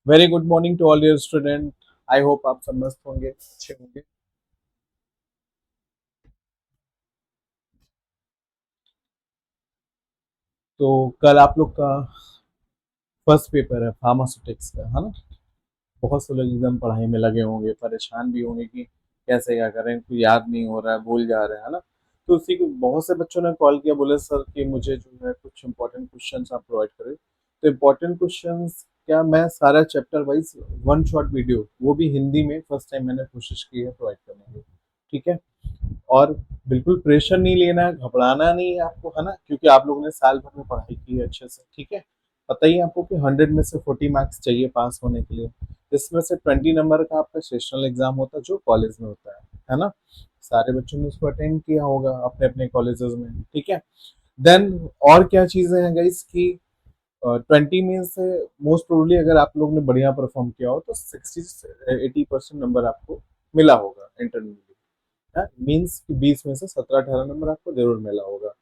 Very good morning to all your student. I hope आप सब मस्त होंगे, अच्छे होंगे। तो कल आप लोग का फर्स्ट पेपर है फार्मास्यूटिक्स का, है ना। बहुत से लोग एकदम पढ़ाई में लगे होंगे, परेशान भी होंगे कि कैसे क्या करें, कुछ याद नहीं हो रहा है, भूल जा रहे हैं, है ना। तो उसी को बहुत से बच्चों ने कॉल किया, बोले सर कि मुझे जो है कुछ इंपॉर्टेंट क्वेश्चंस आप प्रोवाइड करें। तो इम्पोर्टेंट क्वेश्चंस क्या, मैं सारा chapter wise one shot video, वो भी हिंदी में फर्स्ट टाइम मैंने कोशिश की है प्रोवाइड करने की। ठीक है। और बिल्कुल प्रेशर नहीं लेना है, घबराना नहीं है आपको, है ना, क्योंकि आप लोगों ने साल भर में पढ़ाई की है अच्छे से। ठीक है। पता ही है आपको कि 100 में से 40 मार्क्स चाहिए पास होने के लिए। इसमें से 20 नंबर का आपका सेशनल एग्जाम होता है जो कॉलेज में होता है ना। सारे बच्चों ने उसको अटेंड किया होगा अपने अपने कॉलेजेस में। ठीक है। देन और क्या चीजें हैं गाइस की 20 में से मोस्ट प्रोबेबली अगर आप लोग ने बढ़िया परफॉर्म किया हो तो 60 से 80% नंबर आपको मिला होगा इंटरव्यू में। मीन्स कि 20 में से 17-18 नंबर आपको जरूर मिला होगा।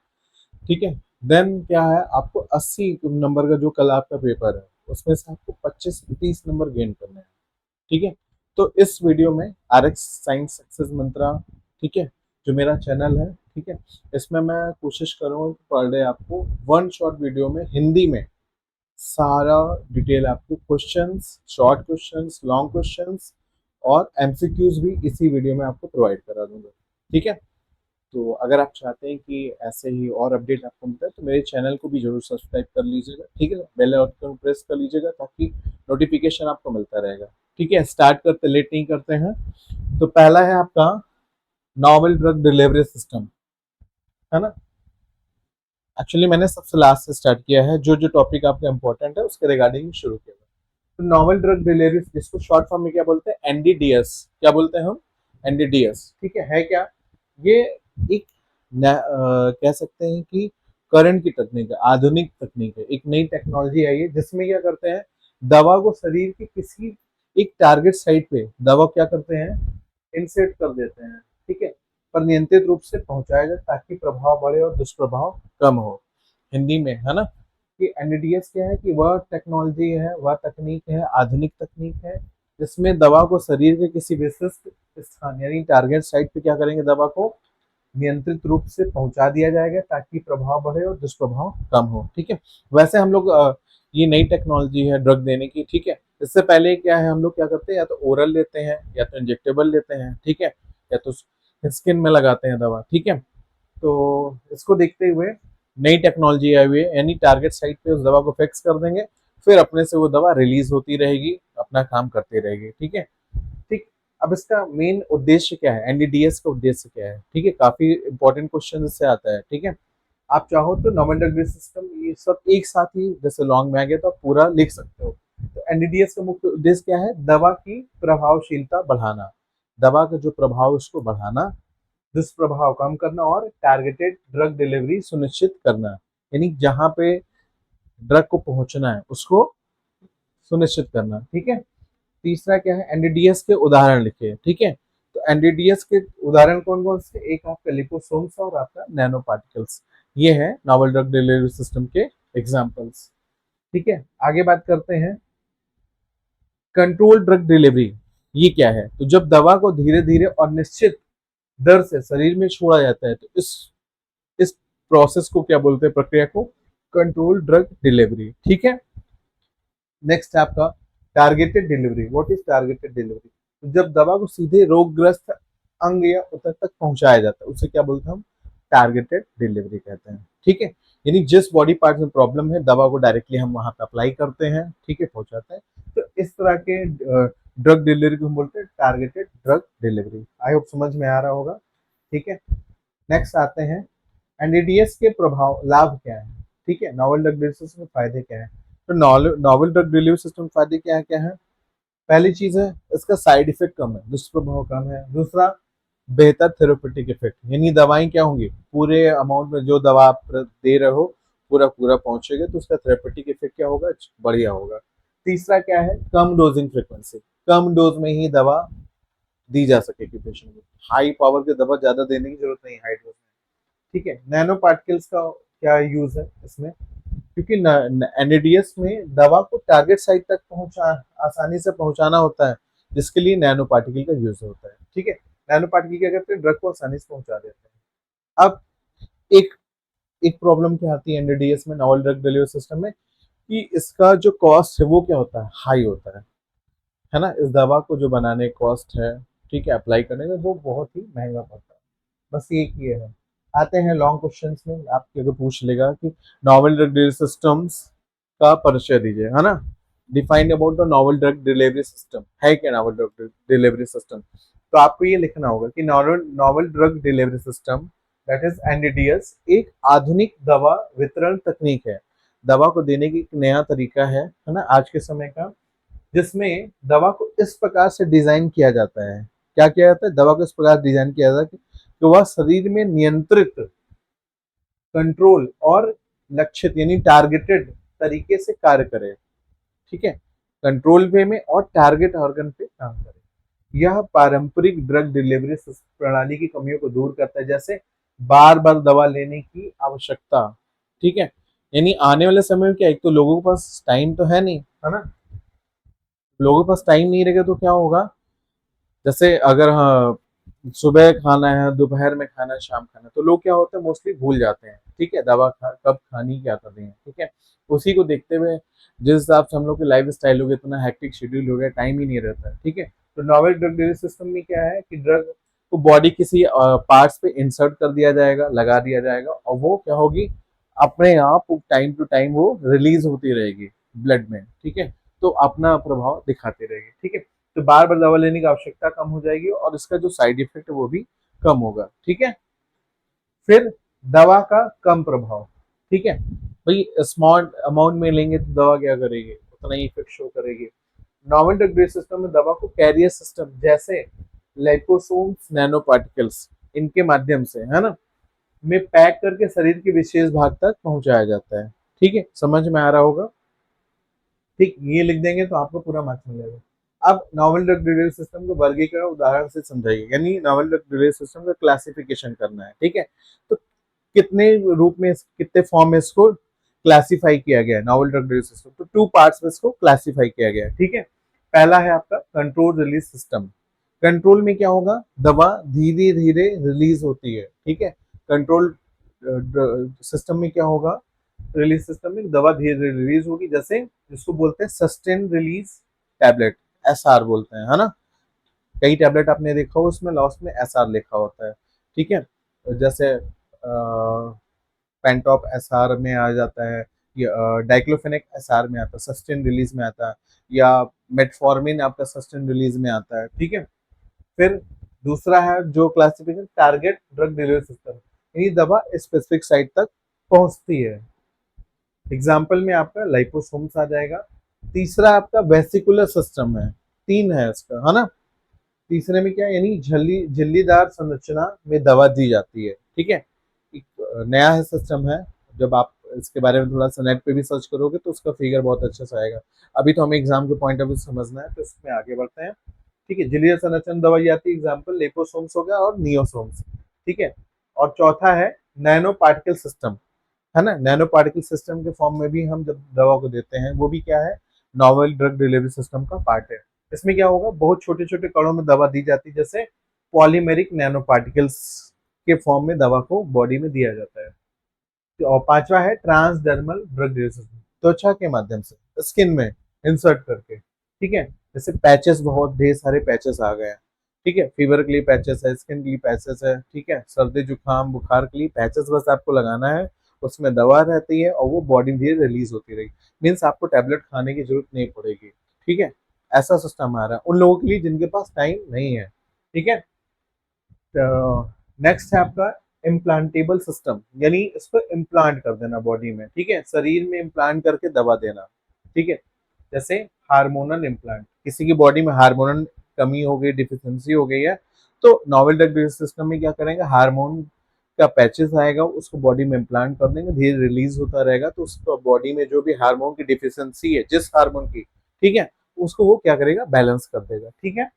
ठीक है। देन क्या है, आपको 80 नंबर का जो कल आपका पेपर है उसमें से आपको 25 से 30 नंबर गेन करने हैं। ठीक है। तो इस वीडियो में आर एक्स साइंस सक्सेस मंत्रा, ठीक है, जो मेरा चैनल है, ठीक है, इसमें मैं कोशिश करूँगा पर डे आपको वन शॉर्ट वीडियो में हिंदी में सारा डिटेल आपको questions, short questions, long questions और एमसीक्यूज भी इसी वीडियो में आपको प्रोवाइड करा दूंगा। ठीक है। तो अगर आप चाहते हैं कि ऐसे ही और अपडेट आपको मिलता है तो मेरे चैनल को भी जरूर सब्सक्राइब कर लीजिएगा। ठीक है, बेल आइकन प्रेस कर लीजिएगा ताकि नोटिफिकेशन आपको मिलता रहेगा। ठीक है, स्टार्ट करते, लेट नहीं करते हैं। तो पहला है आपका नॉवल ड्रग डिलीवरी सिस्टम, है ना। एक्चुअली मैंने सबसे लास्ट से स्टार्ट किया है, जो जो टॉपिक आपका इंपॉर्टेंट है उसके रिगार्डिंग शुरू किया। तो नॉवल ड्रग डिलीवरी, जिसको शॉर्ट फॉर्म में क्या बोलते हैं, एनडीडीएस। क्या बोलते हैं हम? एनडीडीएस। ठीक है क्या ये एक कह सकते हैं कि करंट की तकनीक है, आधुनिक तकनीक है, एक नई टेक्नोलॉजी आई है जिसमें क्या करते हैं, दवा को शरीर के किसी एक टारगेट साइट पे दवा क्या करते हैं, इंसेट कर देते हैं। ठीक है। पर नियंत्रित रूप से पहुंचाया जाए ताकि प्रभाव बढ़े और दुष्प्रभाव कम हो। हिंदी में, है ना, कि एनडीडीएस क्या है कि वह टेक्नोलॉजी है, वह तकनीक है, आधुनिक तकनीक है जिसमें दवा को शरीर के किसी विशिष्ट स्थान यानी टारगेट साइट पे क्या करेंगे, दवा को नियंत्रित रूप से पहुंचा दिया जाएगा ताकि प्रभाव बढ़े और दुष्प्रभाव कम हो। ठीक है। वैसे हम लोग ये नई टेक्नोलॉजी है ड्रग देने की। ठीक है। इससे पहले क्या है, हम लोग क्या करते हैं, या तो ओरल लेते हैं या तो इंजेक्टेबल लेते हैं। ठीक है। या तो स्किन में लगाते हैं दवा। ठीक है। तो इसको देखते हुए नई टेक्नोलॉजी आई हुई है, यानी टारगेट साइट पे उस दवा को फिक्स कर देंगे, फिर अपने से वो दवा रिलीज होती रहेगी, अपना काम करती रहेगी। ठीक है। ठीक। अब इसका मेन उद्देश्य क्या है, एनडीडीएस का उद्देश्य क्या है? ठीक है, काफी इंपॉर्टेंट क्वेश्चन इससे आता है। ठीक है। आप चाहो तो नॉर्मल डिग्री सिस्टम ये सब एक साथ ही जैसे लॉन्ग में आ गया तो आप पूरा लिख सकते हो। तो एनडीडीएस का मुख्य उद्देश्य क्या है, दवा की प्रभावशीलता बढ़ाना, दवा का जो प्रभाव उसको बढ़ाना, दुष्प्रभाव कम करना और टारगेटेड ड्रग डिलीवरी सुनिश्चित करना, यानी जहां पे ड्रग को पहुंचना है उसको सुनिश्चित करना। ठीक है। तीसरा क्या है, एनडीडीएस के उदाहरण लिखे। ठीक है। तो एनडीडीएस के उदाहरण कौन कौन से, एक आपका लिपोसोम्स और आपका नैनो पार्टिकल्स, ये है नॉवल ड्रग डिलीवरी सिस्टम के एग्जांपल्स। ठीक है। आगे बात करते हैं कंट्रोल ड्रग डिलीवरी। ये क्या है, तो जब दवा को धीरे धीरे और निश्चित दर से शरीर में छोड़ा जाता है तो इस प्रोसेस को क्या बोलते हैं, प्रक्रिया को कंट्रोल ड्रग डिलीवरी। ठीक है। नेक्स्ट है आपका targeted delivery. What is targeted delivery, तो जब दवा को सीधे रोगग्रस्त अंग या ऊतक तक पहुंचाया जाता है उसे क्या बोलते हैं हम, टारगेटेड डिलीवरी कहते हैं। ठीक है। यानी जिस बॉडी पार्ट में प्रॉब्लम है दवा को डायरेक्टली हम वहां पे अप्लाई करते हैं, ठीक है, पहुंचाते हैं। तो इस तरह के ड्रग डिलीवरी को हम बोलते हैं targeted drug delivery. I hope समझ में आ रहा होगा। ठीक है। नेक्स्ट आते हैं एनडीडीएस के प्रभाव, लाभ क्या है। ठीक है, नॉवल ड्रग डिलीवरी सिस्टम के फायदे क्या है। तो नॉवल ड्रग डिलीवरी सिस्टम फायदे क्या है? पहली चीज है इसका साइड इफेक्ट कम है, दुष्प्रभाव कम है। दूसरा, बेहतर थेरेपेटिक इफेक्ट, यानी दवाएं क्या होंगी, पूरे अमाउंट में जो दवा आप दे रहे हो पूरा पूरा पहुंचेगा तो उसका थेरेपेटिक इफेक्ट क्या होगा, बढ़िया होगा। तीसरा क्या है, कम डोजिंग फ्रिक्वेंसी, कम डोज में ही दवा दी जा सकेगी पेशेंट को, हाई पावर की दवा ज्यादा देने की जरूरत नहीं हाई डोज में। ठीक है। नैनो पार्टिकल्स का क्या यूज है इसमें, क्योंकि एनएडीएस में दवा को टारगेट साइट तक पहुंचा आसानी से पहुंचाना होता है, जिसके लिए नैनो पार्टिकल का यूज होता है। ठीक है, नैनो पार्टिकल क्या करते हैं, ड्रग को आसानी से पहुंचा देते हैं। अब एक एक प्रॉब्लम क्या आती है एनडीडीएस में, नॉवल ड्रग डिलीवरी सिस्टम में, कि इसका जो कॉस्ट है वो क्या होता है, हाई होता है ना। इस दवा को जो बनाने कॉस्ट है, ठीक है, अप्लाई करने का, वो बहुत ही महंगा पड़ता है। बस एक ये है। आते हैं लॉन्ग क्वेश्चंस में, आपके अगर पूछ लेगा कि नॉवल ड्रग डिलीवरी सिस्टम्स का परिचय दीजिए, है ना। Define about the novel drug delivery system, है क्या नॉवल ड्रग डिलीवरी सिस्टम। तो आपको ये लिखना होगा कि novel novel drug delivery system, that is NDDS, एक आधुनिक दवा वितरण तकनीक है। दवा को देने की एक नया तरीका है ना, आज के समय का, जिसमें दवा को इस प्रकार से डिजाइन किया जाता है। क्या किया जाता है, दवा को इस प्रकार डिजाइन किया जाता है कि वह शरीर में नियंत्रित, कंट्रोल और लक्षित यानी टारगेटेड तरीके से कार्य करे। ठीक है, कंट्रोल वे में और टारगेट ऑर्गन पे काम करे। यह पारंपरिक ड्रग डिलीवरी प्रणाली की कमियों को दूर करता है, जैसे बार बार दवा लेने की आवश्यकता। ठीक है, यानी आने वाले समय में क्या, एक तो लोगों के पास टाइम तो है नहीं, है ना। लोगों के पास टाइम नहीं रहेगा तो क्या होगा, जैसे अगर हाँ सुबह खाना है, दोपहर में खाना है, शाम खाना है, तो लोग क्या होते हैं, मोस्टली भूल जाते हैं। ठीक है, दवा कब खानी क्या करनी है। ठीक है, उसी को देखते हुए जिस हिसाब से हम लोग की लाइफ स्टाइल हो गया, इतना हैक्टिक शेड्यूल हो गया, टाइम ही नहीं रहता है। ठीक है, तो नॉवल ड्रग डिलीवरी सिस्टम में क्या है कि ड्रग को बॉडी किसी पार्ट्स पे इंसर्ट कर दिया जाएगा, लगा दिया जाएगा, और वो क्या होगी, अपने आप टाइम टू टाइम वो रिलीज होती रहेगी ब्लड में। ठीक है, तो अपना प्रभाव दिखाती रहेगी। ठीक है, तो बार बार दवा लेने की आवश्यकता कम हो जाएगी और इसका जो साइड इफेक्ट है वो भी कम होगा। ठीक है, फिर दवा का कम प्रभाव। ठीक है, भाई स्मॉल अमाउंट में लेंगे तो दवा क्या करेगी, उतना ही इफेक्ट शो करेगी। नॉवल ड्रग डिलीवरी सिस्टम में दवा को कैरियर सिस्टम, जैसे लाइपोसोम्स, नैनो पार्टिकल्स, इनके माध्यम से, है ना, में पैक करके शरीर के विशेष भाग तक पहुंचाया जाता है। ठीक है, समझ में आ रहा होगा। ठीक, ये लिख देंगे तो आपको पूरा मार्क्स मिलेगा। अब नॉवल ड्रग डिलीवरी सिस्टम को वर्गीकरण उदाहरण से समझाइए, यानी नॉवल ड्रग डिलीवरी सिस्टम का क्लासिफिकेशन करना है। ठीक है, तो कितने रूप में, कितने फॉर्म में इसको क्लासिफाई किया गया है नॉवल ड्रग डिलीवरी सिस्टम, तो टू पार्ट्स में इसको क्लासिफाई किया गया है। ठीक है, पहला है आपका कंट्रोल रिलीज सिस्टम। कंट्रोल में क्या होगा, दवा धीरे धीरे रिलीज होती है। ठीक है, कंट्रोल सिस्टम में क्या होगा, रिलीज सिस्टम में दवा धीरे धीरे रिलीज होगी, जैसे जिसको बोलते हैं सस्टेन रिलीज टैबलेट, एसआर बोलते हैं, है ना। कई टैबलेट आपने देखा हो उसमें लास्ट में एसआर लिखा होता है। ठीक है, जैसे पेंटॉप एसआर में आ जाता है, या डाइक्लोफेनेक एसआर में आता है, सस्टेन रिलीज में आता है, या मेटफॉर्मिन आपका सस्टेन रिलीज में आता है। ठीक है, फिर दूसरा है जो classification, target drug delivery system, यानी दवा स्पेसिफिक साइट तक पहुंचती है। एग्जाम्पल में आपका लाइपोसोम्स आ जाएगा। तीसरा आपका वेसिकुलर सिस्टम है, तीन है इसका, है ना। तीसरे में क्या है, यानी झिल्लीदार संरचना में दवा दी जाती है। ठीक है, एक नया है सिस्टम है, जब आप इसके बारे में थोड़ा सा नेट पे भी सर्च करोगे तो उसका फिगर बहुत अच्छे से आएगा। अभी तो हमें एग्जाम के पॉइंट ऑफ व्यू समझना है, तो इसमें आगे बढ़ते हैं। ठीक है, झिल्लीदार संरचना में दवाई आती है, एग्जाम्पल लेपोसोम्स हो गया और नियोसोम्स। ठीक है, और चौथा है नैनो पार्टिकल सिस्टम, है ना। नैनो पार्टिकल सिस्टम के फॉर्म में भी हम जब दवा को देते हैं, वो भी क्या है, नॉवल ड्रग डिलीवरी सिस्टम का पार्ट है। इसमें क्या होगा, बहुत छोटे छोटे कणों में दवा दी जाती है, जैसे पॉलीमेरिक नैनो पार्टिकल्स के फॉर्म में दवा को बॉडी में दिया जाता है। और पांचवा है ट्रांसडर्मल ड्रग डिलीवरी सिस्टम, त्वचा के माध्यम से स्किन में इंसर्ट करके। ठीक है, जैसे पैचेस, बहुत ढेर सारे पैचेस आ गए हैं। ठीक है, फीवर के लिए पैचेस है, स्किन के लिए पैचेस है। ठीक है, सर्दी जुकाम बुखार के लिए पैचेस बस आपको लगाना है, उसमें दवा रहती है और वो बॉडी धीरे रिलीज होती रहेगी। मीन्स आपको टेबलेट खाने की जरूरत नहीं पड़ेगी। ठीक है, ऐसा सिस्टम आ रहा है उन लोगों के लिए जिनके पास टाइम नहीं है। ठीक है, नेक्स्ट है आपका इम्प्लांटेबल सिस्टम, यानी इसको इम्प्लांट कर देना बॉडी में। ठीक है, शरीर में इम्प्लांट करके दवा देना। ठीक है, जैसे हार्मोनल इम्प्लांट, किसी की बॉडी में हार्मोनल कमी हो गई, डिफिशियंसी हो गई है, तो नॉवल ड्रग सिस्टम में क्या करेंगे, हार्मोन का पैचेस आएगा, उसको बॉडी में इम्प्लांट कर देंगे, धीरे रिलीज होता रहेगा, तो उसको बॉडी में जो भी हार्मोन की डिफिशियंसी है, जिस हार्मोन की, ठीक है, उसको वो क्या करेगा, बैलेंस कर देगा। ठीक है,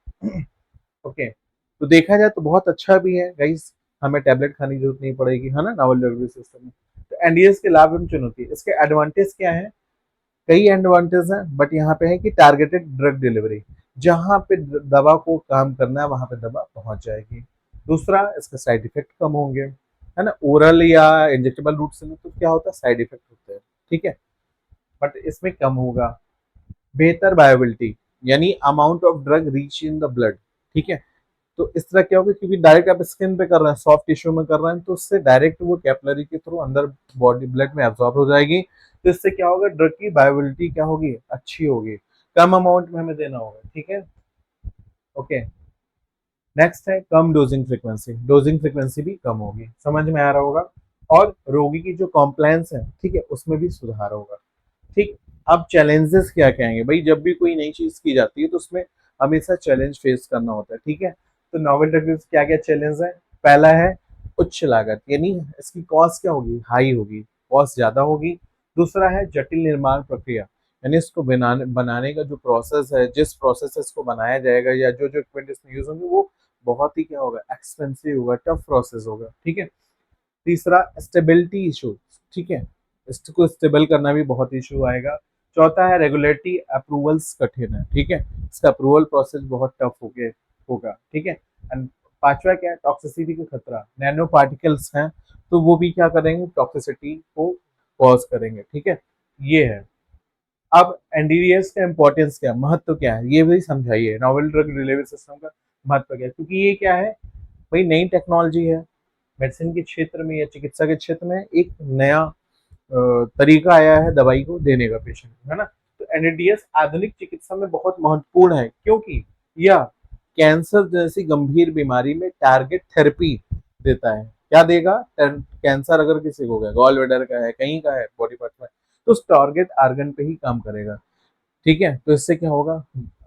ओके, तो देखा जाए तो बहुत अच्छा भी है गाइस, हमें टैबलेट खाने की जरूरत नहीं पड़ेगी, है ना, नॉवल डिलीवरी सिस्टम में। तो एनडीएस के लाभ एवं चुनौती, इसके एडवांटेज क्या है? कई एडवांटेज हैं, बट यहाँ पे है कि टारगेटेड ड्रग डिलीवरी, जहां पे दवा को काम करना है वहां पे दवा पहुंच जाएगी। दूसरा, इसके साइड इफेक्ट कम होंगे, है ना। ओरल या इंजेक्टेबल रूट से तो क्या होता है, साइड इफेक्ट होते हैं, ठीक है, बट इसमें कम होगा। बेहतर बायोबिलिटी, यानी amount of drug reach in the blood, ठीक है। तो इस तरह क्या होगा, क्योंकि डायरेक्ट आप स्किन पे कर रहे हैं, सॉफ्ट टिश्यू में कर रहे हैं, तो उससे डायरेक्ट वो कैपिलरी के थ्रू अंदर बॉडी ब्लड में एब्जॉर्ब हो जाएगी। तो इससे क्या होगा, ड्रग की बायोबिलिटी क्या होगी, अच्छी होगी, कम अमाउंट में हमें देना होगा, ठीक है। ओके, नेक्स्ट है कम डोजिंग फ्रीक्वेंसी, डोजिंग फ्रीक्वेंसी भी कम होगी, समझ में आ रहा होगा। और रोगी की जो कॉम्प्लायंस है, ठीक है, उसमें भी सुधार होगा, ठीक। अब चैलेंजेस क्या कहेंगे भाई, जब भी कोई नई चीज की जाती है तो उसमें हमेशा चैलेंज फेस करना होता है, ठीक है। तो नोवेल ड्रग क्या क्या चैलेंज है? पहला है उच्च लागत, यानी इसकी कॉस्ट क्या होगी, हाई होगी, कॉस्ट ज्यादा होगी। दूसरा है जटिल निर्माण प्रक्रिया, यानी इसको बनाने का जो प्रोसेस है, जिस प्रोसेस से इसको बनाया जाएगा या जो जो इक्विपमेंट इसमें यूज होंगे, वो बहुत ही क्या होगा, एक्सपेंसिव होगा, टफ प्रोसेस होगा, ठीक है। तीसरा, स्टेबिलिटी इशू, ठीक है, इसको स्टेबल करना भी बहुत इशू आएगा। चौथा है रेगुलेटरी अप्रूवल्स कठिन है, ठीक है, इसका अप्रूवल प्रोसेस बहुत टफ होगा, ठीक है। एंड पांचवा क्या है, टॉक्सिसिटी का खतरा, नैनो पार्टिकल्स हैं, तो वो भी क्या करेंगे, टॉक्सिसिटी को कॉज करेंगे, ठीक है। ये है। अब एनडीवीएस का इंपॉर्टेंस क्या, महत्व क्या है, ये भी समझाइए, नोवेल ड्रग डिलीवरी सिस्टम का महत्व क्या है, क्योंकि ये क्या है भाई, नई टेक्नोलॉजी है, मेडिसिन के क्षेत्र में या चिकित्सा के क्षेत्र में एक नया तरीका आया है दवाई को देने का पेशेंट को, है ना। तो एनडीएस आधुनिक चिकित्सा में बहुत महत्वपूर्ण है, क्योंकि यह कैंसर जैसी गंभीर बीमारी में टारगेट थेरेपी देता है। क्या देगा, कैंसर अगर किसी को है, गॉल ब्लैडर का है, कहीं का है बॉडी पार्ट में, तो उस टारगेट आर्गन पे ही काम करेगा, ठीक है। तो इससे क्या होगा,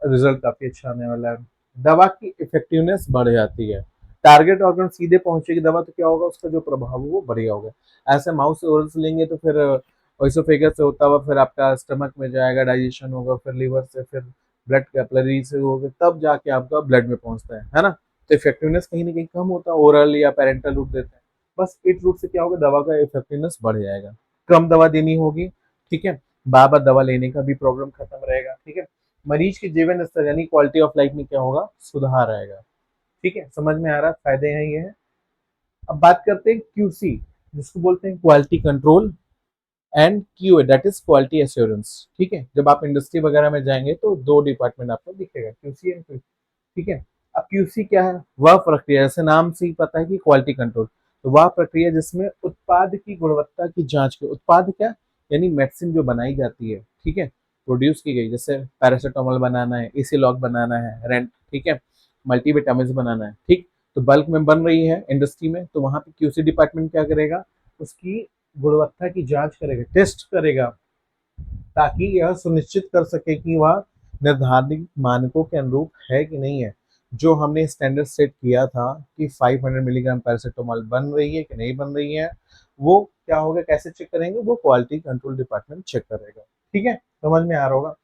रिजल्ट काफी अच्छा आने वाला है। दवा की इफेक्टिवनेस बढ़ जाती है, टारगेट ऑर्गन सीधे पहुंचेगी दवा, तो क्या होगा, उसका जो प्रभाव है वो बढ़िया होगा। ऐसे माउस से ओरल से लेंगे तो फिर ओइसोफेगस से होता हुआ फिर आपका स्टमक में जाएगा, डाइजेशन होगा, फिर लीवर से, फिर ब्लड कैपिलरी से होगा, तब जाके आपका ब्लड में पहुंचता है ना। तो इफेक्टिवनेस कहीं ना कहीं कम होता है, ओरल या पेरेंटल रूट देते हैं, बस इट रूट से क्या होगा, दवा का इफेक्टिवनेस बढ़ जाएगा, कम दवा देनी होगी, ठीक है। बार बार दवा लेने का भी प्रॉब्लम खत्म रहेगा, ठीक है। मरीज की जीवन स्तर यानी क्वालिटी ऑफ लाइफ में क्या होगा, सुधार आएगा, ठीक है। समझ में आ रहा है, फायदे हैं ये हैं। अब बात करते हैं क्यूसी, जिसको बोलते हैं quality control and QA, that is quality assurance, ठीक है। जब आप इंडस्ट्री वगैरह में जाएंगे तो दो डिपार्टमेंट आपको दिखेगा, क्यूसी एंड क्यू, ठीक है। अब क्यूसी क्या है, वह प्रक्रिया, जैसे नाम से ही पता है कि क्वालिटी कंट्रोल, तो वह प्रक्रिया जिसमें उत्पाद की गुणवत्ता की जांच के, उत्पाद क्या, यानी मेडिसिन जो बनाई जाती है, ठीक है, प्रोड्यूस की गई, जैसे पैरासीटामोल बनाना है, एसीलॉग बनाना है, रेंट, ठीक है, मल्टीविटामिन बनाना है, ठीक। तो बल्क में बन रही है इंडस्ट्री में, तो वहां पे क्यूसी डिपार्टमेंट क्या करेगा, उसकी गुणवत्ता की जांच करेगा, टेस्ट करेगा, ताकि यह सुनिश्चित कर सके कि वह निर्धारित मानकों के अनुरूप है कि नहीं है। जो हमने स्टैंडर्ड सेट किया था कि 500 मिलीग्राम पैरासीटामोल बन रही है कि नहीं बन रही है, वो क्या होगा, कैसे चेक करेंगे, वो क्वालिटी कंट्रोल डिपार्टमेंट चेक करेगा, ठीक है। समझ में आ रहा होगा।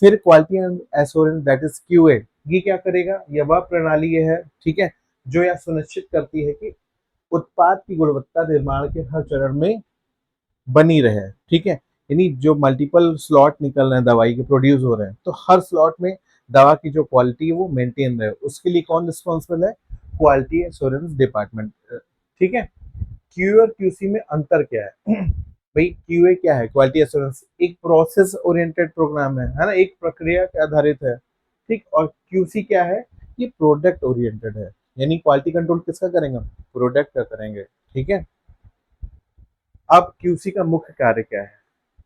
फिर quality and assurance that is QA, ये क्या करेगा, यह वह प्रणाली है, ठीक है, जो यह सुनिश्चित करती है कि उत्पाद की गुणवत्ता निर्माण के हर चरण में बनी रहे, ठीक है। यानी जो मल्टीपल स्लॉट निकल रहे हैं दवाई के, प्रोड्यूस हो रहे हैं, तो हर स्लॉट में दवा की जो क्वालिटी है वो मेंटेन रहे, उसके लिए कौन रिस्पॉन्सिबल है, क्वालिटी एश्योरेंस डिपार्टमेंट, ठीक है। क्यू और क्यूसी में अंतर क्या है भाई, क्यूए क्या है, क्वालिटी एश्योरेंस एक प्रोसेस ओरिएंटेड प्रोग्राम है ना, एक प्रक्रिया के आधारित है, ठीक। और क्यूसी क्या है, ये प्रोडक्ट ओरिएंटेड है, यानी क्वालिटी कंट्रोल किसका करेंगे, प्रोडक्ट का करेंगे, ठीक है। अब क्यूसी का मुख्य कार्य क्या है,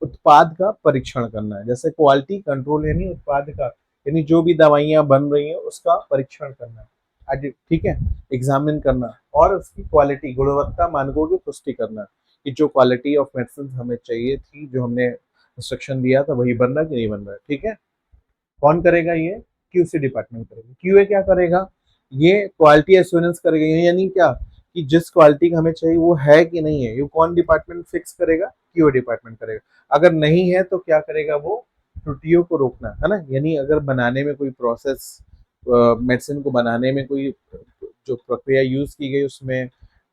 उत्पाद का परीक्षण करना है, जैसे क्वालिटी कंट्रोल यानी उत्पाद का, यानी जो भी दवाइयां बन रही हैं उसका परीक्षण करना, ठीक है, एग्जामिन करना, और उसकी क्वालिटी गुणवत्ता मानकों की पुष्टि करना, कि जो क्वालिटी ऑफ मेडिसिन हमें चाहिए थी, जो हमने इंस्ट्रक्शन दिया था वही बन रहा है कि नहीं बन रहा है, ठीक है। कौन करेगा ये, क्यूसी डिपार्टमेंट करेगा। क्यूए क्या करेगा, ये क्वालिटी एश्योरेंस करेगा, यानी क्या, कि जिस क्वालिटी का हमें चाहिए वो है कि नहीं है, ये कौन डिपार्टमेंट फिक्स करेगा, क्यूए डिपार्टमेंट करेगा। अगर नहीं है तो क्या करेगा वो, त्रुटियों को रोकना, है ना, यानी अगर बनाने में कोई प्रोसेस, मेडिसिन को बनाने में कोई जो प्रक्रिया यूज की गई उसमें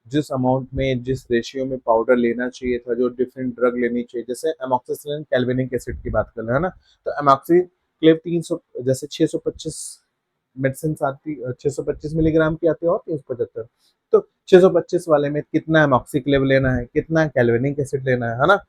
जिस अमाउंट में, जिस रेशियो में पाउडर लेना चाहिए था, जो डिफरेंट ड्रग लेनी चाहिए, जैसे एमोक्सिसिलिन कैल्विनिक एसिड की बात कर रहे हैं ना, तो एमोक्सिक्लेव 300, जैसे 625 मेडिसिन आती, 625 मिलीग्राम की आती है और 375, तो 625 वाले में कितना एमोक्सिक्लेव लेना है, कितना कैल्विनिक एसिड लेना है ना,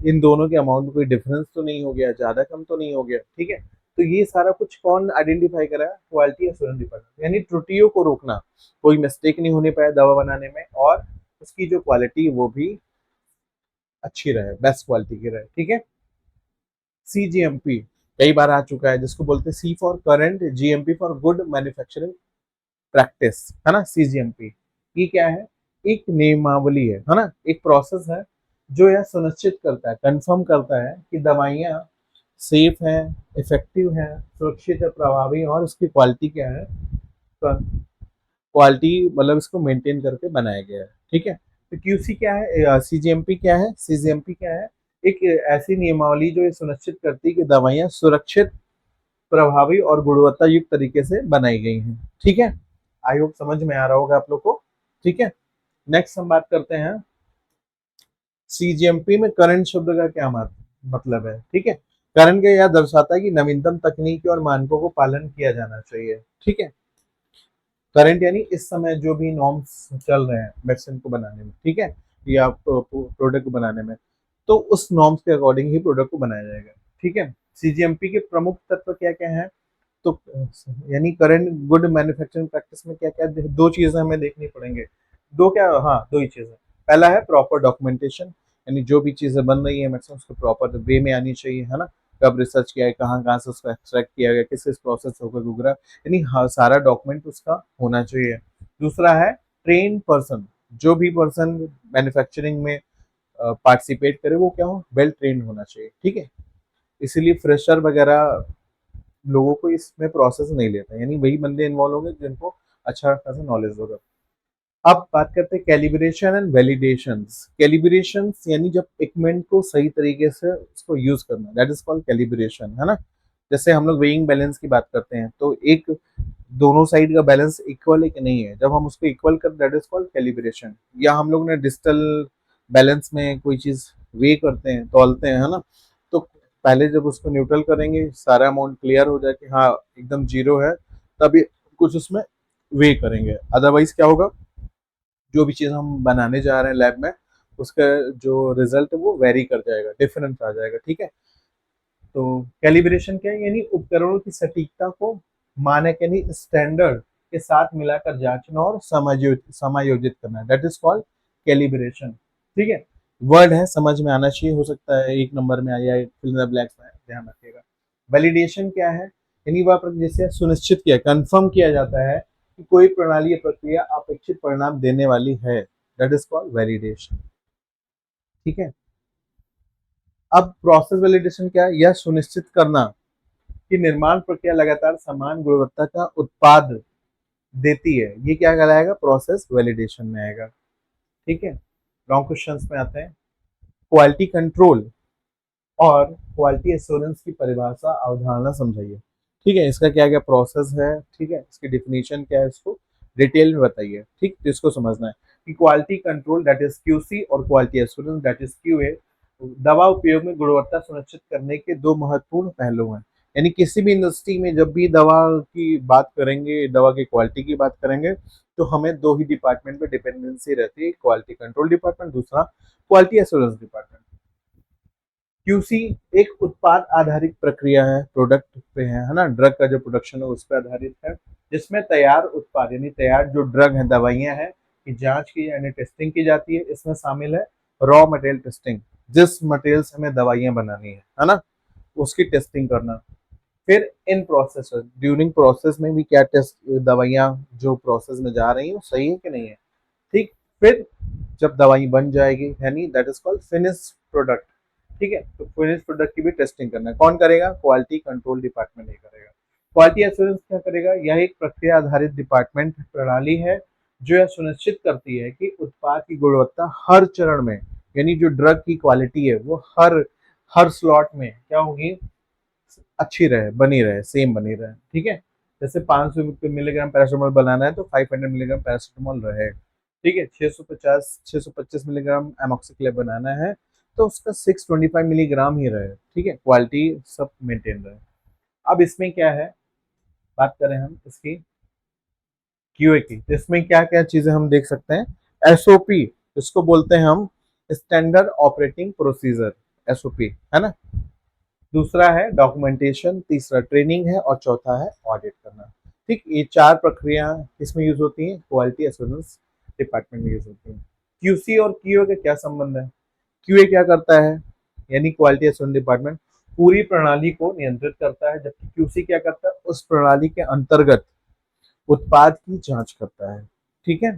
इन दोनों के अमाउंट में कोई डिफरेंस तो नहीं हो गया, ज्यादा कम तो नहीं हो गया, ठीक है। तो ये सारा कुछ कौन आइडेंटिफाई करा है? क्वालिटी एश्योरेंस डिपार्टमेंट, यानी त्रुटियों को रोकना, कोई मिस्टेक नहीं होने पाया दवा बनाने में, और उसकी जो क्वालिटी वो भी अच्छी रहे, बेस्ट क्वालिटी की रहे, ठीक है। सीजीएमपी कई बार आ चुका है, जिसको बोलते हैं C for current, GMP for good manufacturing practice, है ना। सीजीएमपी ये क्या है? एक नियमावली है ना, एक प्रोसेस है जो यह सुनिश्चित करता है, कंफर्म करता है कि दवाइयाँ सेफ है, इफेक्टिव है, सुरक्षित है, प्रभावी, और उसकी क्वालिटी क्या है, क्वालिटी मतलब इसको मेंटेन करके बनाया गया है, ठीक है। तो क्यूसी क्या है, सीजीएमपी क्या है? सीजीएमपी क्या है? एक ऐसी नियमावली जो ये सुनिश्चित करती है कि दवाइयाँ सुरक्षित, प्रभावी और गुणवत्ता युक्त तरीके से बनाई गई हैं, ठीक है। आई होप समझ में आ रहा होगा आप लोग को, ठीक है। नेक्स्ट हम बात करते हैं सीजीएमपी में करंट शब्द का क्या मतलब है, ठीक है। करंट का यह दर्शाता है कि नवीनतम तकनीकी और मानकों को पालन किया जाना चाहिए, ठीक है। करंट यानी इस समय जो भी नॉर्म्स चल रहे हैं मेडिसिन को बनाने में, ठीक है, या प्रोडक्ट को बनाने में, तो उस नॉर्म्स के अकॉर्डिंग ही प्रोडक्ट को बनाया जाएगा, ठीक है। सीजीएमपी के प्रमुख तत्व क्या क्या है? तो यानी करंट गुड मैन्युफैक्चरिंग प्रैक्टिस में क्या क्या दो चीजें हमें देखनी पड़ेंगे, दो क्या, हाँ दो ही चीजें। पहला है प्रॉपर डॉक्यूमेंटेशन, यानी जो भी चीजें बन रही है मेडिसिन उसको प्रॉपर वे में आनी चाहिए, है ना। कब रिसर्च किया है, कहाँ कहाँ से उसको एक्सट्रैक्ट किया गया, किस किस प्रोसेस से होकर गुजरा, यानी हाँ सारा डॉक्यूमेंट उसका होना चाहिए। दूसरा है ट्रेन पर्सन, जो भी पर्सन मैन्युफैक्चरिंग में पार्टिसिपेट करे वो क्या हो, वेल ट्रेन होना चाहिए, ठीक है। इसीलिए फ्रेशर वगैरह लोगों को इसमें प्रोसेस नहीं लेते, यानी वही बंदे इन्वॉल्व होंगे जिनको अच्छा खासा नॉलेज होगा। अब बात करते हैं कैलिब्रेशन एंड वैलिडेशन। कैलिब्रेशन यानी जब इक्विपमेंट को सही तरीके से उसको यूज करना, दैट इज कॉल्ड कैलिब्रेशन, है ना। जैसे हम लोग वेइंग बैलेंस की बात करते हैं, तो एक दोनों साइड का बैलेंस इक्वल है कि नहीं है, जब हम उसको इक्वल कर, दैट इज कॉल्ड कैलिब्रेशन। या हम लोग ने डिजिटल बैलेंस में कोई चीज वे करते हैं, तौलते हैं, है ना, तो पहले जब उसको न्यूट्रल करेंगे, सारा अमाउंट क्लियर हो जाए कि हाँ एकदम जीरो है, तभी कुछ उसमें वे करेंगे। अदरवाइज क्या होगा, जो भी चीज़ हम बनाने जा रहे हैं लैब में, उसका जो रिजल्ट है वो वेरी कर जाएगा, डिफरेंस आ जाएगा, ठीक है। तो कैलिब्रेशन क्या है? यानी उपकरणों की सटीकता को मानक यानी स्टैंडर्ड के साथ मिलाकर जांचना और समायोजित करना, दैट इज कॉल्ड कैलिब्रेशन, ठीक है। वर्ड है, समझ में आना चाहिए, हो सकता है एक नंबर में आया, फिल इन द ब्लैंक्स में, ध्यान रखिएगा। वैलिडेशन क्या है? यानी वह जिसे सुनिश्चित किया, कंफर्म किया जाता है कि कोई प्रणाली या प्रक्रिया अपेक्षित परिणाम देने वाली है, दैट इज कॉल्ड वैलिडेशन, ठीक है। अब प्रोसेस वैलिडेशन क्या है? यह सुनिश्चित करना कि निर्माण प्रक्रिया लगातार समान गुणवत्ता का उत्पाद देती है, ये क्या कहलाएगा? प्रोसेस वैलिडेशन में आएगा, ठीक है। लॉन्ग क्वेश्चंस में आते हैं। क्वालिटी कंट्रोल और क्वालिटी एश्योरेंस की परिभाषा, अवधारणा समझाइए, ठीक है। इसका क्या क्या प्रोसेस है, ठीक है, इसकी डिफिनीशन क्या है, इसको डिटेल में बताइए, ठीक। तो इसको समझना है कि quality control that is QC और quality assurance that is QA दवा उपयोग में गुणवत्ता सुनिश्चित करने के दो महत्वपूर्ण पहलू हैं। यानी किसी भी इंडस्ट्री में जब भी दवा की बात करेंगे, दवा की क्वालिटी की बात करेंगे, तो हमें दो ही डिपार्टमेंट पे डिपेंडेंसी रहती है, क्वालिटी कंट्रोल डिपार्टमेंट, दूसरा क्वालिटी एश्योरेंस डिपार्टमेंट। क्यूसी एक उत्पाद आधारित प्रक्रिया है, प्रोडक्ट पे है ना, ड्रग का जो प्रोडक्शन है उस पर आधारित है, जिसमें तैयार उत्पाद यानी तैयार जो ड्रग है, दवाइयां हैं, की जांच की यानी टेस्टिंग की जाती है। इसमें शामिल है रॉ मटेरियल टेस्टिंग, जिस मटेरियल से हमें दवाइयां बनानी है ना, उसकी टेस्टिंग करना। फिर इन प्रोसेस, ड्यूरिंग प्रोसेस में भी क्या टेस्ट, दवाइयां जो प्रोसेस में जा रही है वो सही है कि नहीं है, ठीक। फिर जब दवाई बन जाएगी, यानी that is called finish product, ठीक है। तो फिनिश प्रोडक्ट की भी टेस्टिंग करना है, कौन करेगा? क्वालिटी कंट्रोल डिपार्टमेंट ही करेगा। क्वालिटी एश्योरेंस क्या करेगा? यह एक प्रक्रिया आधारित डिपार्टमेंट प्रणाली है जो यह सुनिश्चित करती है कि उत्पाद की गुणवत्ता हर चरण में, यानी जो ड्रग की क्वालिटी है वो हर हर स्लॉट में क्या होगी, अच्छी रहे, बनी रहे, सेम बनी रहे, ठीक है। जैसे 500 मिलीग्राम पैरासीटामोल बनाना है तो 500 मिलीग्राम पैरासीटामोल रहे, ठीक है, 650 625 मिलीग्राम एमोक्सिक्लेव बनाना है तो उसका 625 मिलीग्राम ही रहे, ठीक है, क्वालिटी सब मेंटेन रहे। अब इसमें क्या है, बात करें हम इसकी क्यूए की, तो इसमें क्या क्या चीजें हम देख सकते हैं। एसओपी, इसको बोलते हैं हम स्टैंडर्ड ऑपरेटिंग प्रोसीजर, एसओपी है ना। दूसरा है डॉक्यूमेंटेशन, तीसरा ट्रेनिंग है और चौथा है ऑडिट करना। ठीक, ये चार प्रक्रिया किसमें यूज होती हैं, क्वालिटी एश्योरेंस डिपार्टमेंट में यूज होती हैं। क्यूसी और क्यूए का क्या संबंध है, क्यूए क्या करता है, यानी क्वालिटी एश्योरेंस डिपार्टमेंट पूरी प्रणाली को नियंत्रित करता है, जबकि क्यूसी क्या करता है, उस प्रणाली के अंतर्गत उत्पाद की जांच करता है। ठीक है,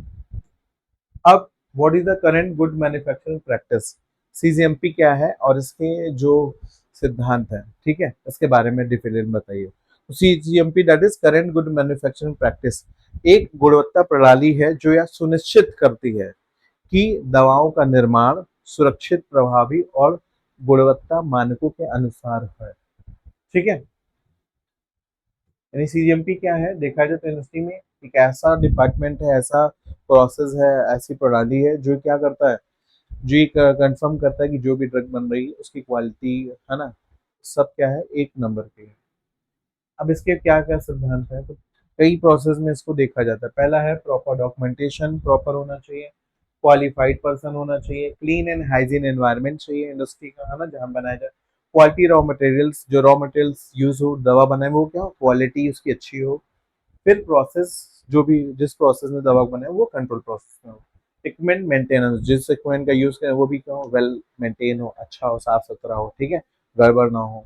अब what is the current good manufacturing practice, cGMP क्या है और इसके जो सिद्धांत हैं, ठीक है, इसके बारे में डिटेल बताइए। CGMP that is current good manufacturing practice, एक गुणवत्ता प्रणाली है जो यह सुनिश्चित करती है कि दवाओं का निर्माण सुरक्षित, प्रभावी और गुणवत्ता मानकों के अनुसार है। ठीक है, यानी सीजीएमपी क्या है, देखा जाए तो इंडस्ट्री में एक ऐसा डिपार्टमेंट है, ऐसा प्रोसेस है, ऐसी प्रणाली है जो क्या करता है, जो ये कंफर्म करता है कि जो भी ड्रग बन रही है उसकी क्वालिटी, है ना, सब क्या है, एक नंबर की है। अब इसके क्या क्या सिद्धांत है, तो कई प्रोसेस में इसको देखा जाता है। पहला है प्रॉपर डॉक्यूमेंटेशन, प्रॉपर होना चाहिए, क्वालिफाइड पर्सन होना चाहिए, क्लीन एंड हाइजीन एनवायरनमेंट चाहिए इंडस्ट्री का, है ना, जहाँ बनाया जाए। क्वालिटी रॉ मटेरियल्स, जो रॉ मटेरियल्स यूज हो दवा बनाए वो क्या हो, क्वालिटी उसकी अच्छी हो। फिर प्रोसेस, जो भी जिस प्रोसेस में दवा बने वो कंट्रोल प्रोसेस में हो। इक्विपमेंट मेंटेनेंस, जिस इक्विपमेंट का यूज करें वो भी क्या हो, वेल मेंटेन हो, अच्छा हो, साफ सुथरा हो, ठीक है, गड़बड़ ना हो।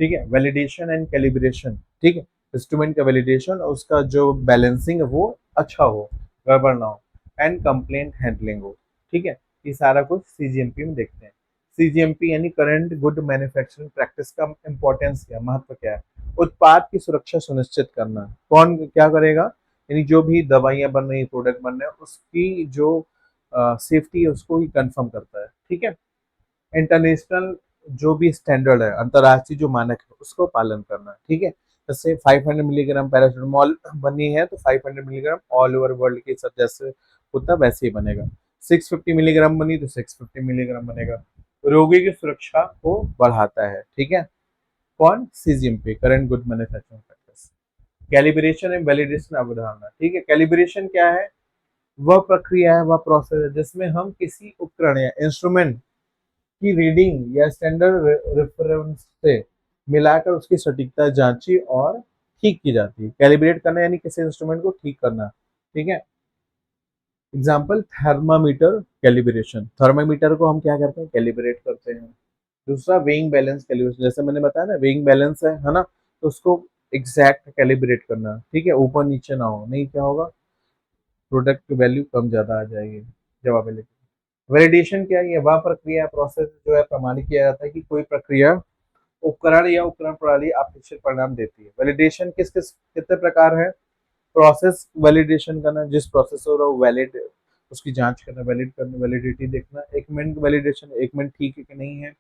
ठीक है, वैलिडेशन एंड कैलिब्रेशन, ठीक है, इंस्ट्रूमेंट का वैलिडेशन और उसका जो बैलेंसिंग है वो अच्छा हो, गड़बड़ ना हो। एंड कंप्लेंट हैंडलिंग हो। ठीक है, ये सारा कुछ सीजीएमपी में देखते हैं। सीजीएमपी यानी करंट गुड मैन्युफैक्चरिंग प्रैक्टिस का इंपॉर्टेंस क्या, महत्व क्या है, उत्पाद की सुरक्षा सुनिश्चित करना। कौन क्या करेगा, यानी जो भी दवाइयां बन रही, प्रोडक्ट बन रहे हैं उसकी जो सेफ्टी है उसको ही कंफर्म करता है। ठीक है, इंटरनेशनल जो भी स्टैंडर्ड है, अंतर्राष्ट्रीय जो मानक है उसको पालन करना। ठीक है, जैसे 500 मिलीग्राम पैरासीटामोल बनी है तो 500 मिलीग्राम ऑल ओवर वर्ल्ड के सब जैसे होता है वैसे ही बनेगा। 650 मिलीग्राम बनी तो 650 मिलीग्राम बनेगा। रोगी की सुरक्षा को बढ़ाता है। ठीक है, कौन, cGMP, current good manufacturing practice. Calibration and validation अवधारणा, ठीक है, कैलिब्रेशन क्या है, वह प्रक्रिया है, वह प्रोसेस है जिसमें हम किसी उपकरण या इंस्ट्रूमेंट की रीडिंग या स्टैंडर्ड रेफरेंस से मिलाकर उसकी सटीकता जांची और ठीक की जाती है। कैलिब्रेट करना यानी किसी इंस्ट्रूमेंट को ठीक करना। ठीक है, एग्जाम्पल थर्मामीटर कैलिब्रेशन, थर्मामीटर को हम क्या करते हैं, कैलिब्रेट करते हैं। दूसरा वेइंग बैलेंस कैलिब्रेशन, जैसे मैंने बताया ना वेइंग बैलेंस है ना, तो उसको एग्जैक्ट कैलिब्रेट करना। ठीक है, ऊपर नीचे ना हो, नहीं क्या होगा, प्रोडक्ट की वैल्यू कम ज्यादा आ जाएगी। जवाब है। वैलिडेशन क्या है, ये वह प्रक्रिया प्रोसेस जो है प्रमाणित किया जाता है कि कोई प्रक्रिया, उपकरण या उपकरण प्रणाली अपेक्षित परिणाम देती है। वैलिडेशन किस किस कितने प्रकार है, प्रोसेस वैलिडेशन करना, जिस प्रोसेस हो रहा है वैलिड, उसकी जांच करना, वैलिड करना, वैलिडिटी देखना। इक्विपमेंट वैलिडेशन, इक्विपमेंट ठीक है कि नहीं है।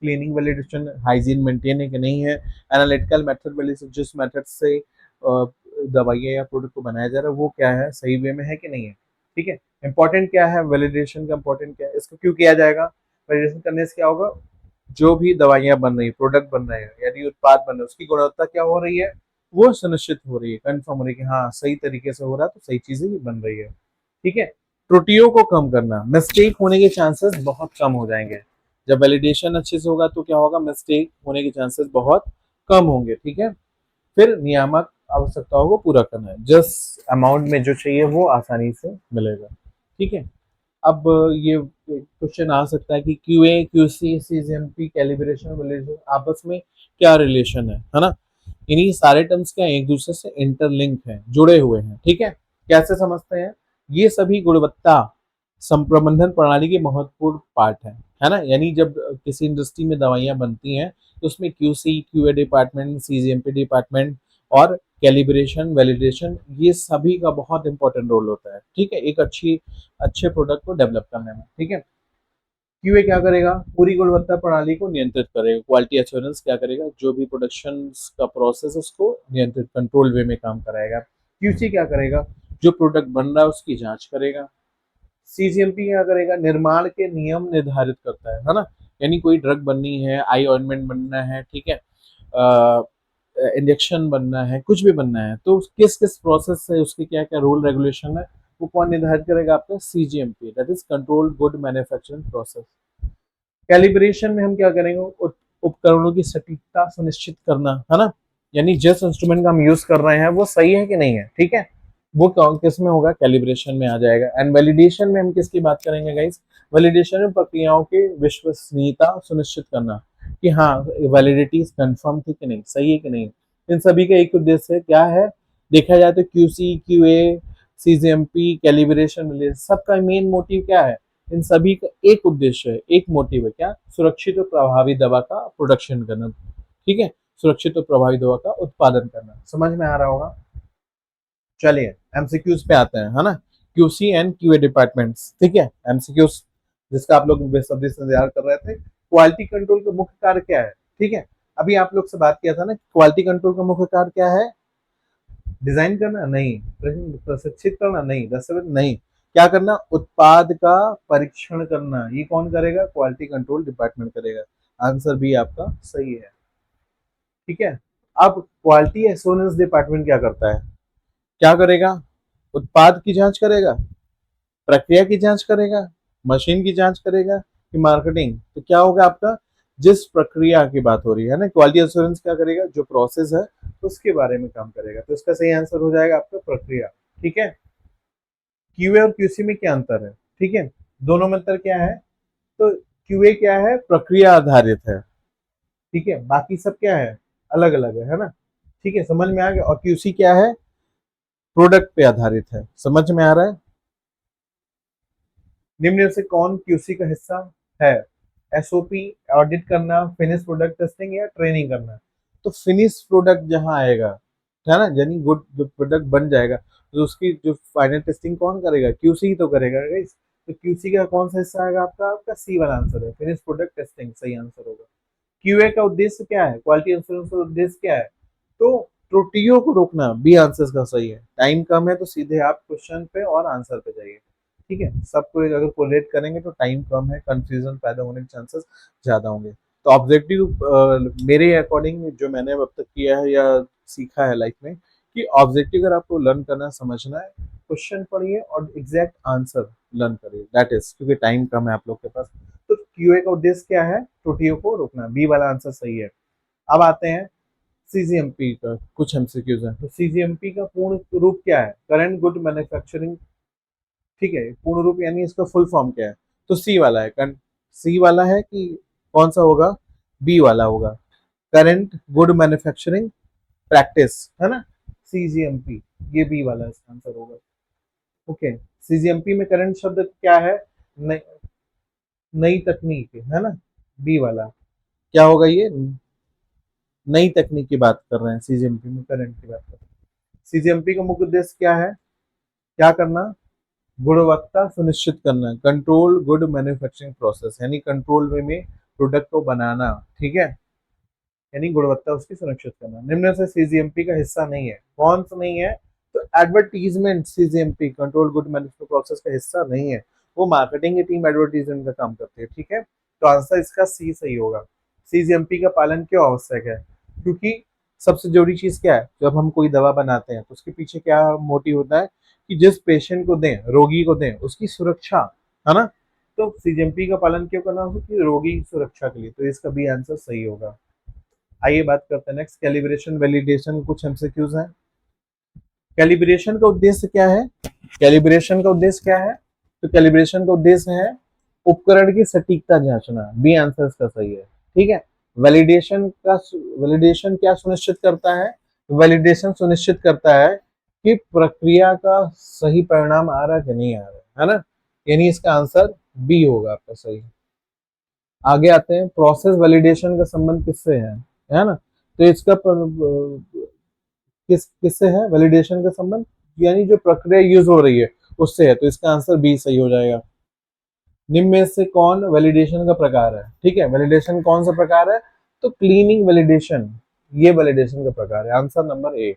क्लीनिंग वैलिडेशन, हाइजीन मेंटेन है कि नहीं है। एनालिटिकल मेथड वैलिडेशन, जिस मेथड से दवाइयाँ या प्रोडक्ट को बनाया जा रहा है वो क्या है, सही वे में है कि नहीं है। ठीक है, इंपॉर्टेंट क्या है वैलिडेशन का, इंपॉर्टेंट क्या है, इसको क्यों किया जाएगा, वैलिडेशन करने से क्या होगा, जो भी दवाइयां बन रही, प्रोडक्ट बन रहे हैं, यदि उत्पाद बन रहे हैं उसकी गुणवत्ता क्या हो रही है, वो सुनिश्चित हो रही है, कंफर्म हो रही है कि हाँ सही तरीके से हो रहा है तो सही चीजें ही बन रही है। ठीक है, त्रुटियों को कम करना, मिस्टेक होने के चांसेस बहुत कम हो जाएंगे। जब वैलिडेशन अच्छे से होगा तो क्या होगा, मिस्टेक होने के चांसेस बहुत कम होंगे। ठीक है, फिर नियामक आवश्यकताओं को पूरा करना है, जिस अमाउंट में जो चाहिए वो आसानी से मिलेगा। ठीक है, अब ये क्वेश्चन आ सकता है कि QA, QC, cGMP, calibration, validation आपस में क्या रिलेशन है ना। इन्हीं सारे टर्म्स क्या एक दूसरे से इंटरलिंक हैं, जुड़े हुए हैं। ठीक है, कैसे समझते हैं, ये सभी गुणवत्ता संप्रबंधन प्रणाली के महत्वपूर्ण पार्ट है ना। यानी जब किसी इंडस्ट्री में दवाइयां बनती हैं तो उसमें QC, QA department, cGMP department और कैलिब्रेशन, वैलिडेशन, ये सभी का बहुत इंपॉर्टेंट रोल होता है। ठीक है, एक अच्छे प्रोडक्ट को डेवलप करने में। ठीक है, क्यूए क्या करेगा, पूरी गुणवत्ता प्रणाली को नियंत्रित करेगा। क्वालिटी एश्योरेंस क्या करेगा, जो भी प्रोडक्शन का प्रोसेस उसको नियंत्रित, कंट्रोल वे में काम कराएगा। क्यूसी क्या करेगा, जो प्रोडक्ट बन रहा है उसकी जांच करेगा। सीजीएमपी क्या करेगा, निर्माण के नियम निर्धारित करता है ना। यानी कोई ड्रग बननी है, आई ऑइंटमेंट बनना है, ठीक है, इंजेक्शन बनना है, कुछ भी बनना है, तो किस किस प्रोसेस से, उसके क्या क्या रूल रेगुलेशन है, वो कौन निर्धारित करेगा, आपका cGMP, that is control good manufacturing process. Calibration में हम क्या करेंगे, उपकरणों की सटीकता सुनिश्चित करना, है ना। यानी जिस इंस्ट्रूमेंट का हम यूज कर रहे हैं वो सही है कि नहीं है, ठीक है, वो किस में होगा, कैलिब्रेशन में आ जाएगा। एंड वैलिडेशन में हम किसकी बात करेंगे गाइस, वैलिडेशन में प्रक्रियाओं की विश्वसनीयता सुनिश्चित करना, कि हाँ वैलिडिटी कंफर्म थी कि नहीं, सही है कि नहीं। इन सभी का एक उद्देश्य क्या है, देखा जाए तो क्यूसी, क्यूए, सीजीएमपी, कैलिब्रेशन, सबका मेन मोटिव क्या है, इन सभी का एक उद्देश्य है, एक मोटिव है, क्या, सुरक्षित और प्रभावी दवा का प्रोडक्शन करना, ठीक है, सुरक्षित और प्रभावी दवा का उत्पादन करना। समझ में आ रहा होगा। चलिए एमसीक्यूज पे आते हैं, है ना, क्यूसी एंड क्यूए डिपार्टमेंट्स, ठीक है, एमसीक्यूज जिसका आप लोग बेसब्री से इंतजार कर रहे थे। क्वालिटी कंट्रोल का मुख्य कार्य क्या है, ठीक है, अभी आप लोग से बात किया था ना, क्वालिटी कंट्रोल का मुख्य कार्य क्या है, डिजाइन करना नहीं, प्रशिक्षित करना नहीं, दस्तावेज नहीं, क्या करना, उत्पाद का परीक्षण करना, ये कौन करेगा, क्वालिटी कंट्रोल डिपार्टमेंट करेगा। आंसर भी आपका सही है, ठीक है। अब क्वालिटी एश्योरेंस डिपार्टमेंट क्या करता है, क्या करेगा, उत्पाद की जांच करेगा, प्रक्रिया की जांच करेगा, मशीन की जांच करेगा, कि मार्केटिंग, तो क्या होगा आपका, जिस प्रक्रिया की बात हो रही है ना, क्वालिटी एश्योरेंस क्या करेगा, जो प्रोसेस है उसके बारे में काम करेगा, तो इसका सही आंसर हो जाएगा आपका प्रक्रिया, ठीक है। क्यूए और क्यूसी में क्या अंतर है, ठीक है, दोनों में अंतर क्या है, तो क्यूए क्या है, प्रक्रिया आधारित है, ठीक है, बाकी सब क्या है, अलग अलग है ना, ठीक है, समझ में आ गया। और क्यूसी क्या है, प्रोडक्ट पे आधारित है, समझ में आ रहा है। निम्न में से कौन क्यूसी का हिस्सा है, एसओपी, ऑडिट करना, फिनिश प्रोडक्ट टेस्टिंग या ट्रेनिंग करना। तो फिनिश प्रोडक्ट जहां आएगा, है ना, यानी गुड जो प्रोडक्ट बन जाएगा, तो उसकी जो फाइनल टेस्टिंग कौन करेगा, क्यूसी ही तो करेगा गाइस। तो क्यूसी का कौन सा हिस्सा आएगा आपका, आपका सी वाला आंसर है, फिनिश प्रोडक्ट टेस्टिंग सही आंसर होगा। क्यूए का उद्देश्य क्या है, क्वालिटी एश्योरेंस का उद्देश्य क्या है, तो त्रुटियों को रोकना, बी आंसर का सही है। टाइम कम है तो सीधे आप क्वेश्चन पे और आंसर पे जाइए, ठीक है, सबको अगर कोरिलेट करेंगे तो टाइम कम है, कंफ्यूजन पैदा होने के चांसेस ज्यादा होंगे। तो ऑब्जेक्टिव मेरे अकॉर्डिंग जो मैंने अब तक किया है या सीखा है लाइफ में, कि ऑब्जेक्टिव अगर आपको लर्न करना समझना है, क्वेश्चन पढ़िए और एग्जैक्ट आंसर लर्न करिए, दैट इज, क्योंकि टाइम कम है आप लोग के पास। तो क्यूए का उद्देश्य क्या है, त्रुटियों को रोकना, बी वाला आंसर सही है। अब आते हैं सीजीएमपी का कुछ एमसीक्यूज हैं। तो सीजीएमपी का पूर्ण रूप क्या है, करंट गुड मैन्युफैक्चरिंग, ठीक है, पूर्ण रूप यानी इसका फुल फॉर्म क्या है, तो सी वाला है, सी वाला है कि कौन सा होगा, बी वाला होगा, करंट गुड मैन्युफैक्चरिंग प्रैक्टिस, है ना, सीजीएमपी, ये बी वाला इसका आंसर होगा। ओके, सीजीएमपी में करंट शब्द क्या है, नई नई तकनीक, है ना, बी वाला क्या होगा, ये नई तकनीक की बात कर रहे हैं, सीजीएमपी में करंट की बात कर रहे हैं। सीजीएमपी का मुख्य उद्देश्य क्या है, क्या करना, गुणवत्ता सुनिश्चित करना, कंट्रोल गुड मैन्युफैक्चरिंग प्रोसेस, यानी कंट्रोल वे में प्रोडक्ट को बनाना, ठीक है, यानी गुणवत्ता उसकी सुनिश्चित करना। निम्न से सीजीएमपी का हिस्सा नहीं है, कौन सा नहीं है, तो advertisement cGMP control good manufacturing process का हिस्सा नहीं है, वो मार्केटिंग की टीम एडवर्टीजमेंट का काम करती है, ठीक है, तो आंसर इसका सी सही होगा। सीजीएमपी का पालन क्यों आवश्यक है, क्योंकि सबसे जरूरी चीज क्या है, जब हम कोई दवा बनाते हैं तो उसके पीछे क्या मोटिव होता है, कि जिस पेशेंट को दें, रोगी को दें, उसकी सुरक्षा, है ना, तो सीजीएमपी का पालन क्यों करना होगा, कि रोगी की सुरक्षा के लिए, तो इसका भी आंसर सही होगा। आइए बात करते हैं नेक्स्ट, कैलिब्रेशन वैलिडेशन, कुछ एमसीक्यूज हैं। कैलिब्रेशन का उद्देश्य क्या है, कैलिब्रेशन का उद्देश्य क्या है, तो कैलिब्रेशन का उद्देश्य है उपकरण की सटीकता जांचना, बी आंसर इसका सही है, ठीक है। वैलिडेशन क्या सुनिश्चित करता है, वैलिडेशन सुनिश्चित करता है कि प्रक्रिया का सही परिणाम आ रहा है कि नहीं आ रहा है ना, यानी इसका आंसर बी होगा आपका सही। आगे आते हैं, प्रोसेस वैलिडेशन का संबंध किससे है ना, तो इसका किससे है वैलिडेशन का संबंध, यानी जो प्रक्रिया यूज हो रही है उससे है, तो इसका आंसर बी सही हो जाएगा। निम्न में से कौन वैलिडेशन का प्रकार है, ठीक है, वैलिडेशन कौन सा प्रकार है, तो क्लीनिंग वैलिडेशन, ये वैलिडेशन का प्रकार है, आंसर नंबर ए।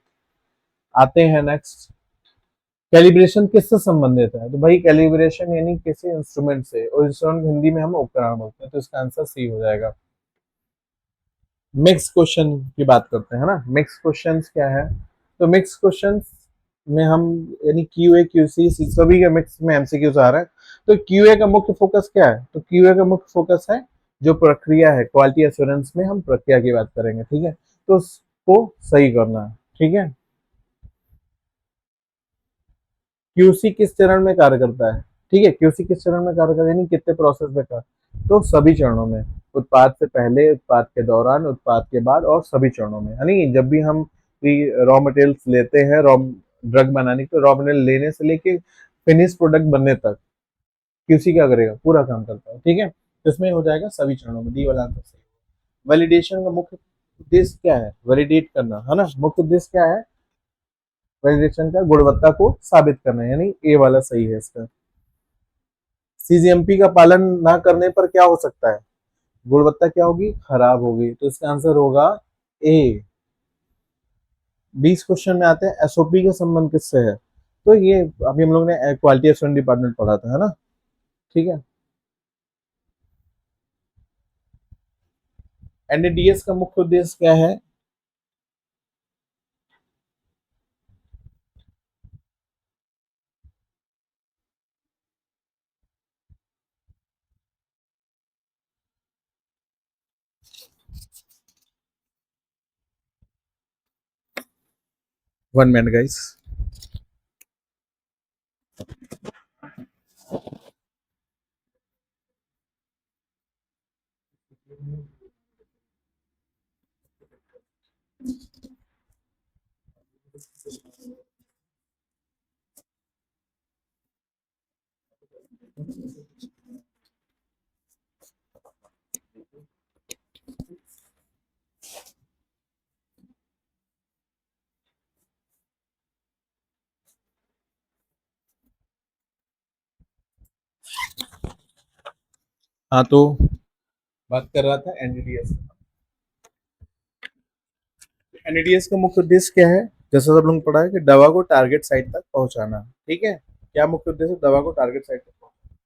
आते हैं नेक्स्ट, कैलिब्रेशन किससे संबंधित है? तो भाई कैलिब्रेशन यानी किसी इंस्ट्रूमेंट से, और इंस्ट्रूमेंट हिंदी में हम उपकरण बोलते हैं, तो इसका आंसर सी हो जाएगा। मिक्स क्वेश्चन की बात करते हैं ना, मिक्स क्वेश्चंस क्या है? तो मिक्स क्वेश्चंस में हम यानी क्यूए क्यूसी सभी के मिक्स में एमसीक्यूज आ रहा है। तो क्यूए का मुख्य फोकस क्या है? तो क्यूए का मुख्य फोकस है जो प्रक्रिया है, क्वालिटी एश्योरेंस में हम प्रक्रिया की बात करेंगे, ठीक है, तो उसको सही करना है, ठीक है। क्यूसी किस चरण में कार्य करता है? ठीक है, क्यूसी किस चरण में कार्य करता है यानी कितने प्रोसेस में कार्य? तो सभी चरणों में, उत्पाद से पहले, उत्पाद के दौरान, उत्पाद के बाद, और सभी चरणों में। यानी जब भी हम रॉ मटेरियल्स लेते हैं, रॉ ड्रग बनाने के, रॉ मटेरियल लेने से लेके फिनिश प्रोडक्ट बनने तक क्यूसी क्या करेगा? पूरा काम करता है, ठीक है। तो इसमें हो जाएगा सभी चरणों में, डी वाला आंसर सही। वैलिडेशन का मुख्य उद्देश्य क्या है? वैलिडेट करना है ना, मुख्य उद्देश्य क्या है? वैलिडेशन का गुणवत्ता को साबित करना है, यानी ए वाला सही है इसका। सीजीएमपी का पालन ना करने पर क्या हो सकता है? गुणवत्ता क्या होगी? खराब होगी, तो इसका आंसर होगा ए। 20 क्वेश्चन में आते हैं एसओपी का संबंध किससे है? तो ये अभी हम लोग ने क्वालिटी एश्योरेंस डिपार्टमेंट पढ़ा था, है ना, ठीक है। एनएडीएस का मुख्य उद्देश्य क्या है? One minute guys. हाँ, तो बात कर रहा था एनएडीएस। एनएडीएस का मुख्य उद्देश्य क्या है? जैसा सब लोग पढ़ा है कि दवा को टारगेट साइट तक पहुंचाना, ठीक है। क्या मुख्य उद्देश्य? दवा को टारगेट साइट तक पहुंचाना।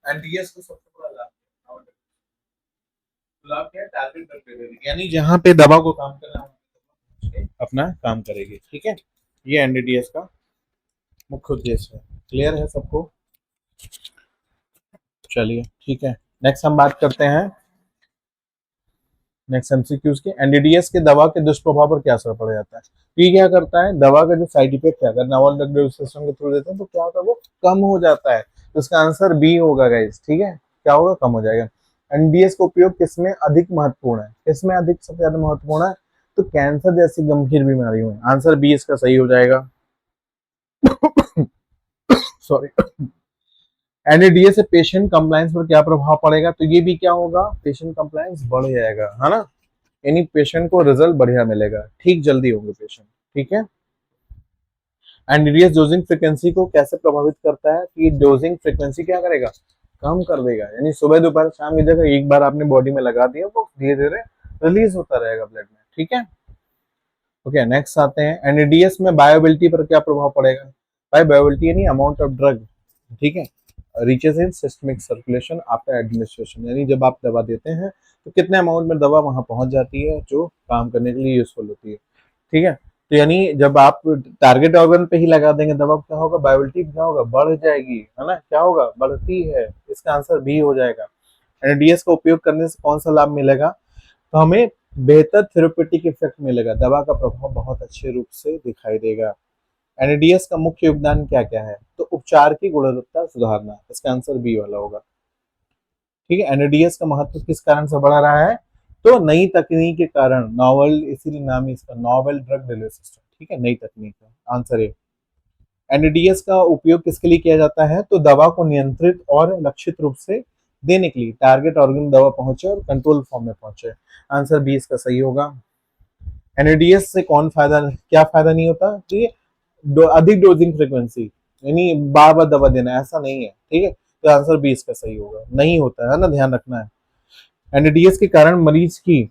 एनडीएस को सबसे बड़ा लाभ, लाभ क्या है? टारगेट ड्रग डिलीवरी, यानी जहां पे दवा को काम करना है अपना काम करेगी, ठीक है। ये एनडीडीएस का मुख्य उद्देश्य है। क्लियर है सबको? चलिए ठीक है, नेक्स्ट हम बात करते हैं नेक्स्ट एमसीक्यूज के। एनडीडीएस के दवा के दुष्प्रभाव पर क्या असर पड़ जाता है? ये क्या करता है? दवा का जो साइड इफेक्ट है, अगर नॉवल ड्रग डिलीवरी सिस्टम के थ्रू देते हैं तो क्या होता है? वो कम हो जाता है। तो इसका आंसर बी होगा गाइस, ठीक है। क्या होगा? कम हो जाएगा। एनडीएस का उपयोग किसमें अधिक महत्वपूर्ण है? किसमें अधिक सबसे ज्यादा महत्वपूर्ण है? तो कैंसर जैसी गंभीर बीमारियों में। आंसर बी इसका सही हो जाएगा। सॉरी। एनएडीए से पेशेंट कंप्लायंस पर क्या प्रभाव पड़ेगा? तो ये भी क्या होगा? पेशेंट कंप्लायंस बढ़ जाएगा, है ना, यानी पेशेंट को रिजल्ट बढ़िया मिलेगा, ठीक जल्दी होंगे पेशेंट, ठीक है। एनडीडीएस डोजिंग फ्रीक्वेंसी को कैसे प्रभावित करता है? कि डोजिंग फ्रीक्वेंसी क्या करेगा? कम कर देगा, यानी सुबह दोपहर शाम की जगह एक बार आपने बॉडी में लगा दिया, वो धीरे धीरे रिलीज होता रहेगा ब्लड में, ठीक है। ओके, नेक्स्ट आते हैं एनडीडीएस में बायोबिलिटी पर क्या प्रभाव पड़ेगा? भाई बायोबिलिटी यानी अमाउंट ऑफ ड्रग, ठीक है, रीचेस इन सिस्टमिक सर्कुलेशन आफ्टर एडमिनिस्ट्रेशन, यानी जब आप दवा देते हैं तो कितने अमाउंट में दवा वहां पहुंच जाती है जो काम करने के लिए यूजफुल होती है, ठीक है। तो यानी जब आप टारगेट ऑर्गन पे ही लगा देंगे दवा, क्या होगा? बायोबिलिटी क्या होगा? बढ़ जाएगी, है ना, क्या होगा? बढ़ती है। इसका आंसर भी हो जाएगा। एनडीएस का उपयोग करने से कौन सा लाभ मिलेगा? तो हमें बेहतर थेरेप्यूटिक इफेक्ट मिलेगा, दवा का प्रभाव बहुत अच्छे रूप से दिखाई देगा। एनडीएस का मुख्य योगदान क्या क्या है? तो उपचार की गुणवत्ता सुधारना, इसका आंसर बी वाला होगा, ठीक है। एनडीएस का महत्व किस कारण से बढ़ रहा है? तो नई तकनीक के कारण, नॉवल, इसीलिए नाम है इसका नॉवल ड्रग डिलीवरी सिस्टम, ठीक है, नई तकनीक है, आंसर है। एनडीएस का उपयोग किसके लिए किया जाता है? तो दवा को नियंत्रित और लक्षित रूप से देने के लिए, टारगेट ऑर्गन दवा पहुंचे और कंट्रोल फॉर्म में पहुंचे। आंसर बी इसका सही होगा। एनएडीएस से कौन फायदा, क्या फायदा नहीं होता? तो ये अधिक डोजिंग फ्रीक्वेंसी, यानी बार बार दवा देना, ऐसा नहीं है, ठीक है। तो आंसर बी इसका सही होगा, नहीं होता है ना, ध्यान रखना है। एनएडीएस के कारण मरीज की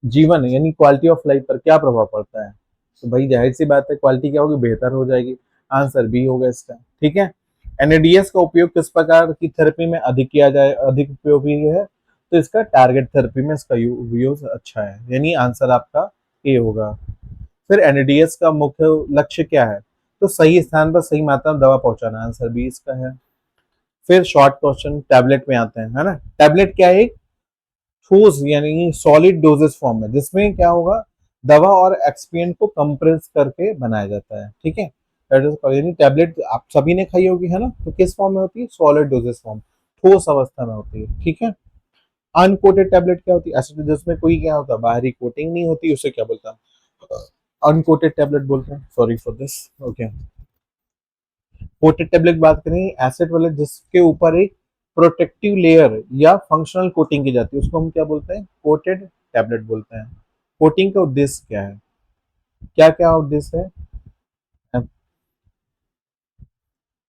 जीवन यानी क्वालिटी ऑफ लाइफ पर क्या प्रभाव पड़ता है? तो भाई जाहिर सी बात है, क्वालिटी क्या होगी, बेहतर हो जाएगी। आंसर बी होगा इसका। ठीक है। एनएडीएस का उपयोग किस प्रकार की थेरेपी में अधिक किया जाए, अधिक उपयोगी है? तो इसका टारगेट थेरेपी में इसका यूज अच्छा है, यानी आंसर आपका ए होगा। फिर एनएडीएस का मुख्य लक्ष्य क्या है? तो सही स्थान पर सही मात्रा में दवा पहुंचाना, आंसर बी इसका है। फिर शॉर्ट क्वेश्चन टैबलेट में आते हैं, है ना। टैबलेट क्या है? ठोस यानी सॉलिड डोजेस फॉर्म में, जिसमें क्या होगा, दवा और एक्सपिएंट को कंप्रेस करके बनाया जाता है। ठीक है। यानी टैबलेट आप सभी ने खाई होगी, है ना, तो किस फॉर्म में होती है? सॉलिड डोजेस फॉर्म, ठोस अवस्था में होती है। ठीक है। अनकोटेड टैबलेट क्या होती है? ऐसे जिसमें कोई क्या होता है, बाहरी कोटिंग नहीं होती, उसे क्या बोलता है? अनकोटेड टैबलेट बोलते हैं। Sorry for this. Okay. Coated tablet बात करें, एसिड वाले जिसके ऊपर एक प्रोटेक्टिव लेयर या फंक्शनल कोटिंग की जाती है, उसको हम क्या बोलते हैं? कोटेड टैबलेट बोलते हैं। कोटिंग का उद्देश्य क्या है? क्या क्या उद्देश्य है?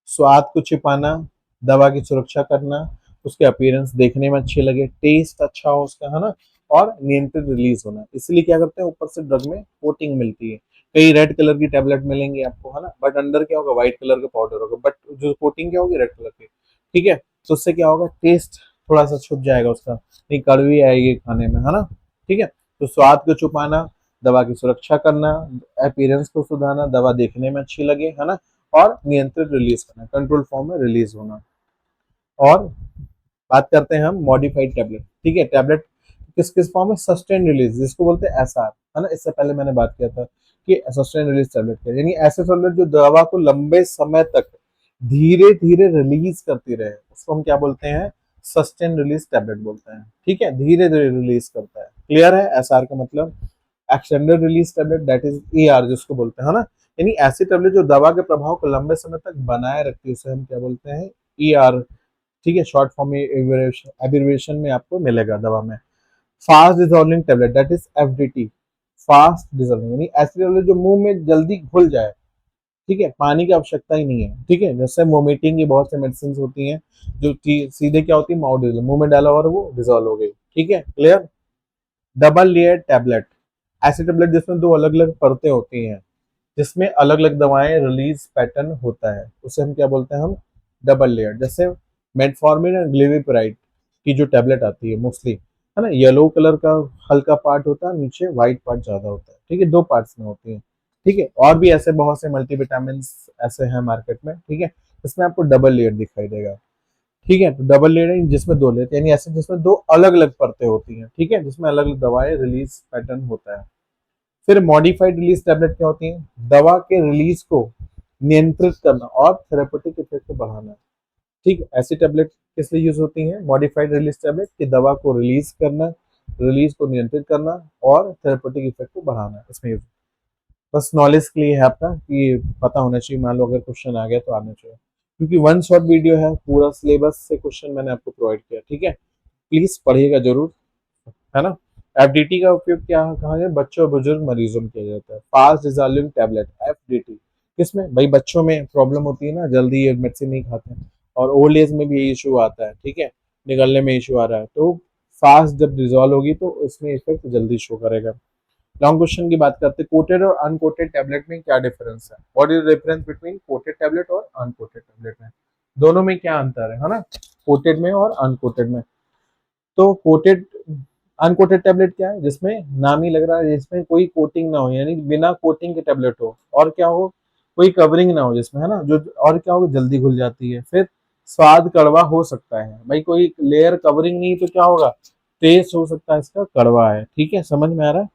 स्वाद को छिपाना, दवा की सुरक्षा करना, उसके अपीयरेंस देखने में अच्छे लगे, टेस्ट अच्छा हो उसका, है ना, और नियंत्रित रिलीज होना। इसलिए क्या करते हैं, ऊपर से ड्रग में कोटिंग मिलती है। कई रेड कलर की टेबलेट मिलेंगी आपको, है ना, बट अंदर क्या होगा, व्हाइट कलर का पाउडर होगा, बट जो कोटिंग क्या होगी, रेड कलर की। ठीक है। तो उससे क्या होगा, टेस्ट थोड़ा सा छुप जाएगा उसका, नहीं कड़वी आएगी खाने में, है ना। ठीक है। तो स्वाद को छुपाना, दवा की सुरक्षा करना, अपीयरेंस को सुधारना, दवा देखने में अच्छी लगे, है ना, और नियंत्रित रिलीज करना, कंट्रोल फॉर्म में रिलीज होना। और बात करते हैं हम मॉडिफाइड टैबलेट। ठीक है। टैबलेट किस किस फॉर्म में? सस्टेन रिलीज, जिसको बोलते हैं एसआर, है ना। इससे पहले मैंने बात किया था कि सस्टेन रिलीज टैबलेट क्या है, यानी ऐसे टैबलेट जो दवा को लंबे समय तक धीरे धीरे रिलीज करती रहे, उसको हम क्या बोलते हैं? सस्टेन रिलीज टैबलेट बोलते हैं। ठीक है। धीरे धीरे रिलीज करता है। क्लियर है? एसआर का मतलब extended release tablet, that is ER जिसको बोलते हैं, है ना। यानी ऐसी टैबलेट जो दवा के प्रभाव को लंबे समय तक बनाए रखती है, उसे हम क्या बोलते हैं? ईआर। ठीक है। शॉर्ट फॉर्म में एब्रिविएशन में आपको मिलेगा दवा में। Fast dissolving tablet, that is FDT. Fast dissolving यानी ऐसी टैबलेट जो मुंह में जल्दी घुल जाए। ठीक है। पानी की आवश्यकता ही नहीं है। ठीक है। जैसे वोमिटिंग की बहुत से मेडिसिन होती हैं जो सीधे क्या होती है, माउथ डिजोल्व, मुंह में डाला और वो डिजोल्व हो गई। ठीक है। क्लियर। डबल लेयर टैबलेट, ऐसी टैबलेट जिसमें दो अलग अलग परतें होती हैं, जिसमें अलग अलग दवाएं रिलीज पैटर्न होता है, उसे हम क्या बोलते हैं? हम डबल लेयर। जैसे मेटफॉर्मिन और ग्लिविप्राइड की जो टैबलेट आती है मोस्टली, है ना, येलो कलर का हल्का पार्ट होता है, नीचे व्हाइट पार्ट ज्यादा होता है। ठीक है। दो पार्ट्स में होती है। ठीक है। और भी ऐसे बहुत से मल्टीविटामिन ऐसे हैं मार्केट में। ठीक है। इसमें आपको डबल लेयर दिखाई देगा। ठीक है। तो डबल लेयर जिसमें दो लेयर, यानी ऐसे जिसमें दो अलग अलग परतें होती हैं। ठीक है। जिसमें अलग अलग दवाएं रिलीज पैटर्न होता है। फिर मॉडिफाइड रिलीज टैबलेट क्या होती है? दवा के रिलीज को नियंत्रित करना और थेरेपेटिक इफेक्ट को बढ़ाना। ठीक है। ऐसी टैबलेट किस लिए यूज होती है? मॉडिफाइड रिलीज टैबलेट की दवा को रिलीज करना, रिलीज को नियंत्रित करना और थेरेपेटिक इफेक्ट को बढ़ाना, इसमें यूज। बस नॉलेज के लिए है आपका कि पता होना चाहिए, मान लो अगर क्वेश्चन आ गया तो आना चाहिए, क्योंकि वन शॉट वीडियो है, पूरा सिलेबस से क्वेश्चन मैंने आपको प्रोवाइड किया। ठीक है। प्लीज पढ़िएगा जरूर, है ना। एफडीटी का उपयोग क्या कहा जाए? बच्चों और बुजुर्ग मरीजों में किया जाता है। फास्ट डिसॉल्विंग टैबलेट, एफडीटी, किसमें भाई? बच्चों में प्रॉब्लम होती है ना, जल्दी ये मेडिसिन नहीं खाते हैं, और ओल्ड एज में भी ये इशू आता है। ठीक है। निगलने में इशू आ रहा है, तो फास्ट जब डिजोल्व होगी तो इसमें इफेक्ट जल्दी शो करेगा। लॉन्ग क्वेश्चन की बात करते हैं, कोटेड और अनकोटेड टैबलेट में क्या डिफरेंस है? What is the difference between coated tablet और अनकोटेड टैबलेट में? दोनों में क्या अंतर है ना, कोटेड में और अनकोटेड में? तो कोटेड, अनकोटेड टैबलेट क्या है? जिसमें नाम ही लग रहा है, जिसमें कोई कोटिंग ना हो, यानी बिना कोटिंग के टैबलेट हो, और क्या हो, कोई कवरिंग ना हो जिसमें, है ना, जो और क्या हो, जल्दी घुल जाती है। फिर स्वाद कड़वा हो सकता है, भाई कोई लेयर कवरिंग नहीं तो क्या होगा, टेस्ट हो सकता है इसका कड़वा है। ठीक है। समझ में आ रहा है?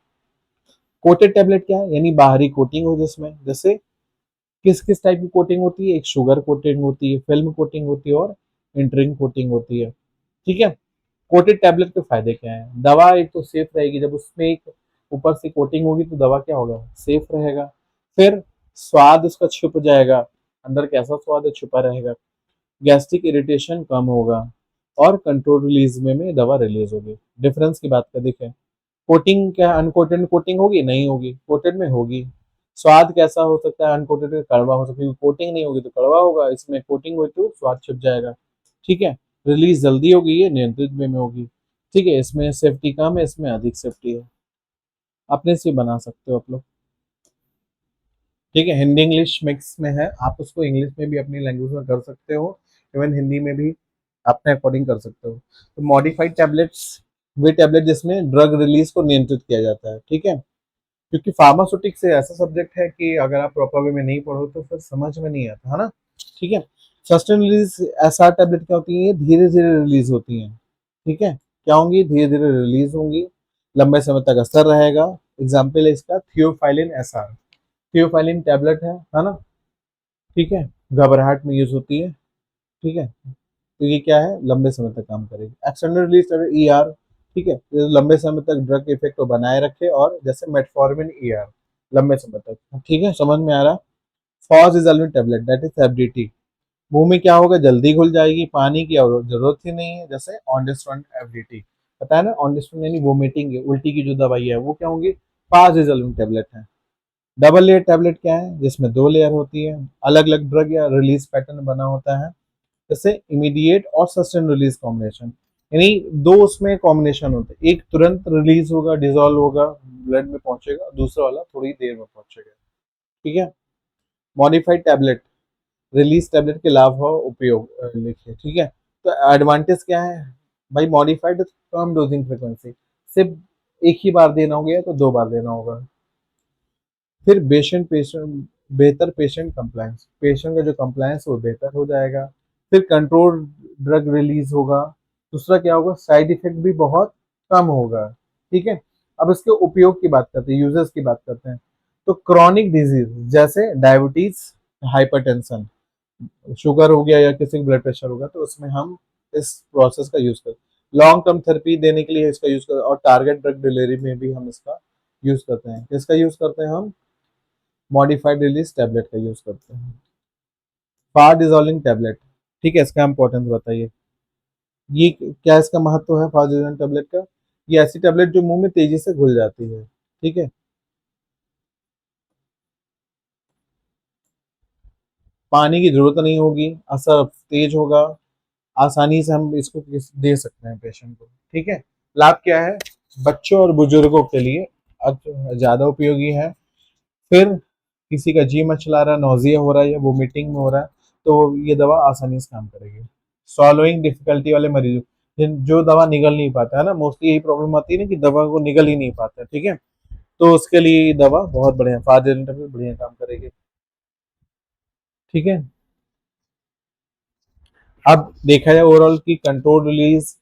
कोटेड टैबलेट क्या है? यानी बाहरी कोटिंग हो जिसमें, जैसे किस किस टाइप की कोटिंग होती है? एक शुगर कोटिंग होती है, फिल्म कोटिंग होती है, और इंटरिंग कोटिंग होती है। ठीक है। कोटेड टैबलेट के फायदे क्या हैं? दवा एक तो सेफ रहेगी, जब उसमें एक ऊपर से कोटिंग होगी तो दवा क्या होगा, सेफ रहेगा। फिर स्वाद उसका छुप जाएगा, अंदर कैसा स्वाद है छुपा रहेगा। गैस्ट्रिक इरिटेशन कम होगा, और कंट्रोल रिलीज में दवा रिलीज होगी। डिफरेंस की बात कर देखें, कोटिंग क्या, अनकोटेड में कोटिंग होगी नहीं होगी, कोटेड में होगी। स्वाद कैसा हो सकता है? अनकोटेड में कड़वा हो सकता है, कोटिंग नहीं होगी तो कड़वा होगा, इसमें कोटिंग होगी तो स्वाद छिप जाएगा। ठीक है। रिलीज जल्दी होगी, ये नियंत्रित वे में होगी। ठीक है, इसमें सेफ्टी कम है, इसमें अधिक सेफ्टी है। अपने से बना सकते हो आप लोग। ठीक है, हिंदी इंग्लिश मिक्स में है, आप उसको इंग्लिश में भी अपनी लैंग्वेज में कर सकते हो, इवन हिंदी में भी अपने अकॉर्डिंग कर सकते हो। तो मॉडिफाइड टैबलेट्स वे टैबलेट जिसमें ड्रग रिलीज को नियंत्रित किया जाता है। ठीक है, क्योंकि फार्मास्यूटिक्स से ऐसा सब्जेक्ट है कि अगर आप प्रॉपर वे में नहीं पढ़ो तो फिर समझ में नहीं आता है ना। ठीक है, सस्टेन रिलीज एसआर टैबलेट क्या होती है, ये धीरे धीरे रिलीज होती हैं। ठीक है, क्या होंगी, धीरे धीरे रिलीज होंगी, लंबे समय तक असर रहेगा। एग्जाम्पल है इसका थियोफाइलिन एसआर, थियोफाइलिन टैबलेट है ना। ठीक है, घबराहट में यूज होती है। ठीक है, तो ये क्या है, लंबे समय तक काम करेगी। एक्सटेंडेड रिलीज टैबलेट ईआर, ठीक है, ये लंबे समय तक ड्रग इफेक्ट को बनाए रखे, और जैसे मेटफॉर्मिन ईआर लंबे समय तक। ठीक है, समझ में आ रहा। फॉज इजोलिन टैबलेट दैट इज एफडीटी, मुंह में क्या होगा, जल्दी घुल जाएगी, पानी की जरूरत ही नहीं है, जैसे ऑनडिस्ट्रॉन एफडीटी। पता है ना, ऑनडिस्ट्रॉन यानी वोमिटिंग, उल्टी की जो दवाई है वो क्या होंगी, फाज इजोलिन टैबलेट है। डबल लेयर टैबलेट क्या है, जिसमें 2 लेयर होती है, अलग अलग ड्रग या रिलीज पैटर्न बना होता है, जैसे इमीडिएट और सस्टेन रिलीज कॉम्बिनेशन, यानी दो उसमें कॉम्बिनेशन होते हैं, एक तुरंत रिलीज होगा, डिजोल्व होगा, ब्लड में पहुंचेगा, दूसरा वाला थोड़ी देर में पहुंचेगा। ठीक है, मॉडिफाइड टैबलेट रिलीज टैबलेट के लाभ और उपयोग लिखिए। ठीक है, तो एडवांटेज क्या है भाई, मॉडिफाइड कम डोजिंग फ्रीक्वेंसी, सिर्फ एक ही बार देना होगा या तो 2 बार देना होगा। फिर पेशेंट बेहतर पेशेंट कंप्लायंस, पेशेंट का जो कंप्लायंस वो बेहतर हो जाएगा। फिर कंट्रोल ड्रग रिलीज होगा। दूसरा क्या होगा, साइड इफेक्ट भी बहुत कम होगा। ठीक है, अब इसके उपयोग की बात करते हैं, यूजर्स की बात करते हैं। तो क्रॉनिक डिजीज जैसे डायबिटीज, हाइपरटेंशन, शुगर हो गया या किसी का ब्लड प्रेशर होगा, तो उसमें हम इस प्रोसेस का यूज करते हैं। लॉन्ग टर्म थेरेपी देने के लिए इसका यूज करते हैं, और टारगेट ड्रग डिलीवरी में भी हम इसका यूज करते हैं। किसका यूज करते हैं हम, मॉडिफाइड रिलीज टैबलेट का यूज करते हैं। फास्ट डिजोल्विंग टैबलेट, ठीक है, इसका इंपॉर्टेंस बताइए। ये क्या इसका महत्व है फास्ट डिजोल्विंग टैबलेट का, ये ऐसी टैबलेट जो मुंह में तेजी से घुल जाती है। ठीक है, पानी की जरूरत नहीं होगी, असर तेज होगा, आसानी से हम इसको दे सकते हैं पेशेंट को। ठीक है, लाभ क्या है, बच्चों और बुजुर्गों के लिए ज्यादा उपयोगी है। फिर किसी का जी मचला रहा है, नौजिया हो रहा है या वोमिटिंग में हो रहा है, तो ये दवा आसानी से काम करेगी। सॉलोइंग डिफिकल्टी वाले मरीजों, जो दवा निगल नहीं पाता है ना, मोस्टली यही प्रॉब्लम आती है ना कि दवा को निगल ही नहीं पाता है। ठीक है, तो उसके लिए ये दवा बहुत बढ़िया, फाजिल बढ़िया काम करेगी। ठीक है, अब देखा जाए ओवरऑल की control release,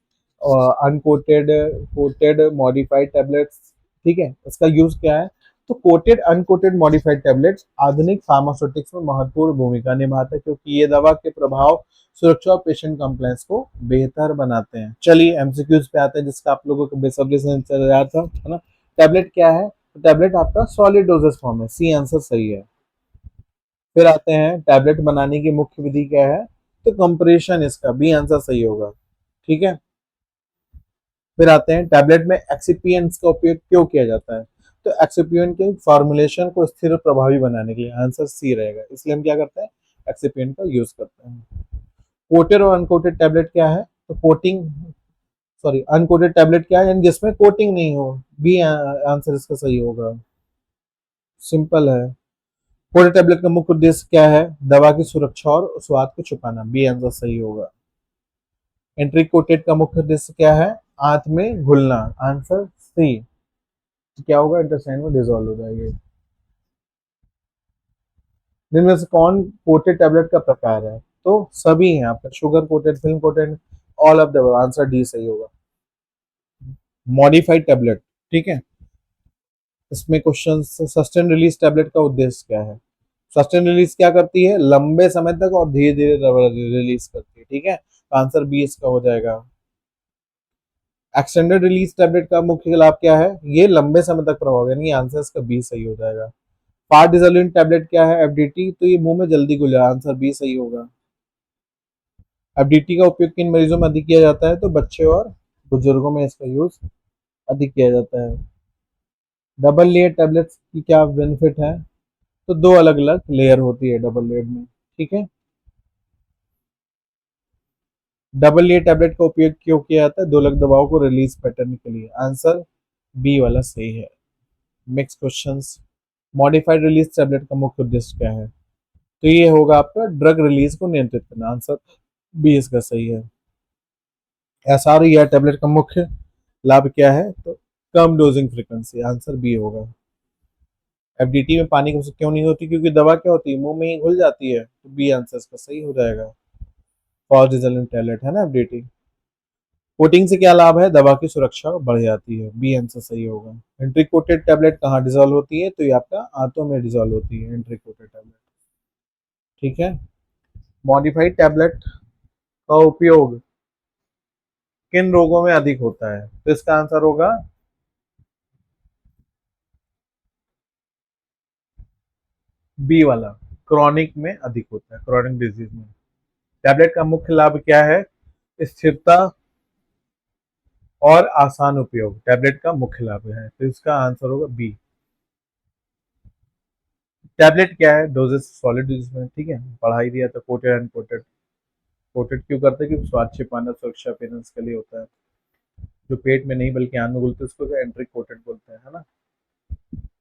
uncoated, coated modified tablets. ठीक है, इसका यूज क्या है, तो कोटेड अनकोटेड मॉडिफाइड टैबलेट्स आधुनिक फार्मास्यूटिक्स में महत्वपूर्ण भूमिका निभाते हैं, क्योंकि ये दवा के प्रभाव, सुरक्षा और पेशेंट कंप्लेंस को बेहतर बनाते हैं। चलिए एमसीक्यूज पे आते हैं, जिसका आप लोगों को बेसब्री से इंतजार था, है ना। टैबलेट क्या है, तो टैबलेट आपका सॉलिड डोजेस फॉर्म है, सी आंसर सही है। फिर आते हैं टैबलेट बनाने की मुख्य विधि क्या है, तो कंप्रेशन, इसका बी आंसर सही होगा। ठीक है, फिर आते हैं टैबलेट में एक्सिपिएंट्स का उपयोग क्यों किया जाता है, तो एक्सिपिएंट के फॉर्मुलेशन को स्थिर और प्रभावी बनाने के लिए, आंसर सी रहेगा, इसलिए हम क्या करते हैं, एक्सिपिएंट का यूज करते हैं। कोटेड और अनकोटेड टैबलेट क्या है, तो कोटिंग, सॉरी अनकोटेड टैबलेट क्या है, यानी जिसमें कोटिंग नहीं हो, बी आंसर इसका सही होगा, सिंपल है। कोटेड टैबलेट का मुख्य उद्देश्य क्या है, दवा की सुरक्षा और स्वाद को छुपाना, बी आंसर सही होगा। एंट्री कोटेड का मुख्य उद्देश्य क्या है, आंत में घुलना, आंसर सी, क्या होगा, इंटेस्टाइन में डिजोल्व हो जाएगी। जिनमें से कौन कोटेड टैबलेट का प्रकार है, तो सभी हैं आपका, sugar coated, film coated, all of the, answer D सही होगा। मॉडिफाइड टैबलेट, ठीक है, इसमें क्वेश्चन, सस्टेन रिलीज टैबलेट का उद्देश्य क्या है, सस्टेन रिलीज क्या करती है, लंबे समय तक और धीरे धीरे रिलीज करती है। ठीक है, आंसर बी इसका हो जाएगा। एक्सटेंडेड रिलीज टैबलेट का मुख्य लाभ क्या है, ये लंबे समय तक प्रभाव, यानी आंसर इसका बी सही हो जाएगा। फास्ट डिसोल्विंग टैबलेट क्या है, एफडीटी, तो ये मुंह में जल्दी घुल जाए, आंसर बी सही होगा। एफडीटी का उपयोग किन मरीजों में अधिक किया जाता है, तो बच्चे और बुजुर्गों में इसका यूज अधिक किया जाता है। डबल लेयर टैबलेट्स की क्या बेनिफिट है, तो 2 अलग अलग लेयर होती है डबल लेयर में। ठीक है, डबल ए टैबलेट का उपयोग क्यों किया जाता है? 2 अलग दवाओं को रिलीज पैटर्न के लिए। आंसर बी वाला सही है। Next questions, modified release tablet का मुख्य उद्देश्य क्या है? तो ये होगा आपका ड्रग रिलीज को नियंत्रित करना। आंसर बी इसका सही है। एसआर या टैबलेट का मुख्य लाभ क्या है? तो कम डोजिंग फ्रीक्वेंसी। आंसर बी होगा। एफडीटी में पानी की आवश्यकता क्यों नहीं होती? क्योंकि दवा क्या होती है, मुंह में ही घुल जाती है। तो बी आंसर इसका सही हो जाएगा। फॉर रिजल्ट टैबलेट है ना एफडीटी। कोटिंग से क्या लाभ है? दवा की सुरक्षा बढ़ जाती है। बी आंसर सही होगा। एंट्री कोटेड टैबलेट कहाँ डिजोल्व होती है? तो ये आपका आंतों में डिजोल्व होती है एंट्री कोटेड टैबलेट। ठीक है। मॉडिफाइड टैबलेट का उपयोग किन रोगों में अधिक होता है? तो इसका आंसर होगा बी वाला, क्रॉनिक में अधिक होता है, क्रॉनिक डिजीज में। टैबलेट का मुख्य लाभ क्या है? स्थिरता और आसान उपयोग टैबलेट का मुख्य लाभ है। तो इसका आंसर होगा बी। टैबलेट क्या है? डोजेस सॉलिड डोजेस में, ठीक है, पढ़ा ही दिया था। Coated unquoted. कोटेड क्यों करते हैं? क्योंकि स्वाद छिपाना, सुरक्षा अपीयरेंस के लिए होता है। जो पेट में नहीं बल्कि आंत में बोलते हैं उसको एंट्री कोटेड बोलते हैं, है ना।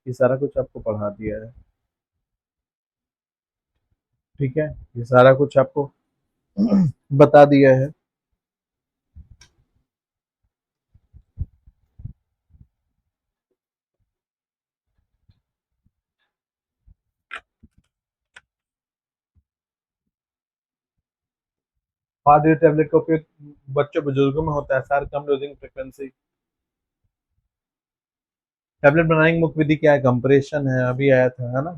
ये सारा कुछ आपको पढ़ा दिया है। ठीक है, ये सारा कुछ आपको बता दिया है। फादर टैबलेट का उपयोग बच्चों बुजुर्गों में होता है। सार कम डोजिंग फ्रिक्वेंसी। टैबलेट बनाने की मुख्य विधि क्या है? कंप्रेशन है, अभी आया था, है ना।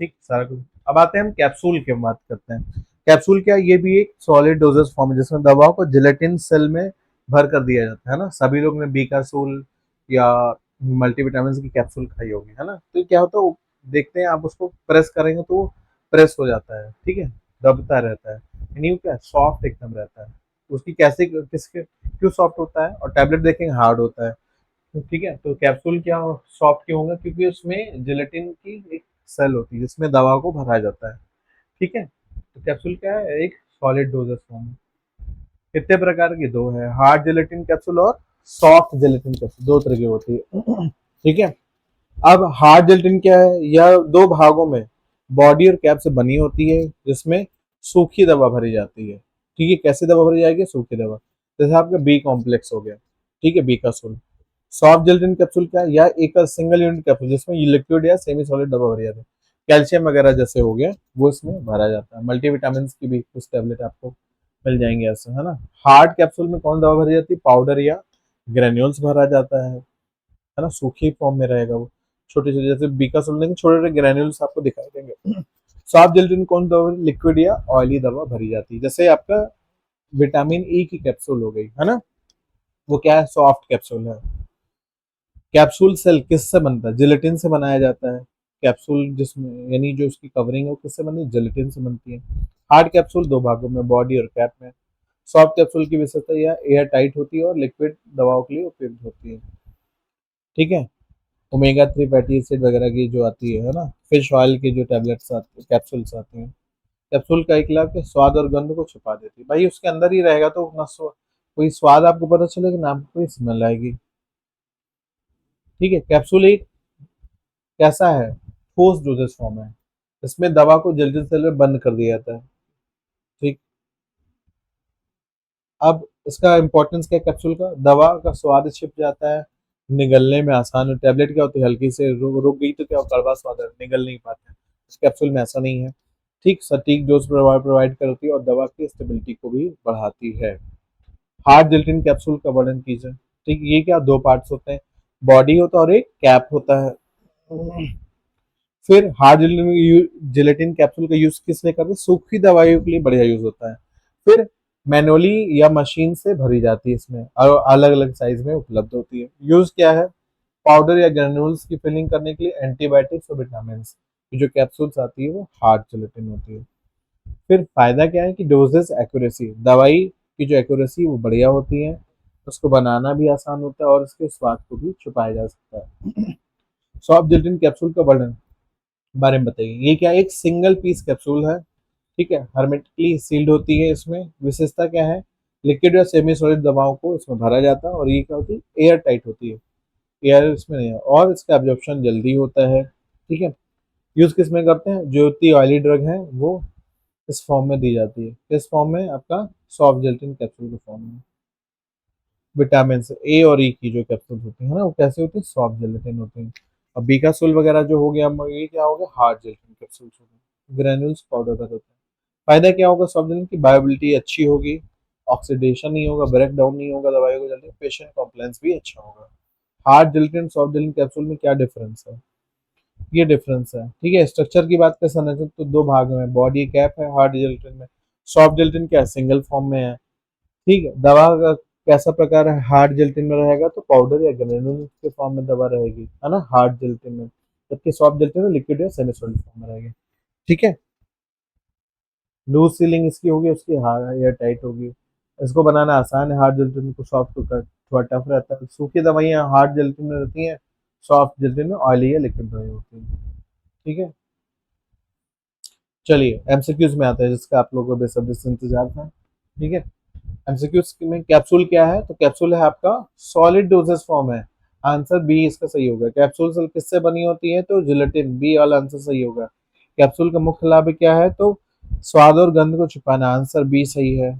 ठीक, सारा कुछ। अब आते हैं हम कैप्सूल की बात करते हैं। कैप्सूल क्या है? ये भी एक सॉलिड डोजेस फॉर्म है जिसमें दवाओं को जिलेटिन सेल में भर कर दिया जाता है ना। सभी लोग ने बी कैप्सूल या मल्टीविटामिन की कैप्सूल खाई होगी, है ना। तो क्या होता है देखते हैं आप उसको प्रेस करेंगे तो वो प्रेस हो जाता है, ठीक है, दबता रहता है, यानी वो क्या सॉफ्ट एकदम रहता है। उसकी कैसे किसके क्यों सॉफ्ट होता है? और टैबलेट देखेंगे हार्ड होता है। तो ठीक है, तो कैप्सूल क्या सॉफ्ट क्यों होगा? क्योंकि उसमें जिलेटिन की एक सेल होती है जिसमें दवा को भरा जाता है। ठीक है, तो कैप्सूल क्या है? एक सॉलिड डोजेस फॉर्म है। कितने प्रकार की? दो है, हार्ड जिलेटिन कैप्सूल और सॉफ्ट जिलेटिन कैप्सूल, दो तरह की होती है। ठीक है। अब हार्ड जिलेटिन क्या है? यह दो भागों में बॉडी और कैप से बनी होती है जिसमें सूखी दवा भरी जाती है। ठीक है, कैसी दवा भरी जाएगी? सूखी दवा। जैसे आपका बी कॉम्प्लेक्स हो गया, ठीक है, बी का सोल। सॉफ्ट जेलेटिन कैप्सूल क्या है? या एक सिंगल यूनिट कैप्सूल जिसमें ये लिक्विड या सेमी सॉलिड दवा भरी जाती है। कैल्शियम वगैरह जैसे हो गया वो इसमें भरा जाता है। मल्टीविटामिन की भी कुछ टैबलेट आपको मिल जाएंगे ऐसे, है ना। हार्ड कैप्सूल में कौन दवा भरी जाती है? पाउडर या ग्रेन्यूल्स भरा जाता है ना, सूखी फॉर्म में रहेगा वो। छोटे छोटे जैसे बीका सुनने के छोटे छोटे ग्रेन्यूल्स आपको दिखाई देंगे। सॉफ्ट जेलेटिन कौन दवा? लिक्विड या ऑयली दवा भरी जाती है। जैसे आपका विटामिन ई की कैप्सूल हो गई, है ना, वो क्या है? सॉफ्ट कैप्सूल है। कैप्सूल सेल किससे बनता है? जिलेटिन से बनाया जाता है। कैप्सूल जिसमें यानी जो उसकी कवरिंग है वो किससे बनती है? जिलेटिन से बनती है। हार्ड कैप्सूल दो भागों में, बॉडी और कैप में। सॉफ्ट कैप्सूल की विशेषता यह एयर टाइट होती है और लिक्विड दवाओं के लिए उपयुक्त होती है। ठीक है। ओमेगा 3 फैटी एसिड वगैरह की जो आती है ना, फिश ऑयल की जो टैबलेट्स आती है, कैप्सूल्स आती हैं। कैप्सूल का एक लाभ के स्वाद और गंध को छुपा देती है। भाई उसके अंदर ही रहेगा तो ना कोई स्वाद आपको पता चलेगा ना आपको कोई स्मेल आएगी। ठीक है, कैप्सूल एक कैसा है? ठोस डोजेस फॉर्म है। इसमें दवा को जल्दी से जल्दी बंद कर दिया जाता है। ठीक। अब इसका इंपॉर्टेंस क्या है कैप्सूल का? दवा का स्वाद छिप जाता है, निगलने में आसान है। टैबलेट क्या होती है? हल्की से रुक गई तो क्या कड़वा स्वाद है, निगल नहीं पाते हैं। इस कैप्सूल में ऐसा नहीं है। ठीक, सटीक डोज प्रोवाइड करती है और दवा की स्टेबिलिटी को भी बढ़ाती है। हार्ड जिलेटिन कैप्सूल का वर्णन कीजिए। ठीक, ये क्या दो पार्ट्स होते हैं, बॉडी होता है और एक कैप होता है। फिर हार्ड जिलेटिन कैप्सूल का यूज किस लिए करते हैं? सूखी दवाइयों के लिए बढ़िया यूज होता है। फिर मैनुअली या मशीन से भरी जाती है इसमें और अलग अलग साइज में उपलब्ध होती है। यूज क्या है? पाउडर या ग्रेन्यूल्स की फिलिंग करने के लिए, एंटीबायोटिक्स और विटामिन। जो कैप्सूल्स आती है वो हार्ड जिलेटिन होती है। फिर फायदा क्या है कि डोजेस एक्यूरेसी, दवाई की जो एक्यूरेसी वो बढ़िया होती है, उसको बनाना भी आसान होता है और इसके स्वाद को भी छुपाया जा सकता है। सॉफ्ट जिलेटिन कैप्सूल का वर्णन बारे में बताइए। ये क्या एक सिंगल पीस कैप्सूल है ठीक है, हर्मेटिकली सील्ड होती है। इसमें विशेषता क्या है, लिक्विड या सेमी सॉलिड दवाओं को इसमें भरा जाता है और ये क्या होती है, एयर टाइट होती है, एयर इसमें नहीं है और इसका एब्जॉर्प्शन जल्दी होता है। ठीक है, यूज किस में करते हैं, जो इतनी ऑयली ड्रग है वो इस फॉर्म में दी जाती है, किस फॉर्म में, आपका सॉफ्ट जेल्टिन कैप्सूल के फॉर्म में। विटामिन ए और ई की जो कैप्सूल होती है ना, वो कैसे होती है, सॉफ्ट जेलेटिन होती है। अब बीकासोल वगैरह जो हो गया, ये क्या हो गया, हार्ड जेलेटिन कैप्सूल्स हो गए, ग्रेन्यूल्स पाउडर का होता है। फायदा क्या होगा सॉफ्ट जेलेटिन की, बायोबिलिटी अच्छी होगी, ऑक्सीडेशन नहीं होगा, ब्रेक डाउन नहीं होगा दवाई को जल्दी, पेशेंट कॉम्प्लेंस भी अच्छा होगा। Hard gelatin soft gelatin capsule में क्या डिफरेंस है, ये डिफरेंस है। ठीक है, स्ट्रक्चर की बात करें संरचना तो दो भाग में, बॉडी कैप है हार्ड जेलेटिन में, सॉफ्ट जेलेटिन क्या है, सिंगल फॉर्म में है। ठीक है, दवा का कैसा प्रकार है, हार्ड जेलेटिन में रहेगा तो पाउडर या ग्रेनुल के फॉर्म में दवा रहेगी, है ना, हार्ड जेलेटिन में, जबकि सॉफ्ट जेलेटिन में लिक्विड या सेमी सॉलिड फॉर्म में रहेगी। ठीक है, लूज सीलिंग इसकी होगी, उसकी हार्ड एयर टाइट होगी। इसको बनाना आसान है, हार्ड जेलेटिन को सॉफ्ट को थोड़ा टफ रहता है। सूखी दवाइयाँ हार्ड जेलेटिन में रहती हैं, सॉफ्ट जेलेटिन में ऑयली या लिक्विड दवाई होती है। ठीक है, चलिए एमसीक्यूज में आते हैं, जिसका आप लोगों को बेसब्री से इंतजार था। ठीक है, एमसीक्यूज में कैप्सूल क्या है, तो कैप्सूल है आपका सॉलिड डोजेस फॉर्म है, आंसर बी इसका सही होगा। कैप्सूल किससे बनी होती है, तो जिलेटिन, बी वाला आंसर सही होगा। कैप्सूल का मुख्य लाभ क्या है, तो स्वाद और गंध को छुपाना, आंसर बी सही है।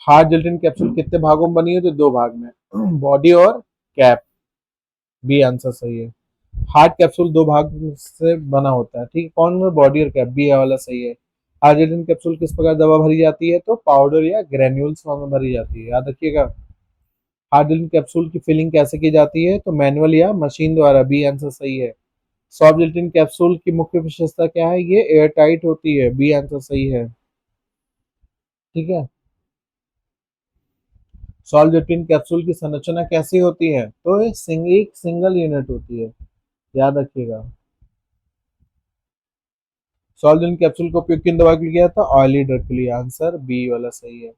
हार्ड जिलेटिन कैप्सूल कितने भागों में बनी है, तो दो भाग में, बॉडी और कैप, बी आंसर सही है। हार्ड कैप्सूल दो भाग से बना होता है, ठीक है, कौन, बॉडी और कैप, बी वाला सही है। हाइड्रोजन कैप्सूल किस प्रकार दवा भरी जाती है, तो पाउडर या ग्रेन्यूल्स फॉर्म में भरी जाती है, याद रखिएगा। हाइड्रोजन कैप्सूल की फिलिंग कैसे की जाती है, तो मैनुअल या मशीन द्वारा, बी आंसर सही है। सॉफ्ट जेलेटिन कैप्सूल की मुख्य विशेषता क्या है, ये एयर टाइट होती है, बी आंसर सही है। ठीक है, सॉल्ट जेलेटिन कैप्सूल की संरचना कैसी होती है, तो ये एक सिंगल यूनिट होती है, याद रखिएगा। सॉल्ट जेलेटिन कैप्सूल का उपयोग किन दवा के लिए किया था, ऑयली ड्रग के लिए, आंसर बी वाला सही है।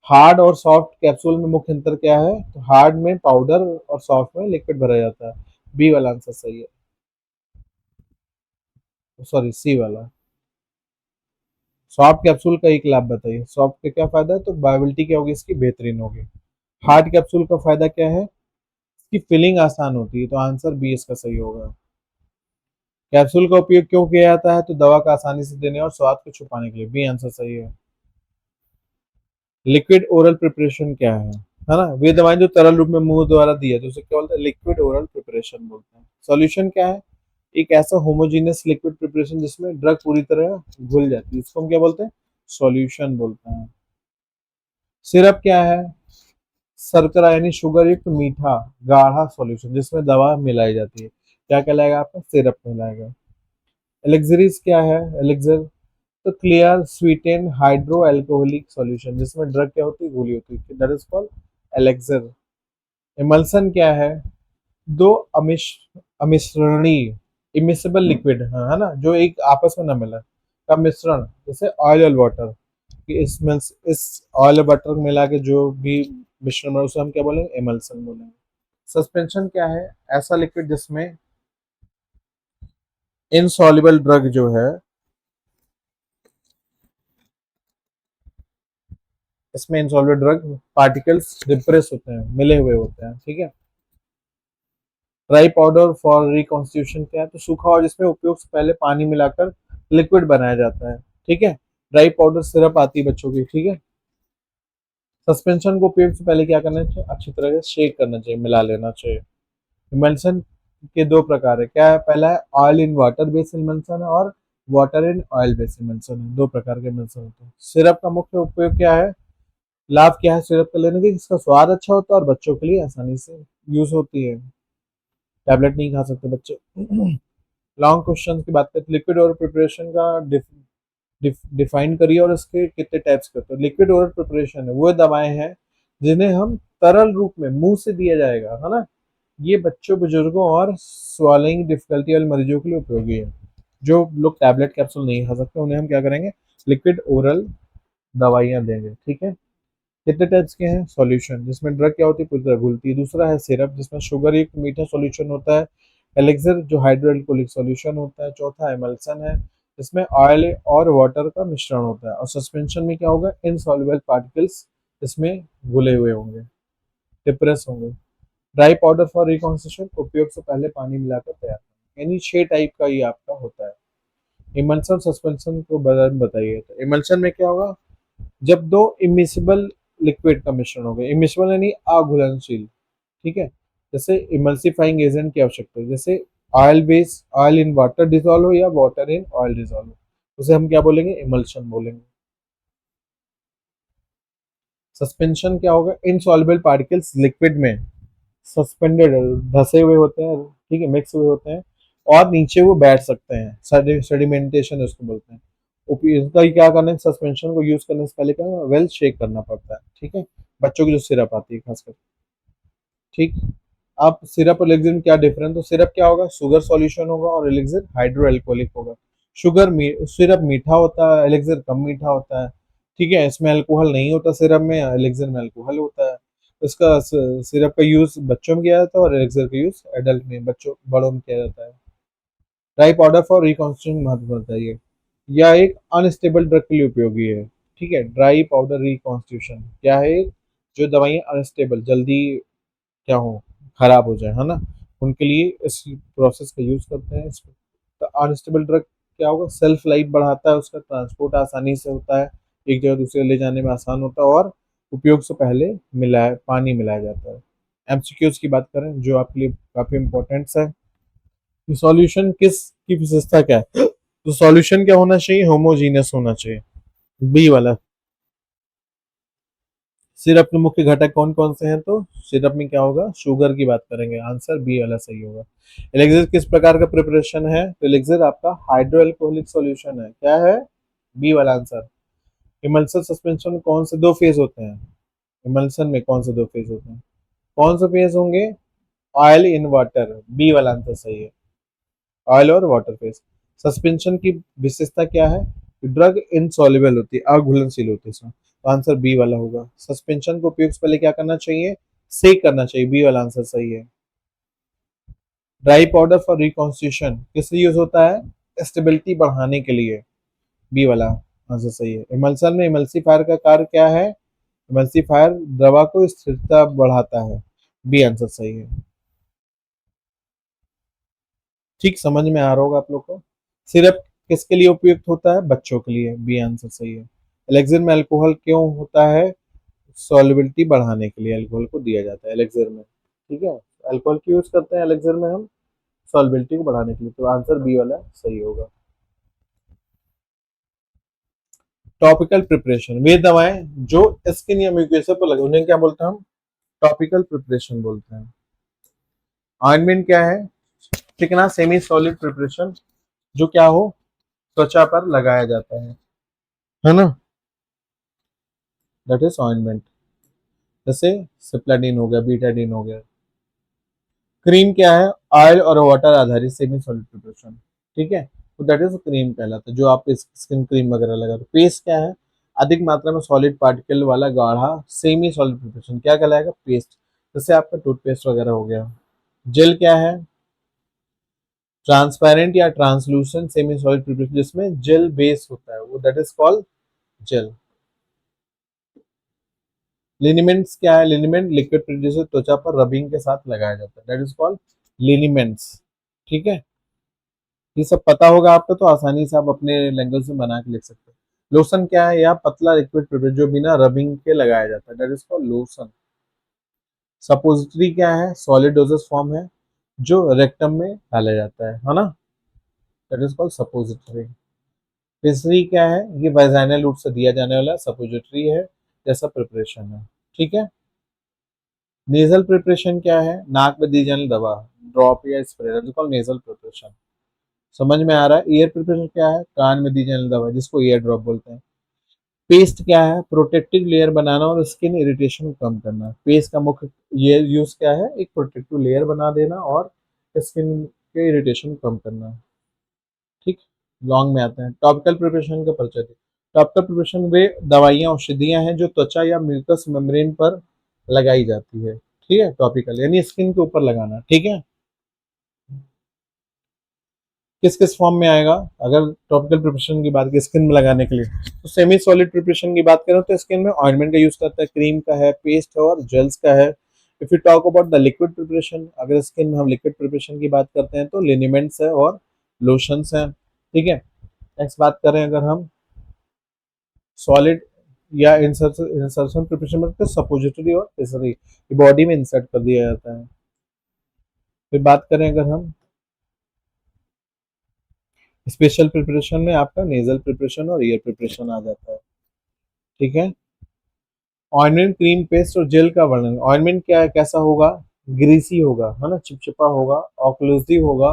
हार्ड और सॉफ्ट कैप्सूल में मुख्य अंतर क्या है, तो हार्ड में पाउडर और सॉफ्ट में लिक्विड भरा जाता है, बी वाला आंसर सही है, सॉरी सी वाला। सॉफ्ट कैप्सूल का एक लाभ बताइए, सॉफ्ट का क्या फायदा है, तो बायोबिलिटी क्या होगी इसकी, बेहतरीन होगी। हार्ड कैप्सूल का फायदा क्या है, इसकी फिलिंग आसान होती है, तो आंसर बी इसका सही होगा। कैप्सूल का उपयोग क्यों किया जाता है, तो दवा का आसानी से देने और स्वाद को छुपाने के लिए, बी आंसर सही है। लिक्विड ओरल प्रिपरेशन क्या है ना, वे दवाएं जो तरल रूप में मुंह द्वारा दी है, तो उसे क्या बोलते हैं, लिक्विड ओरल प्रिपरेशन बोलते हैं। सॉल्यूशन क्या है, एक ऐसा होमोजीनियस लिक्विड प्रिपरेशन जिसमें ड्रग पूरी तरह घुल जाती है, इसको हम क्या बोलते हैं, सॉल्यूशन बोलते हैं। सिरप क्या है, शर्करा यानी शुगर युक्त मीठा गाढ़ा सॉल्यूशन जिसमें दवा मिलाई जाती है, क्या कहलाएगा, आपका सिरप कहलाएगा। एलेक्सरीज क्या है, एलेक्सर तो क्लियर स्वीटेन हाइड्रो अल्कोहलिक सॉल्यूशन जिसमें ड्रग क्या होती है, घुली होती है, that is called elixir. Emulsion क्या है, दो अमिश्रणी इमिसिबल लिक्विड है ना, जो एक आपस में न मिला का मिश्रण, जैसे ऑयल और वाटर, कि इसमें इस ऑयल और वाटर मिला के जो भी मिश्रण बना उसे हम क्या बोलेंगे, इमल्सन बोलेंगे। सस्पेंशन क्या है, ऐसा लिक्विड जिसमें इनसॉल्युबल ड्रग जो है, इसमें इनसॉल्युबल ड्रग पार्टिकल्स डिप्रेस होते हैं, मिले हुए होते हैं। ठीक है, ड्राई पाउडर फॉर रिकॉन्स्टिट्यूशन क्या है, तो सूखा और जिसमें उपयोग से पहले पानी मिलाकर लिक्विड बनाया जाता है। ठीक है, ड्राई पाउडर सिरप आती है बच्चों की। ठीक है, सस्पेंशन को उपयोग से पहले क्या करना चाहिए, अच्छी तरह से शेक करना चाहिए, मिला लेना चाहिए। इमल्सन के दो प्रकार है, क्या है, पहला है oil in water based emulsion और water in oil based emulsion है, दो प्रकार के इमल्सन होते हैं। सिरप का मुख्य उपयोग क्या है, लाभ क्या है सिरप का लेने के, इसका स्वाद अच्छा होता है और बच्चों के लिए आसानी से यूज होती है, टैबलेट नहीं खा सकते बच्चे। लॉन्ग क्वेश्चन की बात करें, लिक्विड ओरल प्रिपरेशन का डिफाइन करिए और इसके कितने टाइप्स करते हैं। लिक्विड ओरल प्रिपरेशन है वो दवाएं हैं जिन्हें हम तरल रूप में मुंह से दिया जाएगा, है ना, ये बच्चों, बुजुर्गों और स्वालिंग डिफिकल्टी वाले मरीजों के लिए उपयोगी है। जो लोग टैबलेट कैप्सूल नहीं खा सकते उन्हें हम क्या करेंगे, लिक्विड ओरल दवाइयाँ देंगे। ठीक है, कितने टाइप्स के हैं, सॉल्यूशन जिसमें ड्रग क्या होती है, पूरी तरह घुलती है, दूसरा है सिरप जिसमें शुगर एक मीठा सॉल्यूशन होता है, एलेक्सर जो हाइड्रोअल्कोहलिक सॉल्यूशन होता है, चौथा एमल्सन है इसमें ऑयल और वाटर का मिश्रण होता है। और सस्पेंशन में क्या होगा, इनसॉल्युबल पार्टिकल्स इसमें घुले हुए होंगे, डिप्रेस होंगे। ड्राई पाउडर फॉर रिकॉन्स्टिट्यूशन, उपयोग से पहले पानी मिलाकर तैयार करना। यानी 6 टाइप का ये आपका होता है। इमल्सन सस्पेंशन को बारे में बताइए। तो इमल्सन में क्या होगा, जब दो इमिसिबल लिक्विड का मिश्रण होगा, इमिसिबल यानी अघुलनशील, ठीक है। जैसे इमल्सिफाइंग एजेंट की आवश्यकता है, जैसे ऑयल इन वाटर डिजोल्व हो या वाटर इन ऑयल डिजोल्व हो, उसे हम क्या बोलेंगे, इमल्शन बोलेंगे। सस्पेंशन क्या होगा, इनसॉल्युबल पार्टिकल्स लिक्विड में सस्पेंडेड, धसे हुए होते हैं, ठीक है, मिक्स हुए होते हैं और नीचे वो बैठ सकते हैं, सेडिमेंटेशन उसको बोलते हैं। इसका क्या करना है, सस्पेंशन को यूज करने से पहले क्या वेल शेक करना पड़ता है, ठीक है। बच्चों की जो सिरप आती है खासकर, ठीक। अब सिरप और एलिक्सिर में क्या डिफरेंस, तो सिरप क्या होगा, शुगर सॉल्यूशन होगा और एलिक्सिर हाइड्रो अल्कोहलिक होगा। सिरप मीठा होता है, एलिक्सिर कम मीठा होता है, ठीक है। इसमें अल्कोहल नहीं होता सिरप में, एलिक्सिर में अल्कोहल होता है। इसका सिरप का यूज बच्चों में किया जाता है और एलिक्सिर का यूज एडल्ट में, बच्चों बड़ों में किया जाता है। ड्राई पाउडर फॉर रिकॉन्स्टिट्यूशन महत्व बताइए। यह एक अनस्टेबल ड्रग के लिए उपयोगी है, ठीक है। ड्राई पाउडर रिकॉन्स्टिट्यूशन क्या है, जो दवाइयाँ अनस्टेबल, जल्दी क्या हो, खराब हो जाए, है ना, उनके लिए इस प्रोसेस का यूज करते हैं। तो अनस्टेबल ड्रग क्या होगा, सेल्फ लाइफ बढ़ाता है, उसका ट्रांसपोर्ट आसानी से होता है, एक जगह दूसरे ले जाने में आसान होता है और उपयोग से पहले पानी मिलाया जाता है। एमसीक्यूज की बात करें जो आपके लिए काफी इंपॉर्टेंट है, सॉल्यूशन किस की विशेषता क्या है, तो सॉल्यूशन क्या होना चाहिए, होमोजीनियस होना चाहिए। बी वाला, सिरप के मुख्य घटक कौन कौन से हैं, तो सिरप में क्या होगा, शुगर की बात करेंगे, आंसर बी वाला सही होगा। एलेक्सिस किस प्रकार का प्रिपरेशन है, तो एलेक्सिस आपका हाइड्रो अल्कोहलिक सॉल्यूशन है, क्या है, बी वाला आंसर। इमल्सन सस्पेंशन में कौन से दो फेज होते हैं, इमल्सन में कौन से दो फेज होते हैं, कौन से फेज होंगे, ऑयल इन वाटर, बी वाला आंसर सही है, ऑयल और वाटर फेज। सस्पेंशन की विशेषता क्या है, ड्रग इनसॉल्युबल होती है, अघुलनशील होती है इसमें, तो आंसर बी वाला होगा। सस्पेंशन को उपयोग से पहले क्या करना चाहिए, सेक करना चाहिए, बी वाला आंसर सही है। ड्राई पाउडर फॉर रिकॉन्स्टिट्यूशन किस लिए यूज होता है, स्टेबिलिटी बढ़ाने के लिए, बी वाला आंसर सही है। इमल्सन में इमल्सीफायर का कार्य क्या है, इमल्सीफायर दवा को स्थिरता बढ़ाता है, बी आंसर सही है। ठीक, समझ में आ रहा होगा आप लोग को। सिरप किसके लिए उपयुक्त होता है, बच्चों के लिए, बी आंसर सही है। एलेक्सिर में अल्कोहल क्यों होता है, सॉल्युबिलिटी बढ़ाने के लिए अल्कोहल को दिया जाता है एलेक्सिर में, ठीक है। अल्कोहल क्यों यूज करते हैं एलेक्सिर में हम, सॉल्युबिलिटी को बढ़ाने के लिए, तो आंसर बी वाला सही होगा। टॉपिकल प्रिपरेशन, वे दवाएं जो स्किन या म्यूकोसा पर लगे उन्हें क्या बोलते हैं हम, टॉपिकल प्रिपरेशन बोलते हैं। ऑइंटमेंट क्या है, चिकना सेमी सॉलिड प्रिपरेशन जो क्या हो, त्वचा पर लगाया जाता है ना, दैट इज ऑइंटमेंट। जैसे सिप्लाडीन हो गया, बीटाडीन हो गया। क्रीम क्या है, ऑयल और वाटर आधारित सेमी सॉलिड प्रिपरेशन, ठीक है, तो दैट इज क्रीम कहलाता है, जो आप स्किन क्रीम वगैरह लगा। तो पेस्ट क्या है, अधिक मात्रा में सॉलिड पार्टिकल वाला गाढ़ा सेमी सॉलिड प्रिपरेशन, क्या कहलाएगा, पेस्ट, जैसे आपका टूथपेस्ट वगैरह हो गया। जेल क्या है, ट्रांसपेरेंट या ट्रांसलूसेंट सेमी सॉलिड प्रिपरेशन जिसमें जेल बेस होता है, वो that is called gel. Liniments क्या है, लिनिमेंट लिक्विड प्रोड्यूसर त्वचा पर रबिंग के साथ लगाया जाता है, दैट इज कॉल्ड लिनिमेंट्स, ठीक है। ये सब पता होगा आपको तो आसानी से आप अपने लैंग्वेज में बना के लिख सकते हैं। लोशन क्या है, या पतला लिक्विड प्रोड्यूसर जो बिना रबिंग के लगाया जाता है, that is called lotion. Suppository क्या है, सॉलिड डोजेस फॉर्म है जो रेक्टम में डाला जाता है ना, that is called suppository. Pastry क्या है, ये वाजाइनल रूट से दिया जाने वाला सपोजिटरी है जैसा प्रिपरेशन है, ठीक है। नेजल प्रिपरेशन क्या है, नाक में दी जाने दवा, ड्रॉप या स्प्रे, नेजल प्रिपरेशन, समझ में आ रहा है। ईयर प्रिपरेशन क्या है, कान में दी जाने वाली दवा जिसको ईयर ड्रॉप बोलते हैं। पेस्ट क्या है, प्रोटेक्टिव लेयर बनाना और स्किन इरिटेशन को कम करना। पेस्ट का मुख्य ये यूज क्या है, एक प्रोटेक्टिव लेयर बना देना और स्किन के इरिटेशन को कम करना, ठीक। लॉन्ग में आते हैं, टॉपिकल प्रिपरेशन का परिचय। टॉपिकल प्रिपरेशन वे दवाइयाँ औषधियाँ हैं जो त्वचा या म्यूकस मेम्ब्रेन पर लगाई जाती है, ठीक है। टॉपिकल यानी स्किन के ऊपर लगाना, ठीक है। किस किस फॉर्म में आएगा? अगर टॉपिकल प्रिपरेशन की बात की स्किन में लगाने के लिए, तो सेमी सॉलिड प्रिपरेशन की बात करें तो स्किन में ऑइंटमेंट का यूज करता है, क्रीम का है, पेस्ट है और जेल्स का है। If you talk about the liquid preparation, अगर स्किन में हम लिक्विड प्रिपरेशन की बात करते हैं तो लिनिमेंट्स है और लोशंस हैं। ठीक है। नेक्स्ट बात करें अगर हम सॉलिड या इंसर्शन प्रिपरेशन में, तो सपोजिटरी और पेसरी बॉडी में इंसर्ट कर दिया जाता है। फिर बात करें अगर हम स्पेशल प्रिपरेशन में, आपका नेजल प्रिपरेशन और ईयर प्रिपरेशन आ जाता है। ठीक है। ऑइनमेंट, क्रीम, पेस्ट और जेल का वर्णन। ऑइनमेंट क्या है, कैसा होगा? ग्रीसी होगा, है ना, चिपचिपा होगा, ऑक्लूसिव होगा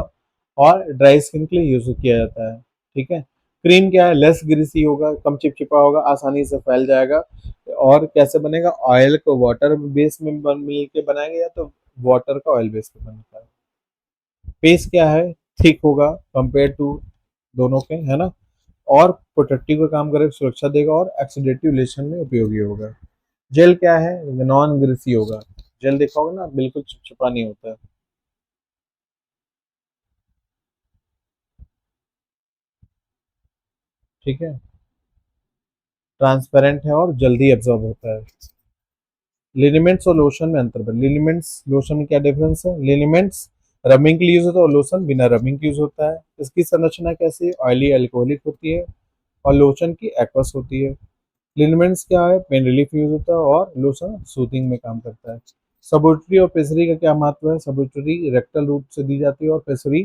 और ड्राई स्किन के लिए यूज किया जाता है। ठीक है। क्रीम क्या है, लेस ग्रीसी होगा, कम चिपचिपा होगा, आसानी से फैल जाएगा। और कैसे बनेगा? ऑयल को वाटर बेस में मिल के बनाएंगे या तो वाटर का ऑयल बेस पे बनता है। पेस्ट क्या है, थिक होगा कंपेयर टू दोनों के, है ना, और प्रोटेक्टिव का काम करेगा, सुरक्षा देगा और एक्सीडेटिव रिलेशन में उपयोगी होगा। जेल क्या है, नॉन ग्रीसी होगा। जेल देखा होगा ना, बिल्कुल चिपचिपा नहीं होता है। ठीक है। ट्रांसपेरेंट है और जल्दी एब्जॉर्ब होता है। लिनिमेंट्स और लोशन में अंतर है। लिनिमेंट्स लोशन में क्या डिफरेंस है? लिनिमेंट्स रबिंग के लिए यूज होता है और लोशन बिना रबिंग के यूज होता है। इसकी संरचना कैसी है? ऑयली अल्कोहलिक होती है और लोशन की एक्वस होती है। लिनिमेंट्स क्या है, पेन रिलीफ यूज होता है और लोशन सूथिंग में काम करता है। सबोटरी और पेसरी का क्या महत्व है? सबोटरी रेक्टल रूट से दी जाती है और पेसरी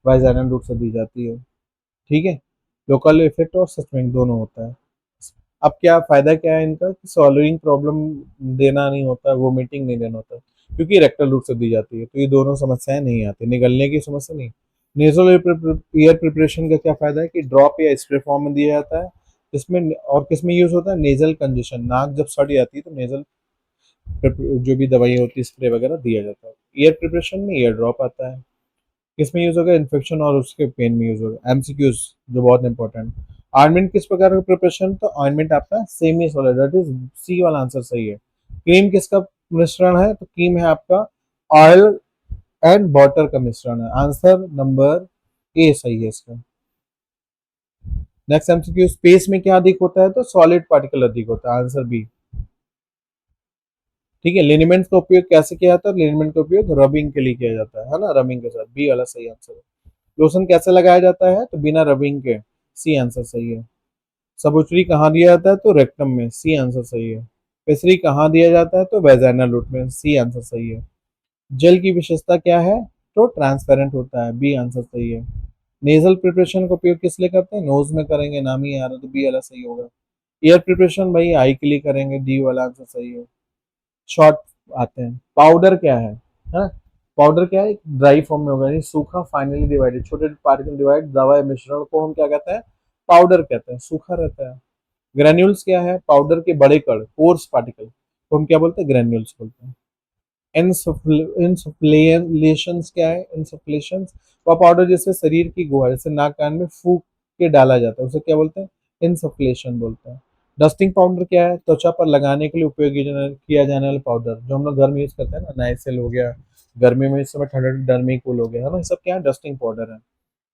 वाइजाइनल रूट से दी जाती है। ठीक है। लोकल इफेक्ट और सस्टेनिंग दोनों होता है। अब क्या फायदा क्या है इनका, कि सॉल्विंग प्रॉब्लम देना नहीं होता, वोमिटिंग नहीं देना होता, क्योंकि रेक्टल रूट से दी जाती है तो ये दोनों समस्याएं नहीं आती, निगलने की समस्या नहीं। नेजल ईयर प्रिपरेशन का क्या फायदा है, कि ड्रॉप या स्प्रे फॉर्म में दिया जाता है। इसमें और किस में यूज होता है? नेजल कंजेशन, नाक जब सड़ जाती है तो नेजल जो भी दवाई होती है, स्प्रे वगैरह दिया जाता है। ईयर प्रिपरेशन में ईयर ड्रॉप आता है। किसमें यूज होगा? इन्फेक्शन और उसके पेन में यूज होगा। एमसीक्यूज जो बहुत इंपॉर्टेंट। ऑइंटमेंट किस प्रकार का प्रिपरेशन? तो ऑइंटमेंट आपका semi solid, that is C वाला आंसर सही है। क्रीम किसका मिश्रण है? तो क्रीम है आपका ऑयल एंड वाटर का मिश्रण है। आंसर नंबर ए सही है इसका। नेक्स्ट एमसीक्यू, स्पेस में क्या अधिक होता है? तो सॉलिड पार्टिकल अधिक होता है। Answer B. ठीक है। लिनिमेंट का उपयोग कैसे किया जाता है? लिनिमेंट का उपयोग रबिंग के लिए किया जाता है ना, रबिंग के साथ। बी वाला सही आंसर है। लोशन कैसे लगाया जाता है? तो बिना रबिंग के। सी आंसर सही है। सबुचरी कहाँ दिया जाता है? तो रेक्टम में। सी आंसर सही है। पेसरी कहाँ दिया जाता है? तो वेजाइनल रूट में। सी आंसर सही है। जेल की विशेषता क्या है? तो ट्रांसपेरेंट होता है। बी आंसर सही है। नेजल प्रिपरेशन का उपयोग किस लिए करते हैं? नोज में करेंगे, नाम ही आ रहा, तो बी वाला सही होगा। ईयर प्रिपरेशन भाई आई के लिए करेंगे। डी वाला आंसर सही है। शॉर्ट आते हैं। पाउडर क्या है? हाँ, पाउडर क्या है? ड्राई फॉर्म में होगा, यानी सूखा, फाइनली डिवाइडेड, छोटे पार्टिकल डिवाइड दवा या मिश्रण को हम क्या कहते हैं? पाउडर कहते हैं। सूखा रहता है। ग्रेन्यूल्स क्या है? पाउडर के बड़े कण, कोर्स पार्टिकल को हम क्या बोलते हैं? ग्रेन्यूल्स बोलते हैं। इंसुफ्लेशंस क्या है? इंसुफ्लेशंस वह पाउडर जैसे शरीर की गुहा, जैसे नाक कान में फूक के डाला जाता है, उसे क्या बोलते हैं? इंसुफ्लेशन बोलते हैं। डस्टिंग पाउडर क्या है? त्वचा पर लगाने के लिए उपयोगी किया जाने वाला पाउडर, जो हम लोग घर में यूज करते हैं ना, नाइसिल हो गया, गर्मी में इस समय ठंडा डर्मिकूल हो गया, है ना, ये सब क्या है? डस्टिंग पाउडर है।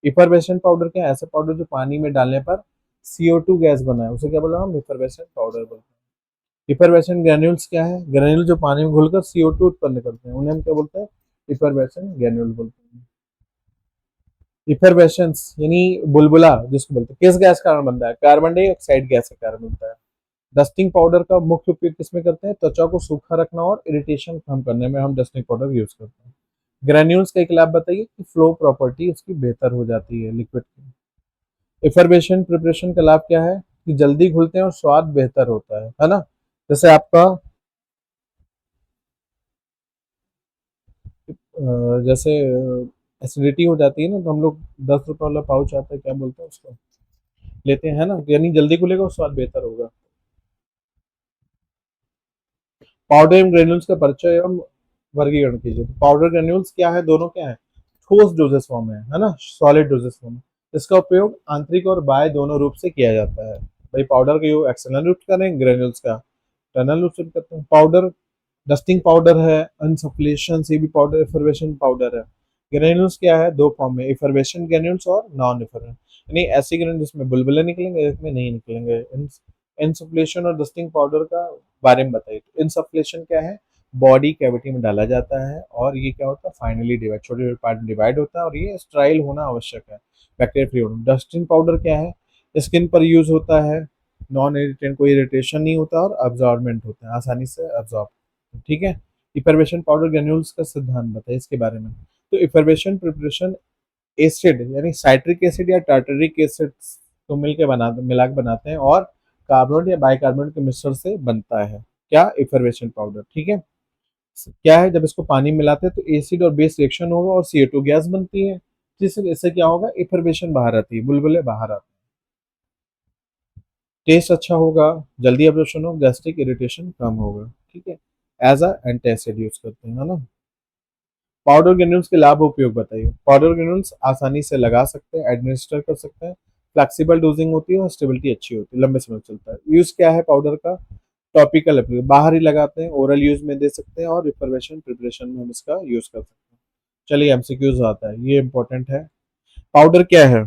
इफरवेसेंट पाउडर क्या है? ऐसा पाउडर जो पानी में डालने पर CO2 गैस बना है, उसे क्या बोला हम? इफरवेसेंट पाउडर बोलते हैं। इफरवेसेंट ग्रेन्यूल्स क्या है? ग्रेन्यूल जो पानी में घुलकर CO2 उत्पन्न करते हैं, उन्हें हम क्या बोलते हैं? इफरवेसेंट ग्रेन्यूल बोलते हैं। इफरवेसेंस यानी बुलबुला जिसको बोलते हैं, किस गैस के कारण बनता है? कार्बन डाइऑक्साइड गैस के कारण बनता है। डस्टिंग पाउडर का मुख्य उपयोग किसमें करते हैं? त्वचा को सूखा रखना और इरिटेशन कम करने में हम डस्टिंग पाउडर यूज करते हैं। ग्रेन्यूल्स का एक लाभ बताइए, कि फ्लो प्रॉपर्टी उसकी बेहतर हो जाती है लिक्विड की। इफरवेशन प्रिपरेशन का लाभ क्या है? कि जल्दी घुलते हैं और स्वाद बेहतर होता है ना। जैसे आपका जैसे एसिडिटी हो जाती है ना, तो हम लोग 10 रुपए वाला पाउच आता है, क्या बोलते हैं उसको, लेते हैं ना, यानी जल्दी खुलेगा और स्वाद बेहतर होगा। पाउडर एवं ग्रेन्यूल्स का परिचय एवं वर्गीकरण कीजिए। तो पाउडर ग्रेन्यूल्स क्या है? दोनों क्या है? ठोस डोजेस फॉर्म है ना, सॉलिड डोजेस फॉर्म है। इसका उपयोग आंतरिक और बाह्य दोनों रूप से किया जाता है। भाई पाउडर का यूज एक्सटर्नल रूप से करें, ग्रेन्यूल्स का इंटरनल रूप से भी करते हैं। पाउडर डस्टिंग पाउडर है, अनसप्लेशन से भी पाउडर, इफरवेशन पाउडर है। ग्रेन्यूल्स क्या है, दो फॉर्म में, इफर्वेशन ग्रेन्यूल्स और नॉन इफर्वेशन, यानी ऐसे ग्रेन्यूल जिसमें बुलबुले निकलेंगे, इसमें नहीं निकलेंगे। इंसुफ्लेशन और डस्टिंग पाउडर का बारे में बताइए। तो इंसुफ्लेशन क्या है, बॉडी कैविटी में डाला जाता है और ये क्या होता है, फाइनली डिवाइड, छोटे छोटे पार्ट में डिवाइड होता है और ये स्टराइल होना आवश्यक है, बैक्टीरिया फ्री होना। डस्टिंग पाउडर क्या है, स्किन पर यूज होता है, नॉन इरिटेंट, कोई इरिटेशन नहीं होता और अब्जॉर्बेंट होता है, आसानी से अब्जॉर्ब, ठीक है। इफर्वेशन पाउडर ग्रेन्यूल्स का सिद्धांत बताइए इसके बारे में। तो इफर्वेशन प्रिपरेशन एसिड यानी साइट्रिक एसिड या टार्टरिक एसिड को मिला के बनाते हैं और कार्बोनेट या बाइकार्बोनेट के मिश्रण से बनता है क्या, इफर्वेशन पाउडर, ठीक है। क्या है, जब इसको पानी मिलाते हैं तो एसिड और बेस रिएक्शन होगा और CO2 गैस बनती है, जिससे इससे क्या होगा, इफर्वेशन बाहर आती है, बुलबुले बाहर आते हैं, टेस्ट अच्छा होगा, जल्दी एब्जॉर्प्शन हो, गैस्ट्रिक इरिटेशन कम होगा, ठीक है। एज अ एंटासिड यूज करते हैं, है ना। पाउडर ग्रेन्यूल्स के लाभ उपयोग बताइए। पाउडर ग्रेन्यूल्स आसानी से लगा सकते हैं, एडमिनिस्टर कर सकते हैं, फ्लेक्सिबल डोजिंग होती है और स्टेबिलिटी अच्छी होती है, लंबे समय चलता है। यूज क्या है पाउडर का, टॉपिकल एप्लीकेशन, बाहर ही लगाते हैं, ओरल यूज में दे सकते हैं और रिफर्वेशन प्रिपरेशन में हम इसका यूज कर सकते हैं। चलिए एमसीक्यूज आता है, ये इंपॉर्टेंट है। पाउडर क्या है,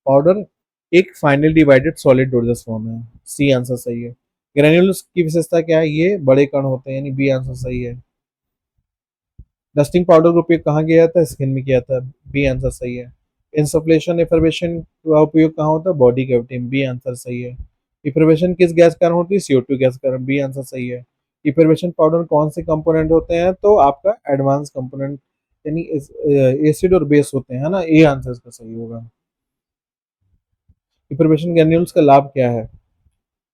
पाउडर एक final divided solid doses form है, सी आंसर सही है। ग्रेन्यूल्स की विशेषता क्या है, ये बड़े कण होते हैं, यानी बी आंसर सही है। डस्टिंग पाउडर का उपयोग कहाँ किया जाता है, स्किन में किया जाता है, बी आंसर सही है। इंसुफ्लेशन इफर्वेशन का उपयोग कहाँ होता है, बॉडी कैविटी में, बी आंसर सही है। इफर्वेशन किस गैस कारण होती है, CO2 गैस कारण, बी आंसर सही है। इफर्वेशन पाउडर कौन से कंपोनेंट होते हैं, तो आपका एडवांस कंपोनेंट यानी एसिड और बेस होते हैं, है ना, ए आंसर इसका सही होगा। इफर्वेशन ग्रेन्यूल्स का लाभ क्या है,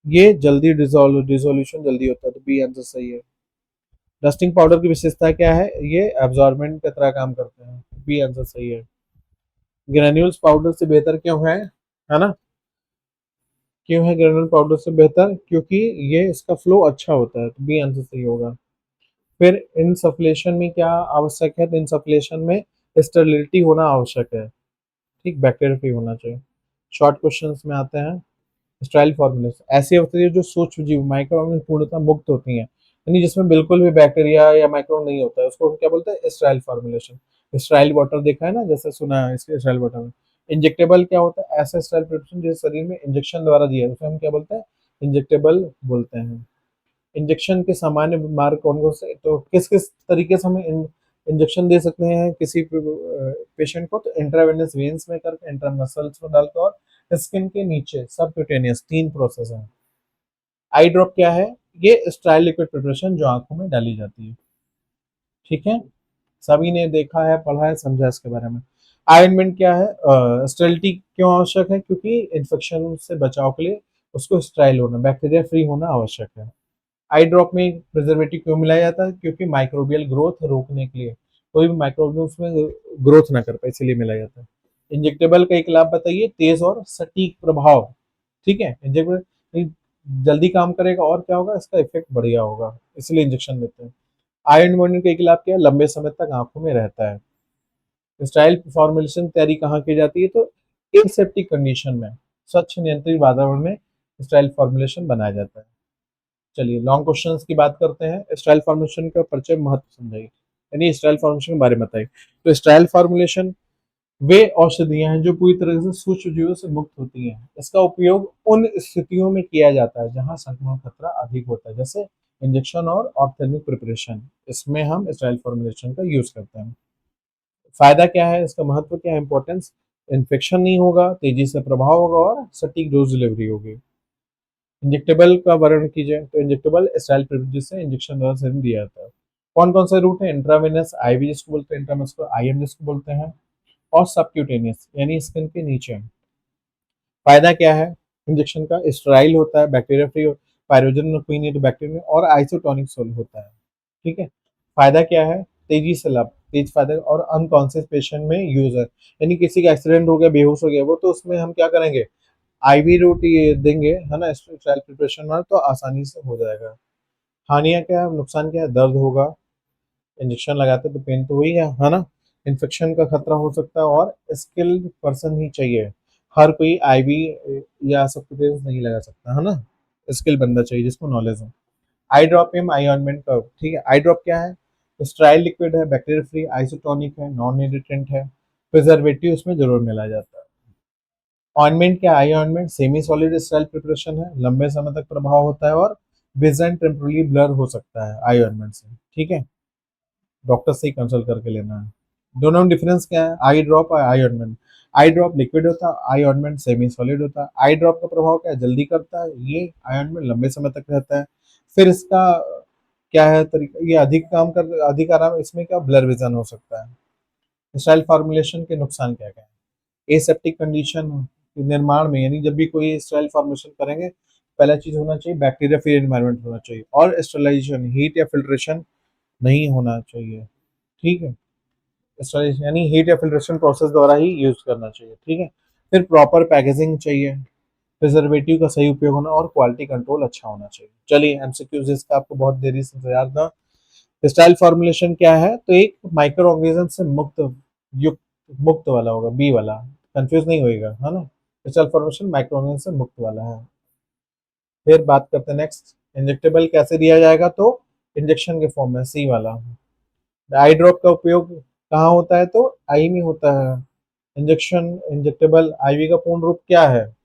ये जल्दी डिसोल्यूशन जल्दी होता है, तो बी आंसर सही है। डस्टिंग पाउडर की विशेषता क्या है, ये एब्जॉर्बेंट की तरह काम करते हैं, बी आंसर सही है। ग्रेन्यूल्स पाउडर से बेहतर क्यों है ना, क्यों है ग्रेन्यूल पाउडर से बेहतर, क्योंकि ये इसका फ्लो अच्छा होता है, तो बी आंसर सही होगा। फिर इनसफ्लेशन में क्या आवश्यक है, तो इनसफ्लेशन में स्टेरिलिटी होना आवश्यक है, ठीक, बैक्टीरिया फ्री होना चाहिए। शॉर्ट क्वेश्चंस में आते हैं। स्टाइल फॉर्मुलेशन ऐसी होती है जो सूक्ष्म जीव माइक्रो ऑर्गेनिज्म पूर्णतः मुक्त होती हैं, यानी जिसमें बिल्कुल भी बैक्टीरिया या माइक्रो नहीं होता है, उसको क्या बोलते हैं, स्टाइल फॉर्मुलेशन। स्टाइल वाटर देखा है ना, जैसे सुना है इसके स्टाइल वाटर में। इंजेक्टेबल क्या होता है, ऐसा स्टाइल प्रिपरेशन जो शरीर में इंजेक्शन द्वारा दिया है, उसे हम क्या बोलते हैं, इंजेक्टेबल बोलते हैं। इंजेक्शन के सामान्य मार्ग कौन कौन से, तो किस किस तरीके से हम इंजेक्शन दे सकते हैं किसी पेशेंट को, तो इंट्रावेनस वेन्स में करके, इंट्रामसल्स में डालकर और स्किन के नीचे सबक्यूटेनियस, तीन प्रोसेस है। आई ड्रॉप क्या है, ये स्टाइल लिक्विड प्रिपरेशन जो आंखों में डाली जाती है, ठीक है। सभी ने देखा है, पढ़ा है, समझा इसके बारे में। आयरनमेंट क्या है, स्टेरिलिटी क्यों आवश्यक है, क्योंकि इन्फेक्शन से बचाव के लिए उसको स्टाइल होना, बैक्टीरिया फ्री होना आवश्यक है। आई ड्रॉप में प्रिजर्वेटिव क्यों मिलाया जाता है, क्योंकि माइक्रोबियल ग्रोथ रोकने के लिए, कोई भी माइक्रोबियल उसमें ग्रोथ ना कर पाए, इसलिए मिलाया जाता है। इंजेक्टेबल का एक लाभ बताइए, तेज और सटीक प्रभाव, ठीक है। इंजेक्टेबल जल्दी काम करेगा और क्या होगा, इसका इफेक्ट बढ़िया होगा, इसलिए इंजेक्शन देते हैं। आयरन मोनिटर का एक लाभ क्या है, लंबे समय तक आंखों में रहता है। स्टाइल फॉर्मुलेशन तैयारी कहाँ की जाती है, तो एसेप्टिक कंडीशन में, स्वच्छ नियंत्रित वातावरण में स्टाइल फॉर्मुलेशन बनाया जाता है। चलिए लॉन्ग क्वेश्चंस की बात करते हैं। स्टाइल फॉर्मुलेशन का परिचय, महत्व समझाइए, यानी स्टाइल फॉर्मुलेशन के बारे में बताइए। तो स्टाइल फॉर्मुलेशन वे औषधियां हैं जो पूरी तरह से सूक्ष्म जीवों से मुक्त होती हैं। इसका उपयोग उन स्थितियों में किया जाता है जहां संक्रमण खतरा अधिक होता है, जैसे इंजेक्शन और ऑप्थेल्मिक प्रिपरेशन, इसमें हम स्टाइल फॉर्मुलेशन का यूज करते हैं। फायदा क्या है, इसका महत्व क्या है, इंपॉर्टेंस, इन्फेक्शन नहीं होगा, तेजी से प्रभाव होगा और सटीक डोज डिलीवरी होगी। इंजेक्टेबल का वर्णन कीजिए, तो इंजेक्टेबल स्टाइल जिससे इंजेक्शन द्वारा शरीर में दिया जाता है। कौन कौन से रूट है, इंट्रावेनस आईवी जिसको बोलते हैं, इंट्रावेनस को IM जिसको बोलते हैं, और सबक्यूटेनियस यानी स्किन के नीचे। फायदा क्या है इंजेक्शन का, स्टेराइल होता है, बैक्टीरिया फ्री, पायरोजन क्वीन नहीं तो बैक्टीरिया, और आइसोटोनिक सोल होता है, ठीक है। फायदा क्या है, तेजी से लाभ, तेज फायदा, और अनकॉन्शियस पेशेंट में यूज है, यानी किसी का एक्सीडेंट हो गया, बेहोश हो गया वो, तो उसमें हम क्या करेंगे, IV रूट ये देंगे, है ना, ट्रायल प्रिपरेशन में, तो आसानी से हो जाएगा। हानियां क्या है, नुकसान क्या है, दर्द होगा, इंजेक्शन लगाते तो पेन तो हुई है ना। इन्फेक्शन का खतरा हो सकता है और स्किल्ड पर्सन ही चाहिए, हर कोई IV या सब्क्यूटेनियस नहीं लगा सकता, है ना, स्किल बंदा चाहिए जिसको नॉलेज हो। आई ड्रॉप एम आई ऑइंटमेंट का, ठीक है। आई ड्रॉप क्या है, स्टेराइल लिक्विड है, बैक्टीरिया फ्री, आइसोटोनिक है, नॉन इरिटेंट है, प्रिजर्वेटिव उसमें जरूर मिला जाता है। ऑइंटमेंट क्या है? आई ointment semi solid sterile preparation है, लंबे समय तक प्रभाव होता है और विजन टेम्परली ब्लर हो सकता है आई ऑइंटमेंट से। ठीक है, डॉक्टर से ही कंसल्ट करके लेना है। दोनों में डिफरेंस क्या है? आई ड्रॉप और आई ऑइंटमेंट। आई ड्रॉप लिक्विड होता है, आई ऑइंटमेंट सेमी सॉलिड होता है। आई ड्रॉप का प्रभाव क्या है? जल्दी करता है, ये आई ऑइंटमेंट लंबे समय तक रहता है। फिर इसका क्या है तरीका? ये अधिक काम कर, अधिक आराम, इसमें क्या ब्लर विजन हो सकता है। स्टाइल फॉर्मुलेशन के नुकसान क्या क्या है? एसेप्टिक कंडीशन निर्माण में, यानी जब भी कोई स्टाइल फॉर्मुलेशन करेंगे, पहला चीज होना चाहिए बैक्टीरिया फ्री एनवायरनमेंट होना चाहिए, और स्टरलाइजेशन हीट या फिल्ट्रेशन नहीं होना चाहिए। ठीक है, स्टरलाइजेशन यानी हीट या फिल्ट्रेशन प्रोसेस द्वारा ही यूज करना चाहिए। ठीक है, फिर प्रॉपर पैकेजिंग चाहिए, प्रिजर्वेटिव का सही उपयोग होना, और क्वालिटी कंट्रोल अच्छा होना चाहिए। चलिए एमसीक्यूज इसका आपको बहुत देरी से इंतजार था। स्टाइल फॉर्मुलेशन क्या है? तो एक माइक्रो ऑर्गेनिज्म से मुक्त, युक्त, मुक्त वाला होगा, बी वाला, कंफ्यूज नहीं होएगा, है ना। स्टाइल फॉर्मुलेशन माइक्रो ऑर्गेनिज्म से मुक्त वाला है। फिर बात करते हैं नेक्स्ट, इंजेक्टेबल कैसे दिया जाएगा? तो इंजेक्शन के फॉर्म में, सी वाला। आई ड्रॉप का उपयोग कहाँ होता है? तो आई में होता है। इंजेक्शन इंजेक्टेबल आईवी का पूर्ण रूप क्या है?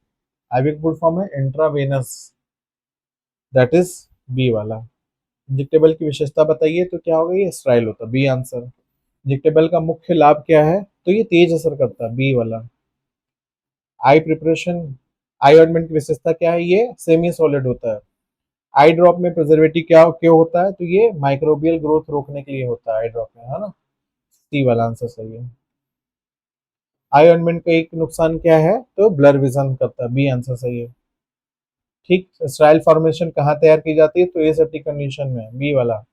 आईवी का फुल फॉर्म है इंट्रावेनस, दैट इज बी वाला। इंजेक्टेबल की विशेषता बताइए, तो क्या होगा? ये स्टेराइल होता है, बी आंसर। इंजेक्टेबल का मुख्य लाभ क्या है? तो ये तेज असर करता है, बी वाला। आई प्रिपरेशन, आई ऑइंटमेंट की विशेषता क्या है? ये सेमी सॉलिड होता है। आई ड्रॉप में प्रिजर्वेटिव क्या क्यों होता है? तो ये माइक्रोबियल ग्रोथ रोकने के लिए होता है आई ड्रॉप में, है ना। सी वाला आंसर सही है। आई ऑइंटमेंट का एक नुकसान क्या है? तो ब्लर विजन करता है, बी आंसर सही है। ठीक, स्टाइल फॉर्मेशन कहाँ तैयार की जाती है? तो एसेप्टिक कंडीशन में, बी वाला।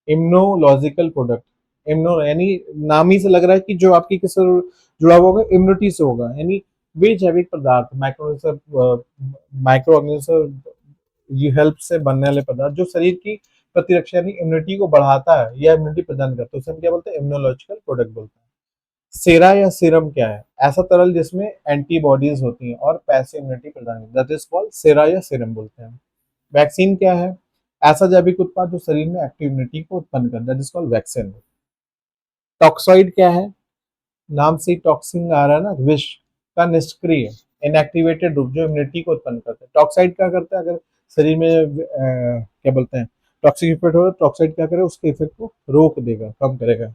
इम्यूनोलॉजिकल प्रोडक्ट, इम्यूनो यानी नाम ही से लग रहा है कि जो आपकी किससे जुड़ा हुआ होगा? इम्यूनिटी से होगा, यानी वे जैविक पदार्थ माइक्रो ऑर्गेनिज्म ये हेल्प से बनने वाले पदार्थ जो शरीर की प्रतिरक्षा यानी इम्यूनिटी को बढ़ाता है या इम्यूनिटी प्रदान करता है, उसे हम क्या बोलते हैं? इम्यूनोलॉजिकल प्रोडक्ट बोलते हैं। सेरा या सीरम क्या है? ऐसा तरल जिसमें एंटीबॉडीज होती हैं और पैसिव इम्यूनिटी प्रदान करती है, दैट इज कॉल्ड सेरा या सीरम बोलते हैं। वैक्सीन क्या है? ऐसा जैविक उत्पाद जो शरीर में एक्टिव इम्यूनिटी को उत्पन्न करता है, that is called vaccine. Toxoid क्या है? नाम से टॉक्सिन आ रहा है ना, विष का निष्क्रिय इनएक्टिवेटेड रूप जो इम्यूनिटी को उत्पन्न करता है। टॉक्साइड क्या करता है? अगर शरीर में क्या बोलते हैं, टॉक्सिक इफेक्ट हो, टॉक्साइड क्या करेगा? उसके इफेक्ट को रोक देगा, कम करेगा,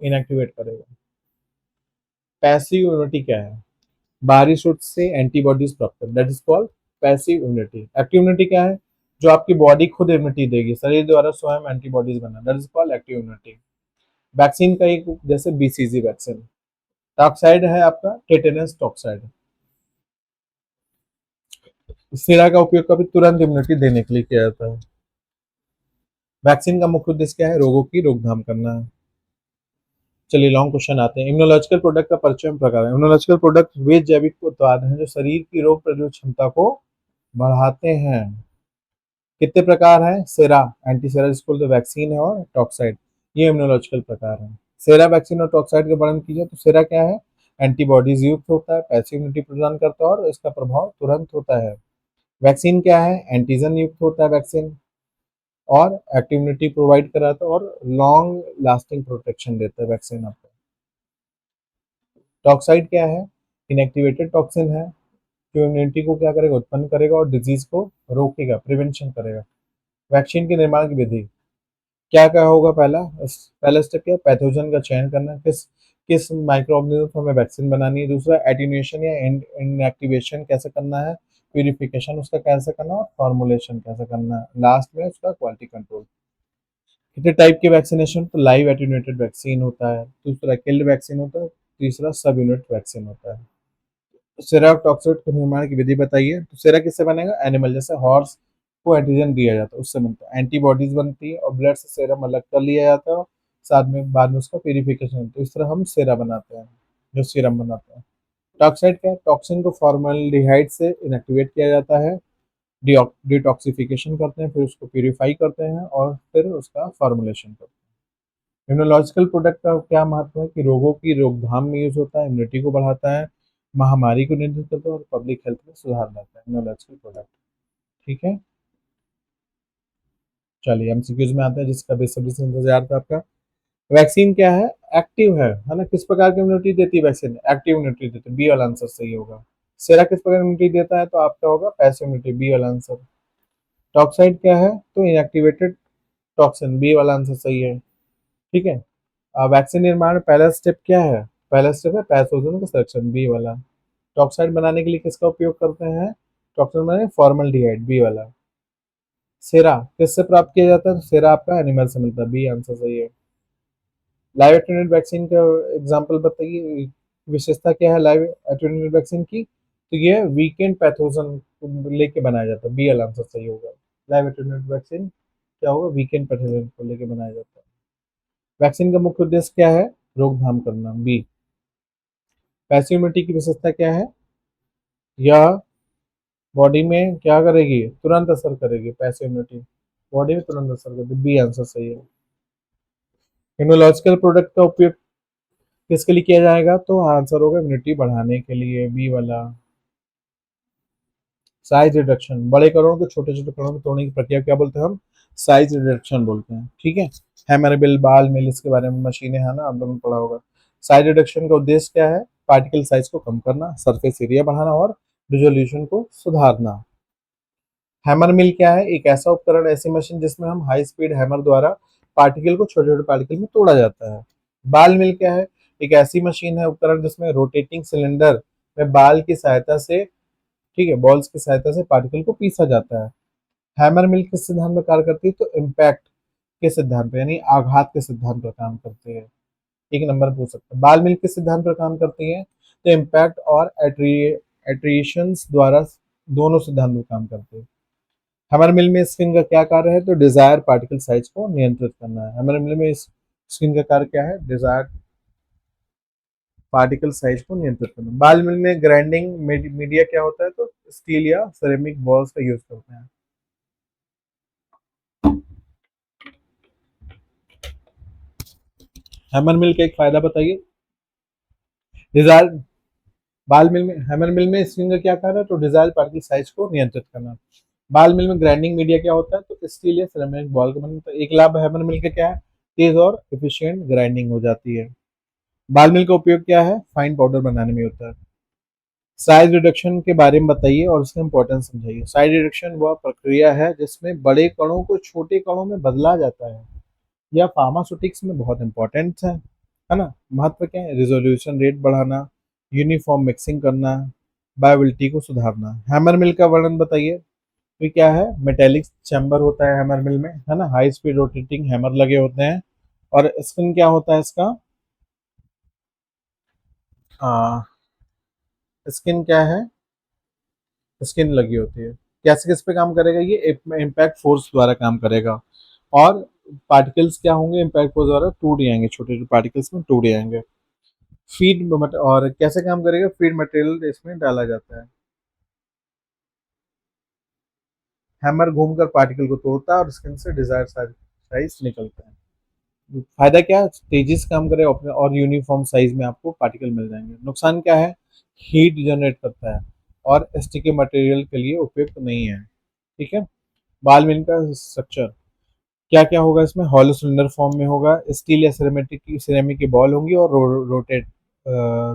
इनएक्टिवेट करेगा। पैसिव इम्यूनिटी क्या है? बाहरी स्रोत से एंटीबॉडीज प्राप्त कर, that is called passive immunity. Active immunity क्या है? जो आपकी बॉडी खुद इम्यूनिटी देगी, शरीर द्वारा स्वयं एंटीबॉडीज बना, that is called active immunity. Vaccine का एक जैसे बीसीजी वैक्सीन। टॉक्साइड है आपका टेटेनस टॉक्साइड। सिरा का उपयोग कभी तुरंत इम्यूनिटी देने के लिए किया जाता है। वैक्सीन का मुख्य उद्देश्य क्या है? रोगों की रोकथाम करना है। चलिए लॉन्ग क्वेश्चन आते हैं। इम्यूनोलॉजिकल प्रोडक्ट का परिचय में प्रकार है। इम्यूनोलॉजिकल प्रोडक्ट वे जैविक उत्पाद हैं जो शरीर की रोग प्रतिरोधक क्षमता को बढ़ाते हैं। कितने प्रकार हैं? सेरा, एंटीसेरा जिसको बोलते हैं वैक्सीन है, और टॉक्साइड, ये इम्यूनोलॉजिकल प्रकार है। सेरा वैक्सीन और टॉक्साइड का वर्णन कीजिए। तो सेरा क्या है? एंटीबॉडीज युक्त होता है, पैसिव इम्यूनिटी प्रदान करता है और इसका प्रभाव तुरंत होता है। वैक्सीन क्या है? एंटीजन युक्त होता है वैक्सीन, और एक्टिव इम्यूनिटी प्रोवाइड कराता है और लॉन्ग लास्टिंग प्रोटेक्शन देता है वैक्सीन आपको। टॉक्साइड क्या है? इनएक्टिवेटेड टॉक्सिन है जो इम्यूनिटी को क्या करेगा? उत्पन्न करेगा और डिजीज को रोकेगा, प्रिवेंशन करेगा। वैक्सीन के निर्माण की विधि क्या क्या होगा? पहला स्टेप क्या? पैथोजन का चयन करना, किस किस माइक्रो ऑर्गेनिज्म को हमें वैक्सीन बनानी है। दूसरा एटीन्यूएशन या इनएक्टिवेशन कैसे करना है। प्यूरिफिकेशन उसका कैसे करना है, और फॉर्मुलेशन कैसे करना है। लास्ट में उसका क्वालिटी कंट्रोल। कितने टाइप के वैक्सीनेशन? तो लाइव एटीन्यूएटेड वैक्सीन होता है, दूसरा किल्ड वैक्सीन होता है, तीसरा सब यूनिट वैक्सीन होता है। सेरा टॉक्साइड के निर्माण की विधि बताइए। तो सेरा किससे बनेगा? एनिमल, जैसे हॉर्स को एंटीजन दिया जाता है उससे बनता है, एंटीबॉडीज बनती है और ब्लड से सेरम अलग कर लिया जाता है, साथ में बाद में उसका प्यूरिफिकेशन होता है। इस तरह हम सेरा बनाते हैं, जो सीरम बनाते हैं। टॉक्साइड क्या है? टॉक्सिन को फॉर्मल्डिहाइड से इनएक्टिवेट किया जाता है, डिटॉक्सिफिकेशन करते हैं, फिर उसको प्यूरिफाई करते हैं और फिर उसका फॉर्मुलेशन करते हैं। इम्यूनोलॉजिकल प्रोडक्ट का क्या महत्व है? कि रोगों की रोकथाम में यूज होता है, इम्यूनिटी को बढ़ाता है, महामारी को नियंत्रित करता है और पब्लिक हेल्थ में सुधार लाता है इम्यूनोलॉजिकल प्रोडक्ट। ठीक है। चलिए एमसीक्यूज में आते हैं, जिसका बेसब्री से इंतजार था आपका। वैक्सीन क्या है? एक्टिव है ना? किस प्रकार की इम्यूनिटी देती है वैक्सीन? एक्टिव इम्यूनिटी देती है, बी वाला आंसर सही होगा। सेरा किस प्रकार इम्यूनिटी देता है? तो आपका होगा पैसिव इम्यूनिटी, बी वाला आंसर। टॉक्साइड क्या है? तो इनएक्टिवेटेड टॉक्सिन, बी वाला आंसर सही है। ठीक है। वैक्सीन निर्माण में पहला स्टेप क्या है? पहला स्टेप है पैथोजन का सिलेक्शन, बी वाला। टॉक्साइड बनाने के लिए किसका उपयोग करते हैं? टॉक्साइड बनाने फॉर्मल्डिहाइड, बी वाला। सेरा किससे प्राप्त किया जाता है? तो सेरा आपका एनिमल से मिलता है, बी आंसर सही है। लाइव एटेन्यूएंट वैक्सीन का एग्जांपल बताइए, विशेषता क्या है लाइव एटेन्यूएंट वैक्सीन की? तो ये वीकेंड पैथोजन लेके बनाया जाता है, बी वाला आंसर सही होगा। लाइव एटेन्यूएंट वैक्सीन क्या होगा? वीकेंड पैथोजन को लेके बनाया जाता है। वैक्सीन का मुख्य उद्देश्य क्या है? रोकथाम करना, बी। पैसिव इम्यूनिटी की विशेषता क्या है? यह बॉडी में क्या करेगी? तुरंत असर करेगी, पैसिव इम्यूनिटी बॉडी में तुरंत असर करेगी, बी आंसर सही है। इम्यूनोलॉजिकल प्रोडक्ट का उपयोग किसके लिए किया जाएगा? तो आंसर होगा इम्यूनिटी बढ़ाने के लिए, बी वाला। साइज रिडक्शन, बड़े कणों को छोटे छोटे कणों में तोड़ने की प्रक्रिया क्या बोलते हैं हम? साइज रिडक्शन बोलते हैं। ठीक है। हैमर मिल, बाल मिल, इसके बारे में मशीनें है ना, आप लोगों ने पढ़ा होगा। साइज रिडक्शन का उद्देश्य क्या है? पार्टिकल साइज को कम करना, सरफेस एरिया बढ़ाना और रिजोल्यूशन को सुधारना। हैमर मिल क्या है? एक ऐसा उपकरण, ऐसी मशीन जिसमें हम हाई स्पीड हैमर द्वारा पार्टिकल को छोटे छोटे पार्टिकल में तोड़ा जाता है। बाल मिल क्या है? एक ऐसी मशीन है, उपकरण जिसमें रोटेटिंग सिलेंडर में बाल की सहायता से, ठीक है, बॉल्स की सहायता से पार्टिकल को पीसा जाता है। हैमर मिल किस सिद्धांत पर कार्य करती है? तो इम्पैक्ट के सिद्धांत पर, यानी आघात के सिद्धांत पर काम करती है। एक नंबर पूछ सकते हैं। बाल मिल किस सिद्धांत पर काम करती है? तो इम्पैक्ट और एट्रिएशंस द्वारा दोनों सिद्धांत पर काम करते हैं। हैमर मिल में स्किन का क्या कार्य है? तो डिजायर पार्टिकल साइज को नियंत्रित करना है। हैमर मिल में इस स्किन का कार्य क्या है? डिजायर पार्टिकल साइज को नियंत्रित करना। बाल मिल में ग्राइंडिंग मीडिया क्या होता है? तो स्टील या सिरेमिक बॉल्स का यूज करते हैं। हैमर मिल का एक फायदा बताइए। डिजायर बाल मिल में हैमर मिल में स्क्रीन का क्या कार्य है? तो डिजायर पार्टिकल साइज को नियंत्रित करना। बाल मिल में ग्राइंडिंग मीडिया क्या होता है? तो स्टील या सिरेमिक बॉल का बनता है। एक लाभ हैमर मिल का क्या है? तेज और एफिशिएंट ग्राइंडिंग हो जाती है। बाल मिल का उपयोग क्या है? फाइन पाउडर बनाने में होता है। साइज रिडक्शन के बारे में बताइए और उसका इंपॉर्टेंस समझाइए। साइज रिडक्शन वह प्रक्रिया है जिसमें बड़े कणों को छोटे कणों में बदला जाता है। यह फार्मास्यूटिक्स में बहुत इंपॉर्टेंट है ना? महत्व क्या है? रिजोल्यूशन रेट बढ़ाना, यूनिफॉर्म मिक्सिंग करना, बायोबिलिटी को सुधारना। हैमर मिल का वर्णन बताइए। तो क्या है? मेटेलिक चैम्बर होता है हैमर मिल में, है ना? हाई स्पीड रोटेटिंग हैमर लगे होते हैं। और स्किन क्या होता है इसका? स्किन क्या है? स्किन लगी होती है। कैसे किस पे काम करेगा? ये इम्पैक्ट फोर्स द्वारा काम करेगा। और पार्टिकल्स क्या होंगे? इम्पैक्ट फोर्स द्वारा टूट जाएंगे, छोटे छोटे पार्टिकल्स में टूट जाएंगे। और कैसे काम करेगा? फीड मटेरियल इसमें डाला जाता है। हैमर घूमकर पार्टिकल को तोड़ता है और स्किन से डिजायर साइज निकलता है। फायदा क्या है? तेजी से काम करेगा अपने और यूनिफॉर्म साइज में आपको पार्टिकल मिल जाएंगे। नुकसान क्या है? हीट जनरेट करता है और स्टिकी मटेरियल के लिए उपयुक्त नहीं है। ठीक है। बाल मिल का स्ट्रक्चर क्या क्या होगा? इसमें हॉलो सिलेंडर फॉर्म में होगा, स्टील या सिरेमिक की बॉल होंगी और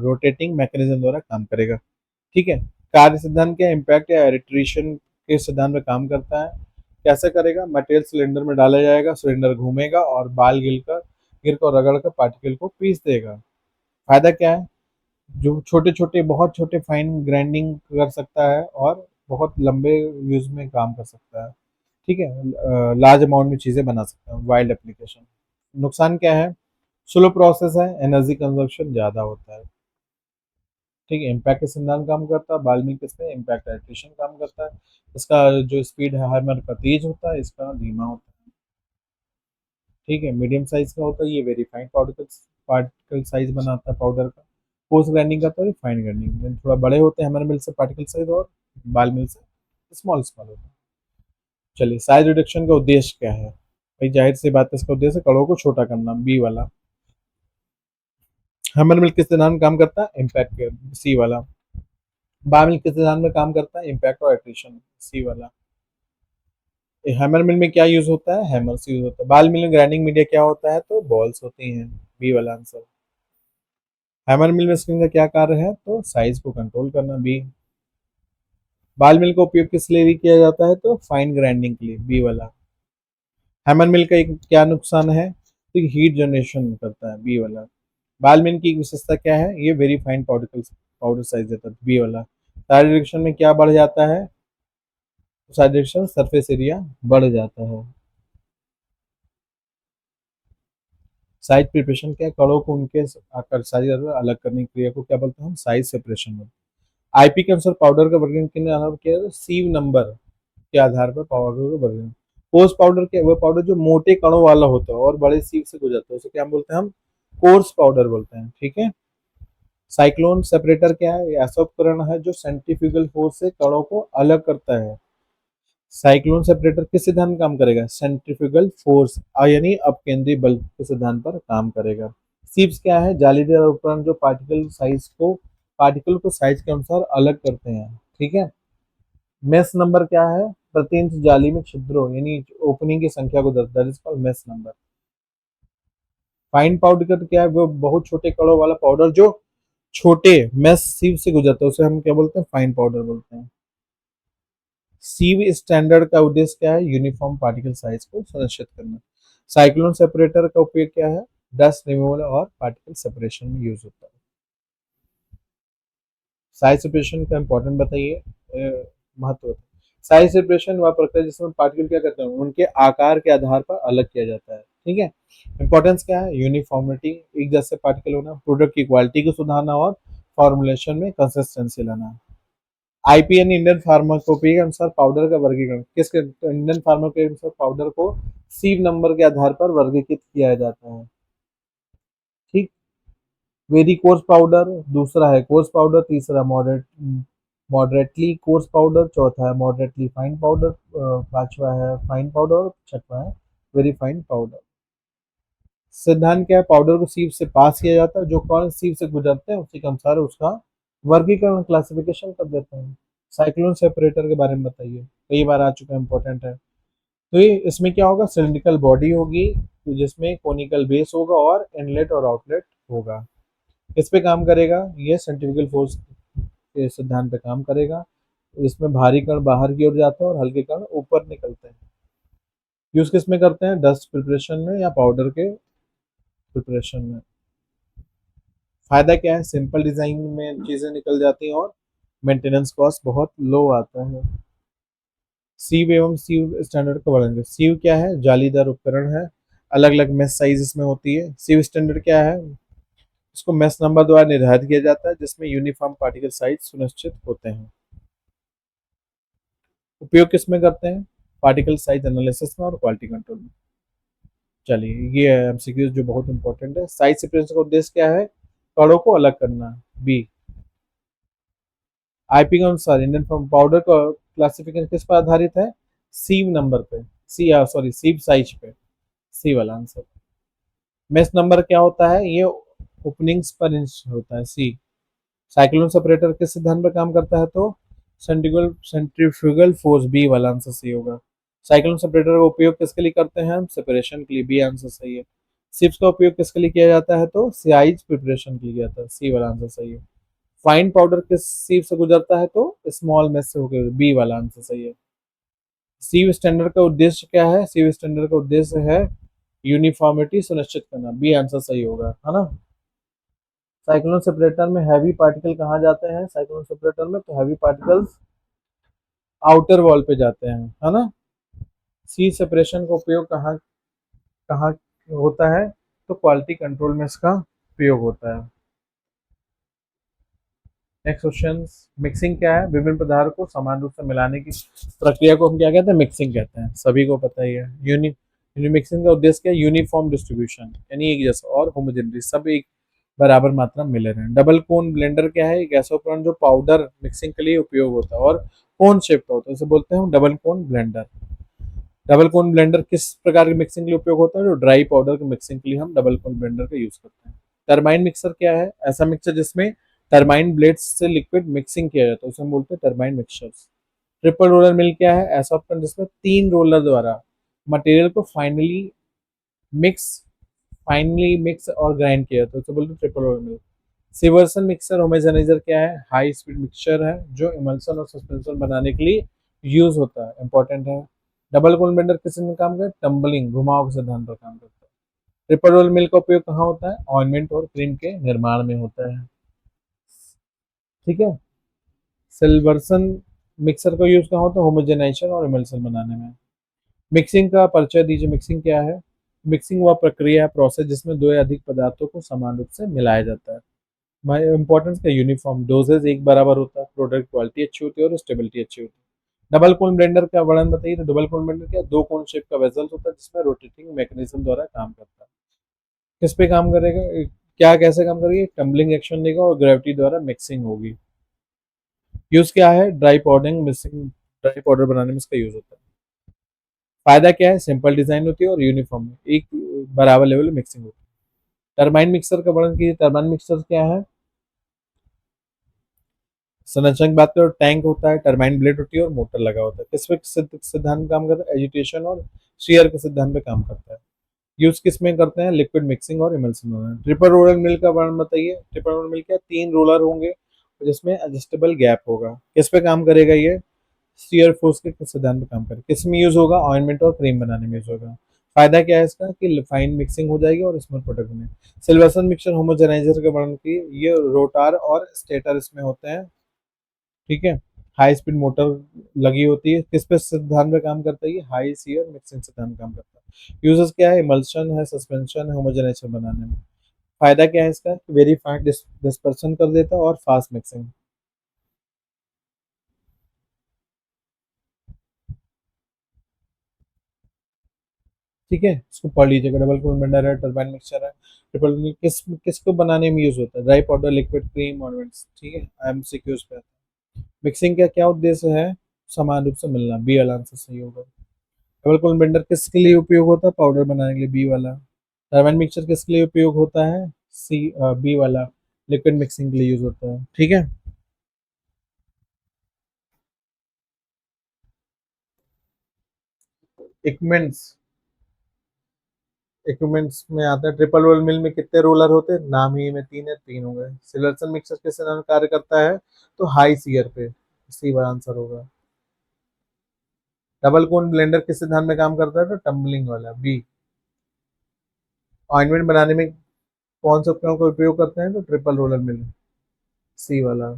रोटेटिंग मैकेनिज्म द्वारा काम करेगा। ठीक है। कार्य सिद्धांत क्या? इम्पैक्ट या इरिट्रेशन के सिद्धांत में काम करता है। कैसे करेगा? मटेरियल सिलेंडर में डाला जाएगा, सिलेंडर घूमेगा और बाल गिर कर रगड़ कर पार्टिकल को पीस देगा। फायदा क्या है? जो छोटे छोटे, बहुत छोटे फाइन ग्राइंडिंग कर सकता है और बहुत लंबे यूज में काम कर सकता है। ठीक है। लार्ज अमाउंट में चीजें बना सकते हैं, वाइल्ड एप्लीकेशन। नुकसान क्या है? स्लो प्रोसेस है, एनर्जी कंजप्शन ज्यादा होता है। ठीक है। इम्पैक्ट के सिद्धांत काम करता है, बाल मिल किसमें? इम्पैक्ट एट्रिशन काम करता है। इसका जो स्पीड है हैमर का तेज होता है, इसका धीमा होता है। ठीक है। मीडियम साइज का होता है, ये वेरी फाइन पार्टिकल साइज बनाता है पाउडर का। पोस्ट ग्राइंडिंग करता है, फाइन ग्राइंडिंग। थोड़ा बड़े होते हैं हैमर मिल से पार्टिकल साइज, और बाल मिल से स्मॉल स्मॉल होता है। चलिए, साइज रिडक्शन का उद्देश्य क्या है? भाई जाहिर सी बात है, इसका उद्देश्य कणों को छोटा करना, बी वाला। हैमर मिल किस सिद्धांत में काम करता है? इम्पैक्ट के, सी वाला। बार मिल किस सिद्धांत में काम करता है? इम्पैक्ट और एट्रिशन, सी वाला। हैमर मिल में क्या यूज होता है, हैमर्स यूज होता है। बाल मिल में ग्राइंडिंग मीडिया क्या होता है, तो बॉल्स होती हैं, बी वाला आंसर। हैमर मिल में स्क्रीन का क्या कार्य है, तो साइज को कंट्रोल करना, बी। बाल मिल का उपयोग किस लिए किया जाता है, तो फाइन ग्राइंडिंग के लिए, बी वाला। हैमर मिल का एक क्या नुकसान है, तो हीट जनरेशन करता है, बी वाला। बाल मिल की एक विशेषता क्या है, ये very fine particles powder size देता है, बी वाला। साइड डायरेक्शन में क्या बढ़ जाता है, साइड डायरेक्शन सरफेस एरिया बढ़ जाता है। साइज प्रिपरेशन क्या है, कणों को उनके आकार साइज अलग करने की क्रिया को क्या बोलते हैं हम, साइज सेपरेशन बोलते हैं। आईपी के अनुसार पाउडर का वर्गीकरण किन आधार पर किया जाता है, सीव नंबर के आधार पर पाउडर का वर्गीकरण। कोर्स पाउडर क्या है, वो पाउडर जो मोटे कणों वाला होता है और बड़े सीव से गुजरता है, उसे क्या बोलते हैं हम, कोर्स पाउडर बोलते हैं, ठीक है। साइक्लोन सेपरेटर क्या है, ये ऐसा उपकरण है जो सेंट्रीफ्यूगल फोर्स से कणों को अलग करता है। साइक्लोन सेपरेटर किस सिद्धांत पर काम करेगा, सेंट्रीफ्यूगल फोर्स यानी अपकेंद्री बल के सिद्धांत पर काम करेगा। सीप्स क्या है, जालीदार उपकरण जो पार्टिकल को साइज के अनुसार अलग करते हैं, ठीक है। मेस नंबर क्या है, प्रति इंच जाली में छिद्रों यानी ओपनिंग की संख्या को दर्शाता है, that is called mess number. Fine powder क्या है, वो बहुत छोटे कणों वाला पाउडर जो छोटे मेस सीव से गुजरता है, उसे हम क्या बोलते हैं, फाइन पाउडर बोलते हैं। सीव स्टैंडर्ड का उद्देश्य क्या है, यूनिफॉर्म पार्टिकल साइज को सुनिश्चित करना। साइक्लोन सेपरेटर का उपयोग क्या है, डस्ट रिमूवल और पार्टिकल सेपरेशन में यूज होता है। साइज सेपरेशन का इंपॉर्टेंट बताइए, महत्व। साइज सेपरेशन वह प्रक्रिया जिसमें पार्टिकल क्या करते हैं, उनके आकार के आधार पर अलग किया जाता है, ठीक है। इंपॉर्टेंस क्या है, यूनिफॉर्मिटी, एक जैसे पार्टिकल होना, प्रोडक्ट की क्वालिटी को सुधारना और फॉर्मुलेशन में कंसिस्टेंसी लाना। आईपीएन इंडियन फार्माकोपी के अनुसार पाउडर का वर्गीकरण किसके, इंडियन फार्मा के अनुसार पाउडर को सीव नंबर के आधार पर वर्गीकृत किया जाता है, ठीक। वेरी कोर्स पाउडर दूसरा है, कोर्स पाउडर तीसरा, मॉडरेटली कोर्स पाउडर चौथा है, मॉडरेटली फाइन पाउडर पांचवा है, फाइन पाउडर और छठवा है वेरी फाइन पाउडर। सिद्धांत क्या है, पाउडर को सीव से पास किया जाता है, जो कण सीव से गुजरते हैं उसी के अनुसार उसका वर्गीकरण क्लासिफिकेशन कर देते हैं। साइक्लोन सेपरेटर के बारे में बताइए, कई बार आ चुका है, इंपॉर्टेंट है। तो ये इसमें क्या होगा, सिलिंड्रिकल बॉडी होगी जिसमें कोनिकल बेस होगा और इनलेट और आउटलेट होगा। इस पे काम करेगा, ये सेंट्रीफ्यूगल फोर्स के सिद्धांत पे काम करेगा। इसमें भारी कण बाहर की ओर जाते हैं और हल्के कण ऊपर निकलते हैं। यूज किस में करते हैं, डस्ट प्रिपरेशन में या पाउडर के प्रिपरेशन में। फायदा क्या है, सिंपल डिजाइन में चीजें निकल जाती हैं और मेंटेनेंस कॉस्ट बहुत लो आता है। सीव एवं सीव स्टैंडर्ड को बढ़ेंगे। सीव क्या है, जालीदार उपकरण है, अलग अलग मेश साइज इसमें होती है। सीव स्टैंडर्ड क्या है, इसको मेश नंबर द्वारा निर्धारित किया जाता है जिसमें यूनिफॉर्म पार्टिकल साइज सुनिश्चित होते हैं। उपयोग किसमें करते हैं, पार्टिकल साइज एनालिसिस में और क्वालिटी कंट्रोल में। चलिए ये एमसीक्यूज जो बहुत इंपॉर्टेंट है। साइज सेपरेशन का उद्देश्य क्या है, कणों को अलग करना, बी। आईपी के अनुसार इंडियन फॉर्म पाउडर का क्लासिफिकेशन किस पर आधारित है, सीव नंबर पे, सी सॉरी सीव साइज पे, सी वाला आंसर। मेश नंबर क्या होता है, ये ओपनिंग्स पर इंच होता है, सी। साइक्लोन सेपरेटर किस सिद्धांत पर काम करता है, तो सेंट्रीफ्यूगल फोर्स, बी वाला आंसर सही होगा। साइक्लोन सेपरेटर का उपयोग किसके लिए करते हैं हम, सेपरेशन के लिए, बी आंसर सही है। सिप्स का उपयोग किसके लिए किया जाता है, तो साइज प्रिपरेशन के लिए किया जाता है, सी वाला आंसर सही है। फाइन पाउडर किस सीव से गुजरता है, तो स्मॉल मेश से होकर, बी वाला आंसर सही है। सीव स्टैंडर्ड का उद्देश्य क्या है, सीव स्टैंडर्ड का उद्देश्य है यूनिफॉर्मिटी सुनिश्चित करना, बी आंसर सही होगा, है ना। साइक्लोन सेपरेटर में हैवी पार्टिकल कहाँ जाते हैं, साइक्लोन सेपरेटर में तो हैवी पार्टिकल्स आउटर वॉल पे जाते हैं, है ना। सी सेपरेशन का उपयोग कहाँ कहाँ होता है, तो क्वालिटी कंट्रोल में इसका उपयोग होता है। नेक्स्ट क्वेश्चन, मिक्सिंग क्या है, विभिन्न पदार्थ को समान रूप से मिलाने की प्रक्रिया को हम क्या कहते हैं, मिक्सिंग कहते हैं, सभी को पता ही है। मिक्सिंग का उद्देश्य क्या है, यूनिफॉर्म डिस्ट्रीब्यूशन यानी एक जैसा और होमोजेनिटी, सब एक बराबर मात्रा में मिले रहे। डबल कोन ब्लेंडर क्या है, एक ऐसा उपकरण जो पाउडर मिक्सिंग के लिए उपयोग होता है और कोन शेप का होता है, उसे बोलते हैं हम डबल कोन ब्लेंडर। डबल कोन ब्लेंडर किस प्रकार के मिक्सिंग के लिए उपयोग होता है, जो ड्राई पाउडर के मिक्सिंग के लिए हम डबल कोन ब्लेंडर का यूज करते हैं। टरबाइन मिक्सर क्या है, ऐसा मिक्सर जिसमें टरबाइन ब्लेड्स से लिक्विड मिक्सिंग किया जाता है, उसे हम बोलते हैं टरबाइन मिक्सर्स। ट्रिपल रोलर मिल क्या है? ऐसा उपकरण जिसमें 3 रोलर द्वारा मटेरियल को मिक्स मिक्स और ग्राइंड किया जाता है, तो बोलते हैं triple roller mill. Silverson mixer homogeniser क्या है? हाई स्पीड मिक्सचर है जो इमल्सन और सस्पेंशन बनाने के लिए यूज होता है, इंपॉर्टेंट है। डबल कोन बेंडर किस में काम करता है? टम्बलिंग, घुमाव के सिद्धांत पर काम करता है। ट्रिपल रोल मिल का उपयोग कहाँ होता है? ऑइंटमेंट और क्रीम के निर्माण में होता है। ठीक है। सिल्वर्सन मिक्सर का यूज कहाँ होता है? होमोजेनाइजेशन और इमल्सन बनाने में। मिक्सिंग का परिचय दीजिए। मिक्सिंग क्या है? मिक्सिंग वह प्रक्रिया है, प्रोसेस जिसमें दो या अधिक पदार्थों को समान रूप से मिलाया जाता है। माई इंपॉर्टेंस का यूनिफॉर्म डोजेज एक बराबर होता है, प्रोडक्ट क्वालिटी अच्छी होती है और स्टेबिलिटी अच्छी होती है। डबल कोन ब्लेंडर का वर्णन बताइए। तो डबल कोन ब्लेंडर क्या? दो कोन शेप का वेसल होता है जिसमें रोटेटिंग मैकेनिज्म द्वारा काम करता है। किस पे काम करेगा? क्या कैसे काम करेगी? टम्बलिंग एक्शन देगा और ग्रेविटी द्वारा मिक्सिंग होगी। यूज क्या है? ड्राई पाउडरिंग मिक्सिंग, ड्राई पाउडर बनाने में इसका यूज होता है। फायदा क्या है? सिंपल डिजाइन होती है और यूनिफॉर्म एक बराबर लेवल में मिक्सिंग होती है। टरबाइन मिक्सर का वर्णन कीजिए। टरबाइन मिक्सर क्या है? संरचना की बात करो, टैंक होता है, टरबाइन ब्लेड होती है और मोटर लगा होता है। किस पे सिद्धांत पे काम करता है? एजिटेशन और शेयर के सिद्धांत पे काम करता है। यूज किस में करते हैं? लिक्विड मिक्सिंग और इमल्सन में। ट्रिपल रोलर मिल का वर्णन बताइए। ट्रिपल रोलर मिल क्या? 3 रोलर होंगे जिसमें एडजस्टेबल गैप होगा। किस पे काम करेगा ये? शेयर फोर्स के सिद्धांत पे काम करेगा। किस में यूज होगा? ऑइंटमेंट और क्रीम बनाने में यूज होगा। फायदा क्या है इसका? कि फाइन मिक्सिंग हो जाएगी और स्मूथ प्रोडक्ट में। सिल्वर्सन मिक्सर होमोजेनाइजर के वर्णन की, ये रोटार और स्टेटर इसमें होते हैं। ठीक है। हाई स्पीड मोटर लगी होती है। किस पे सिद्धांत पे काम करता है? ये हाई सी और मिक्सिंग सिद्धांत पे काम करता है। यूजेस क्या है? इमल्शन है, सस्पेंशन है, होमोजेनाइजेशन बनाने में। फायदा क्या है इसका? वेरी फास्ट डिस्पर्सन कर देता है और फास्ट मिक्सिंग। ठीक है, इसको पढ़ लीजिएगा। डबल कोन बेंडर है, टरबाइन मिक्सचर है। ट्रिपल किसको बनाने में यूज होता है? Dry powder, liquid, cream, ornaments. ठीक है, एमसीक्यूज पे। मिक्सिंग का क्या उद्देश्य है? समान रूप से मिलना। बी वाला आंसर सही होगा। डबल कोन बेंडर किसके लिए उपयोग होता है? पाउडर बनाने के लिए, बी वाला। टरबाइन मिक्सचर किसके लिए उपयोग होता है? बी वाला, लिक्विड मिक्सिंग के लिए यूज होता है। ठीक है। इक्विपमेंट्स, इक्विपमेंट्स में आता है। ट्रिपल रोल मिल में कितने रोलर होते हैं? नाम ही में तीन है, तीन हो गए। सिलर्सन मिक्सर किस नाम कार्य करता है? तो हाई सीयर पे, सी बार आंसर होगा। डबल कोन ब्लेंडर किस सिद्धांत में काम करता है? तो टम्बलिंग वाला, बी। ऑइंटमेंट बनाने में कौन से उपकरण का उपयोग करते हैं? तो ट्रिपल रोलर मिल, सी वाला।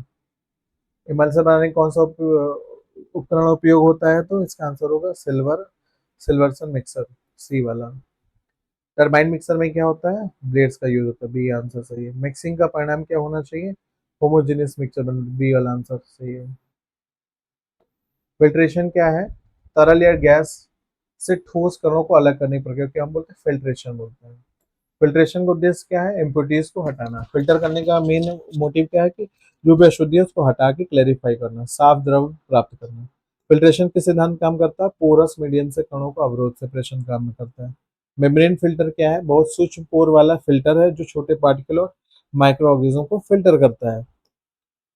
इमल्सन बनाने में कौन सा उपकरण उपयोग होता है? तो इसका आंसर होगा सिल्वर्सन मिक्सर, सी वाला। टरबाइन मिक्सर में क्या होता है? ब्लेड्स का यूज होता है, बी आंसर सही है। मिक्सिंग का परिणाम क्या होना चाहिए? होमोजेनियस मिक्सचर बन, बी वाला आंसर सही है। फिल्ट्रेशन क्या है? तरल या गैस से ठोस कणों को अलग करने की प्रक्रिया क्या हम बोलते हैं? फिल्ट्रेशन बोलते हैं। फिल्ट्रेशन का उद्देश्य क्या है? इम्प्योरिटीज को हटाना। फिल्टर करने का मेन मोटिव क्या है? कि जो भी अशुद्धि है उसको हटा के क्लैरिफाई करना, साफ द्रव प्राप्त करना। फिल्ट्रेशन के सिद्धांत काम करता है? पोरस मीडियम से कणों का अवरोध सेपरेशन काम करता है। मेम्ब्रेन फिल्टर क्या है? बहुत सूक्ष्म पोर वाला फिल्टर है जो छोटे पार्टिकल और माइक्रो ऑर्गेनिज्म को फिल्टर करता है।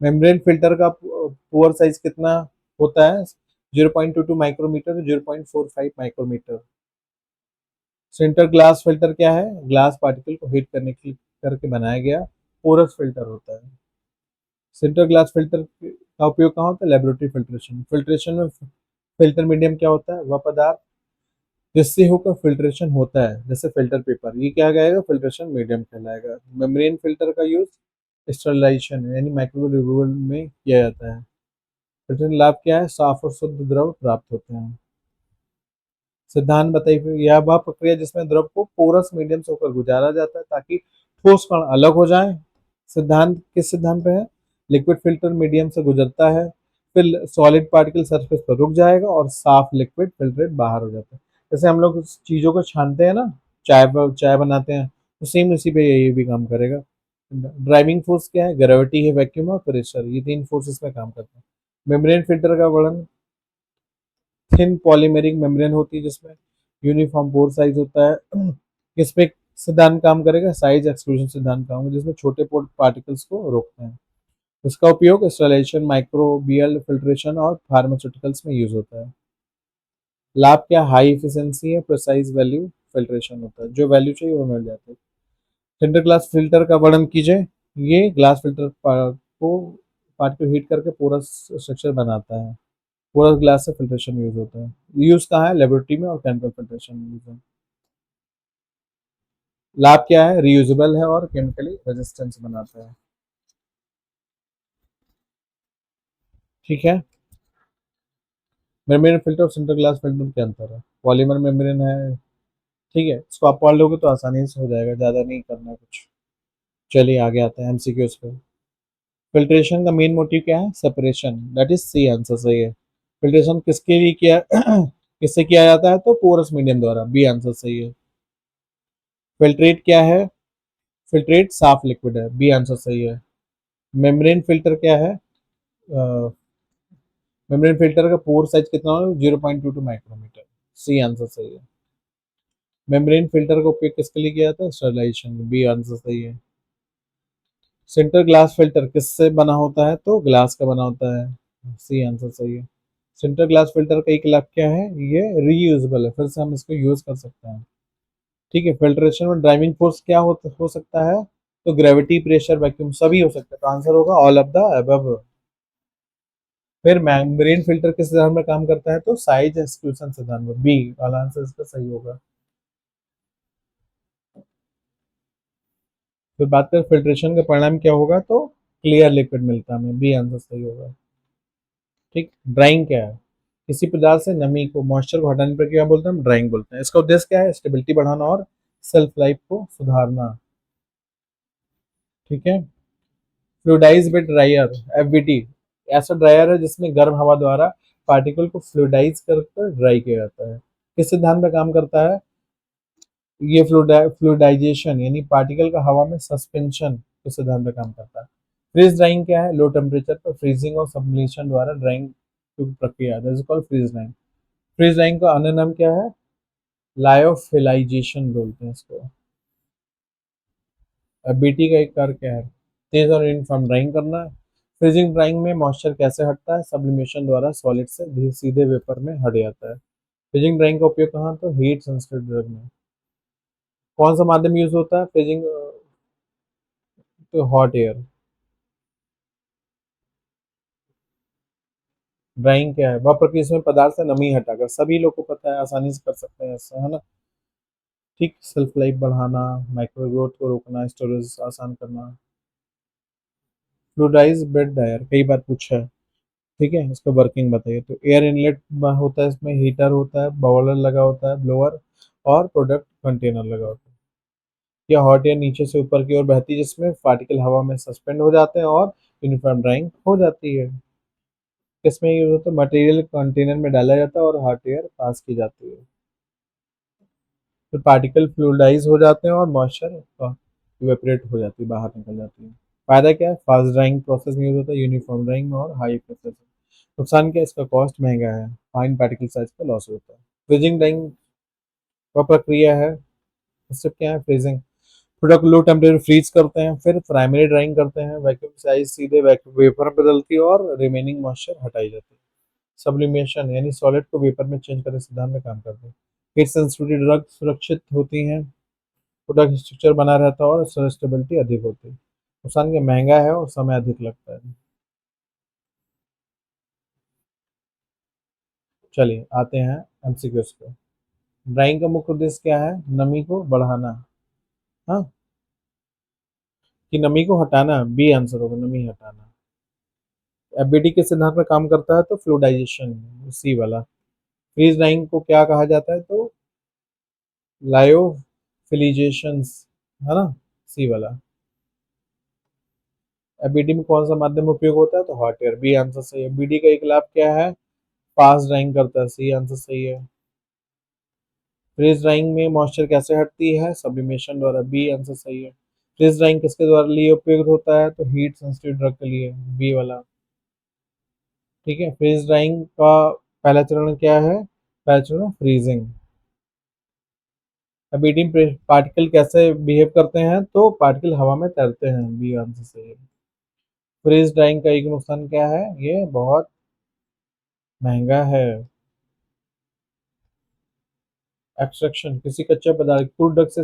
मेम्ब्रेन फिल्टर का पोर साइज कितना होता है? 0.22 micrometre, 0.45 micrometre. Sintered glass filter क्या है? ग्लास पार्टिकल को हीट करने के करके बनाया गया पोरस फिल्टर होता है। सेंटर ग्लास फिल्टर का उपयोग कहाँ होता है? Laboratory filtration. फिल्ट्रेशन में फिल्टर मीडियम क्या होता है? वह पदार्थ जिससे होकर फिल्ट्रेशन होता है, जैसे फिल्टर पेपर, ये क्या कहेगा? फिल्ट्रेशन मीडियम कहलाएगा। मेम्ब्रेन फिल्टर का यूज स्टरलाइजेशन यानी माइक्रोवेव रिमूवल में किया जाता है। फिल्टर लाभ क्या है? साफ और शुद्ध द्रव प्राप्त होते हैं। सिद्धांत बताइए फिर। यह वह प्रक्रिया जिसमें द्रव को पोरस मीडियम से होकर गुजारा जाता है ताकि ठोस कण अलग हो जाए। सिद्धांत किस सिद्धांत पे है? लिक्विड फिल्टर मीडियम से गुजरता है, फिर सॉलिड पार्टिकल सरफेस पर रुक जाएगा और साफ लिक्विड फिल्ट्रेट बाहर हो जाता है। जैसे हम लोग उस चीजों को छानते हैं ना, चाय बनाते हैं, तो सेम इसी पे ये भी काम करेगा। ड्राइविंग फोर्स क्या है? ग्रेविटी है, वैक्यूम और प्रेशर, ये तीन फोर्सेस में काम करते हैं। मेम्ब्रेन फिल्टर का वर्णन, थिन पॉलीमेरिक मेम्ब्रेन होती है जिसमें यूनिफॉर्म पोर साइज होता है। इसमें सिद्धांत काम करेगा? साइज एक्सक्लूजन सिद्धांत काम होगा जिसमें छोटे पोर पार्टिकल्स को रोकते हैं। इसका उपयोग स्टरलाइजेशन, माइक्रोबियल फिल्ट्रेशन और फार्मास्यूटिकल्स में यूज होता है। लाभ क्या? हाई एफिशिएंसी है, प्रिसाइज वैल्यू फिल्ट्रेशन होता है, जो वैल्यू चाहिए वो मिल जाती है। सेंटर ग्लास फिल्टर का वर्णन कीजिए। ये ग्लास फिल्टर को पार्ट को हीट करके पूरा स्ट्रक्चर बनाता है। पूरा ग्लास से फिल्ट्रेशन यूज होता है। यूज कहाँ है? लेबोरेटरी में और केमिकल फिल्ट्रेशन में यूज है। लाभ क्या है? रीयूजेबल है और केमिकली रेजिस्टेंस बनाता है। ठीक है। मेम्ब्रेन फिल्टर और सेंटर ग्लास फिल्टर के अंतर है। पॉलीमर मेम्ब्रेन है। ठीक है, इसको आप पढ़ लोगे तो आसानी से हो जाएगा, ज्यादा नहीं करना कुछ। चलिए आगे आते हैं एमसीक्यूज पे। फिल्ट्रेशन का मेन मोटिव क्या है? Separation, that is C answer सही है। फिल्ट्रेशन किसके लिए किया किससे किया जाता है? तो पोरस मीडियम द्वारा, बी आंसर सही है। फिल्ट्रेट क्या है? फिल्ट्रेट साफ लिक्विड है, बी आंसर सही है। मेम्ब्रेन फिल्टर क्या है? मेम्ब्रेन फिल्टर का पोर साइज कितना हो? 0.22 माइक्रोमीटर, सी आंसर सही है। मेम्ब्रेन फिल्टर का उपयोग किसके लिए किया जाता है? स्टरलाइजेशन, बी आंसर सही है। सेंटर ग्लास फिल्टर किससे बना होता है? तो ग्लास का बना होता है, सी आंसर सही है। सेंटर ग्लास फिल्टर का एक लाभ क्या है? ये रीयूजेबल है, फिर से हम इसको यूज कर सकते हैं। ठीक है। फिल्ट्रेशन में ड्राइविंग फोर्स क्या हो सकता है? तो ग्रेविटी, प्रेशर, वैक्यूम सभी हो सकता है, तो आंसर होगा ऑल ऑफ द अबव। फिर मेम्ब्रेन फिल्टर किस सिद्धांत में काम करता है? तो साइज एक्सक्लूशन सिद्धांत में, बी वाला आंसर इसका सही होगा। फिर बात करें फिल्ट्रेशन का परिणाम क्या होगा? तो क्लियर लिक्विड मिलता है हमें, बी आंसर सही होगा। ठीक। ड्राइंग क्या है? किसी पदार्थ से नमी को, मॉइस्चर को हटाने पर क्या बोलते हैं? हम ड्राइंग बोलते हैं। इसका उद्देश्य क्या है? स्टेबिलिटी बढ़ाना और सेल्फ लाइफ को सुधारना। ठीक है। फ्लूइडाइज विद ड्रायर, एफवीटी ऐसा ड्रायर है जिसमें गर्म हवा द्वारा पार्टिकल को फ्लूइडाइज कर ड्राई किया जाता है। किस सिद्धांत में काम करता है? ये फ्लूइडाइजेशन यानी पार्टिकल का हवा में सस्पेंशन के सिद्धांत में काम करता है। फ्रीज ड्राइंग क्या है? लो टेम्परेचर पर फ्रीजिंग और सबलिमेशन द्वारा ड्राइंग की प्रक्रिया, that is called freeze drying. Freeze drying का अन्य नाम क्या है? लायोफिलाइजेशन बोलते हैं इसको। अब बीटी का एक कार्य क्या है? तेज और यूनिफॉर्म ड्राइंग करना। फ्रीजिंग ड्राइंग में मॉइस्चर कैसे हटता है? सब्लिमेशन द्वारा सॉलिड से सीधे वेपर में हट जाता है। फ्रीजिंग ड्राइंग का उपयोग कहाँ? तो हीट सेंसिटिव ड्रग में। कौन सा माध्यम यूज होता है फ्रीजिंग? तो हॉट एयर। ड्राइंग क्या है? वह प्रक्रिया जिसमें पदार्थ से नमी हटाकर, सभी लोग को पता है, आसानी से कर सकते हैं ऐसा, है ना। ठीक। सेल्फ लाइफ बढ़ाना, माइक्रो ग्रोथ को रोकना, स्टोरेज आसान करना। फ्लूइडाइज बेड ड्रायर कई बार पूछा है। ठीक है, इसका वर्किंग बताइए। तो एयर इनलेट होता है, इसमें हीटर होता है, बाउलर लगा होता है, ब्लोअर और प्रोडक्ट कंटेनर लगा होता है। या हॉट एयर नीचे से ऊपर की ओर बहती है, जिसमें पार्टिकल हवा में सस्पेंड हो जाते हैं और यूनिफॉर्म ड्राइंग हो जाती है। किसमें यूज होता है? मटेरियल कंटेनर में डाला जाता है और हॉट एयर पास की जाती है। फिर पार्टिकल फ्लूइडाइज हो जाते हैं और मॉइस्चर इवेपोरेट हो जाती है, बाहर निकल जाती है। फायदा क्या है? फास्ट ड्राइंग प्रोसेस में यूज होता है, यूनिफॉर्म ड्राइंग में और हाई प्रोसेस। नुकसान क्या है? इसका कॉस्ट महंगा है, फाइन पार्टिकल साइज का लॉस होता है। फ्रीजिंग ड्राइंग का प्रक्रिया है, इससे क्या है? Freezing product low temperature freeze करते हैं, फिर प्राइमरी ड्राइंग करते हैं, वैक्यूम साइज सीधे वेपर में बदलती है और रिमेनिंग मॉइस्चर हटाई जाती है। सब्लिमेशन यानी सॉलिड को वेपर में चेंज करने सिद्धांत में काम करते हैं। हीट सेंसिटिविटी ड्रग सुरक्षित होती हैं, प्रोडक्ट स्ट्रक्चर बना रहता है और स्टेबिलिटी अधिक होती है। नुकसान क्या? महंगा है और समय अधिक लगता है। चलिए आते हैं एमसीक्यूज पे। ड्राइंग का मुख्य उद्देश्य क्या है? नमी को बढ़ाना, हाँ, कि नमी को हटाना, बी आंसर होगा, नमी हटाना। एफबीडी के सिद्धांत में काम करता है तो फ्लूइडाइजेशन, सी वाला। फ्रीज ड्राइंग को क्या कहा जाता है? तो लायोफिलिजेशन, है ना, सी वाला। एफबीडी में कौन सा माध्यम उपयोग होता है? तो हॉट एयर, बी आंसर सही है। बीडी का एक लाभ क्या है? फास्ट ड्राइंग करता है, सी आंसर सही है। फ्रीज ड्राइंग में मॉइस्चर कैसे हटती है? सब्लिमेशन द्वारा, बी आंसर सही है। फ्रीज ड्राइंग किसके द्वारा लिए उपयोग होता है? तो हीट सेंसिटिव ड्रग के लिए, बी वाला। ठीक है। फ्रीज ड्राइंग का पहला चरण क्या है? पहला चरण फ्रीजिंग। अब ईडिंग पार्टिकल कैसे बिहेव करते हैं? तो पार्टिकल हवा में तैरते हैं, बी आंसर सही है। फ्रीज ड्राइंग का एक नुकसान क्या है, ये बहुत महंगा है। एक्सट्रैक्शन किसी कच्चे पदार्थ प्रोडक्ट से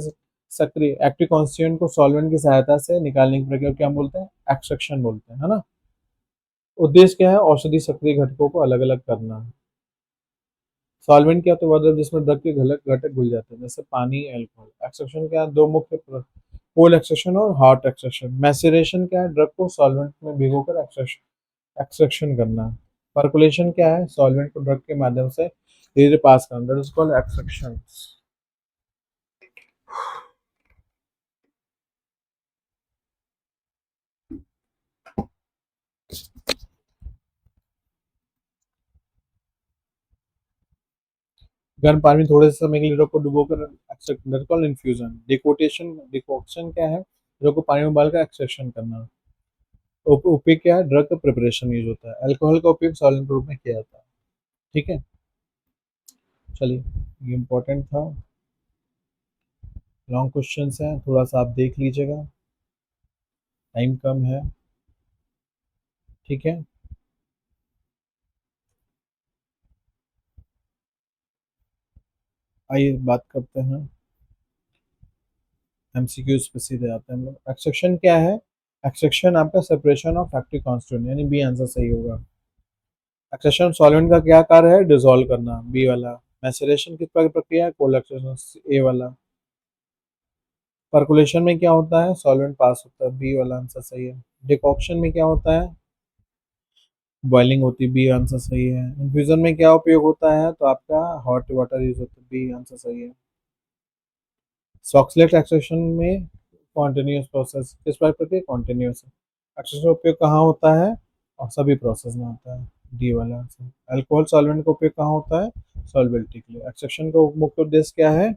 सक्रिय एक्टिव कॉन्स्टिट्यूएंट को सॉल्वेंट की सहायता से निकालने की प्रक्रिया को क्या बोलते हैं, एक्सट्रैक्शन बोलते हैं, है ना। उद्देश्य क्या है, औषधि सक्रिय घटकों को अलग अलग करना। सॉल्वेंट क्या, तो वह जिसमें ड्रग के घटक घटक घुल जाते हैं, जैसे पानी, अल्कोहल। एक्सट्रैक्शन क्या है, दो मुख्य कोल्ड एक्सट्रैक्शन और हॉट एक्सट्रैक्शन। मैसेरेशन क्या है, ड्रग को सॉल्वेंट में भिगोकर एक्सट्रैक्शन करना। पर्कुलेशन क्या है, सॉल्वेंट को ड्रग के माध्यम से धीरे धीरे पास करना, दैट इज कॉल्ड एक्सट्रैक्शन। गर्म पानी में थोड़े से समय के लिए ड्रग को डुबोकर extract, that is called infusion. Decoction, decoction क्या है, ड्रग को पानी में उबालकर एक्सट्रैक्शन करना। उपयोग क्या है, ड्रग का प्रिपरेशन यूज होता है। अल्कोहल का उपयोग सॉल्वेंट के रूप में किया जाता है। ठीक है, चलिए, ये इंपॉर्टेंट था। लॉन्ग क्वेश्चन है, थोड़ा सा आप देख लीजिएगा, टाइम कम है। ठीक है, आइए बात करते हैं, एमसीक्यूज पे सीधे आते हैं हम लोग। एक्सट्रैक्शन क्या है, एक्सट्रैक्शन आपका सेपरेशन ऑफ एक्टिव कॉन्स्टिट्यूएंट, यानी बी आंसर सही होगा। एक्सट्रैक्शन सॉल्वेंट का क्या कार्य है, डिसॉल्व करना, बी वाला। मैसेरेशन किस प्रकार की प्रक्रिया है, कोल्ड एक्सट्रैक्शन, ए वाला। पर्कुलेशन में क्या होता है, सॉल्वेंट पास होता है, बी वाला आंसर सही है। डिकॉक्शन में क्या होता है, बॉइलिंग होती है, बी आंसर सही है। इन्फ्यूजन में क्या उपयोग होता है, तो आपका हॉट वाटर यूज होता है, बी आंसर सही है। सॉक्सलेट एक्सट्रैक्शन में कॉन्टिन्यूस प्रोसेस, किस प्रकार प्रक्रिया, कॉन्टिन्यूस है। एक्सट्रैक्शन का उपयोग कहाँ होता है, और सभी प्रोसेस में होता है, डी वाला आंसर। अल्कोहल सॉल्वेंट का उपयोग कहाँ होता है, सॉल्युबिलिटी के लिए। एक्सट्रैक्शन का मुख्य उद्देश्य क्या है,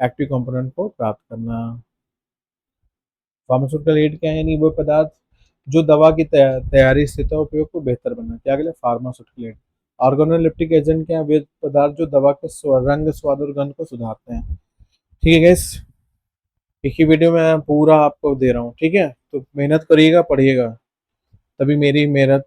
एक्टिव कंपोनेंट को प्राप्त करना। फार्मास्यूटिकल एड क्या है, यानी वो पदार्थ जो दवा की तैयारी स्थिति और उपयोग को बेहतर बनाए, क्या अगले, फार्मास्यूटिकल एड। ऑर्गेनोलिप्टिक एजेंट क्या है, वे पदार्थ जो दवा के रंग, स्वाद और गंध को सुधारते हैं। ठीक है गैस, एक ही वीडियो में मैं पूरा आपको दे रहा हूँ, ठीक है, तो मेहनत करिएगा, पढ़िएगा, तभी मेरी मेहनत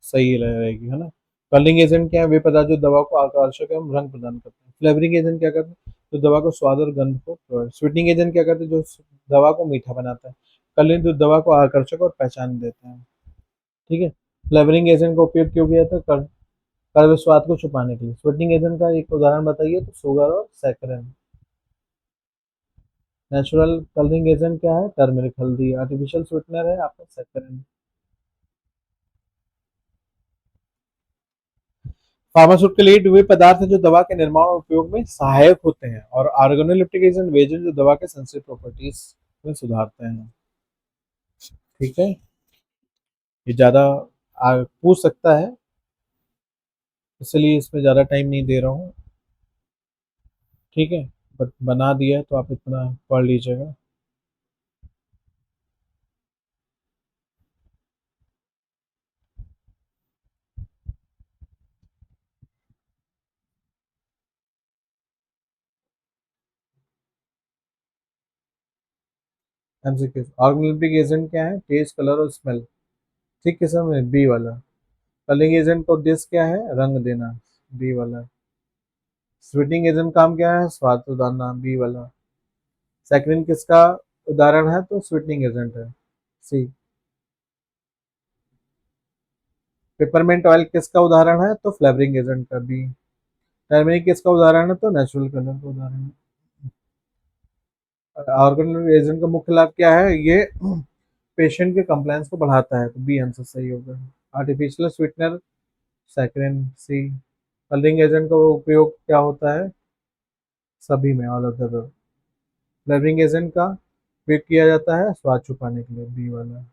सही रहेगी, है ना। कलरिंग एजेंट क्या है, वे पदार्थ जो दवा को आकर्षक एवं रंग प्रदान करते हैं। फ्लेवरिंग एजेंट क्या करते हैं, जो दवा को स्वाद और गंध को प्रोवाइड। स्वीटनिंग एजेंट क्या करते हैं, जो दवा को मीठा बनाता है। कलरिंग जो दवा को आकर्षक और पहचान देते हैं। ठीक है, फ्लेवरिंग एजेंट का उपयोग क्यों किया था, कड़वे स्वाद को छुपाने के लिए। स्वीटनिंग एजेंट का एक उदाहरण बताइए, तो शुगर और सैकरिन। नेचुरल कलरिंग एजेंट क्या है, टर्मरिक, हल्दी। आर्टिफिशियल स्वीटनर है आपका सैकरिन। फार्मास्यूटिकल एड वे पदार्थ हैं जो दवा के निर्माण और उपयोग में सहायक होते हैं, और ऑर्गेनोलिप्टिक एजेंट वे एजेंट जो दवा के सेंसिटिव प्रॉपर्टीज में सुधारते हैं। ठीक है, ये ज्यादा पूछ सकता है, इसलिए इसमें ज्यादा टाइम नहीं दे रहा हूँ। ठीक है, बट बना दिया है तो आप इतना पढ़ लीजिएगा। एमसीक्यू, ऑर्गेनोलिप्टिक एजेंट क्या है, टेस्ट, कलर और स्मेल। ठीक है सर, बी वाला। कलरिंग एजेंट का उद्देश्य क्या है, रंग देना, बी वाला। स्वीटनिंग एजेंट काम क्या है, स्वाद सुधारना, बी वाला। सैकरिन किसका उदाहरण है, तो स्वीटनिंग एजेंट है, सी। पेपरमेंट ऑयल किसका उदाहरण है, तो फ्लेवरिंग एजेंट का, बी। टर्मरिक किसका उदाहरण है, तो नेचुरल कलर का उदाहरण है। ऑर्गेनिक एजेंट का मुख्य लाभ क्या है, ये पेशेंट के कंप्लायंस को बढ़ाता है, तो बी आंसर सही होगा। आर्टिफिशियल स्वीटनर, सैकरिन, सी। कलरिंग एजेंट का उपयोग क्या होता है, सभी में, all of the. Flavouring agent का उपयोग किया जाता है स्वाद छुपाने के लिए, बी वाला।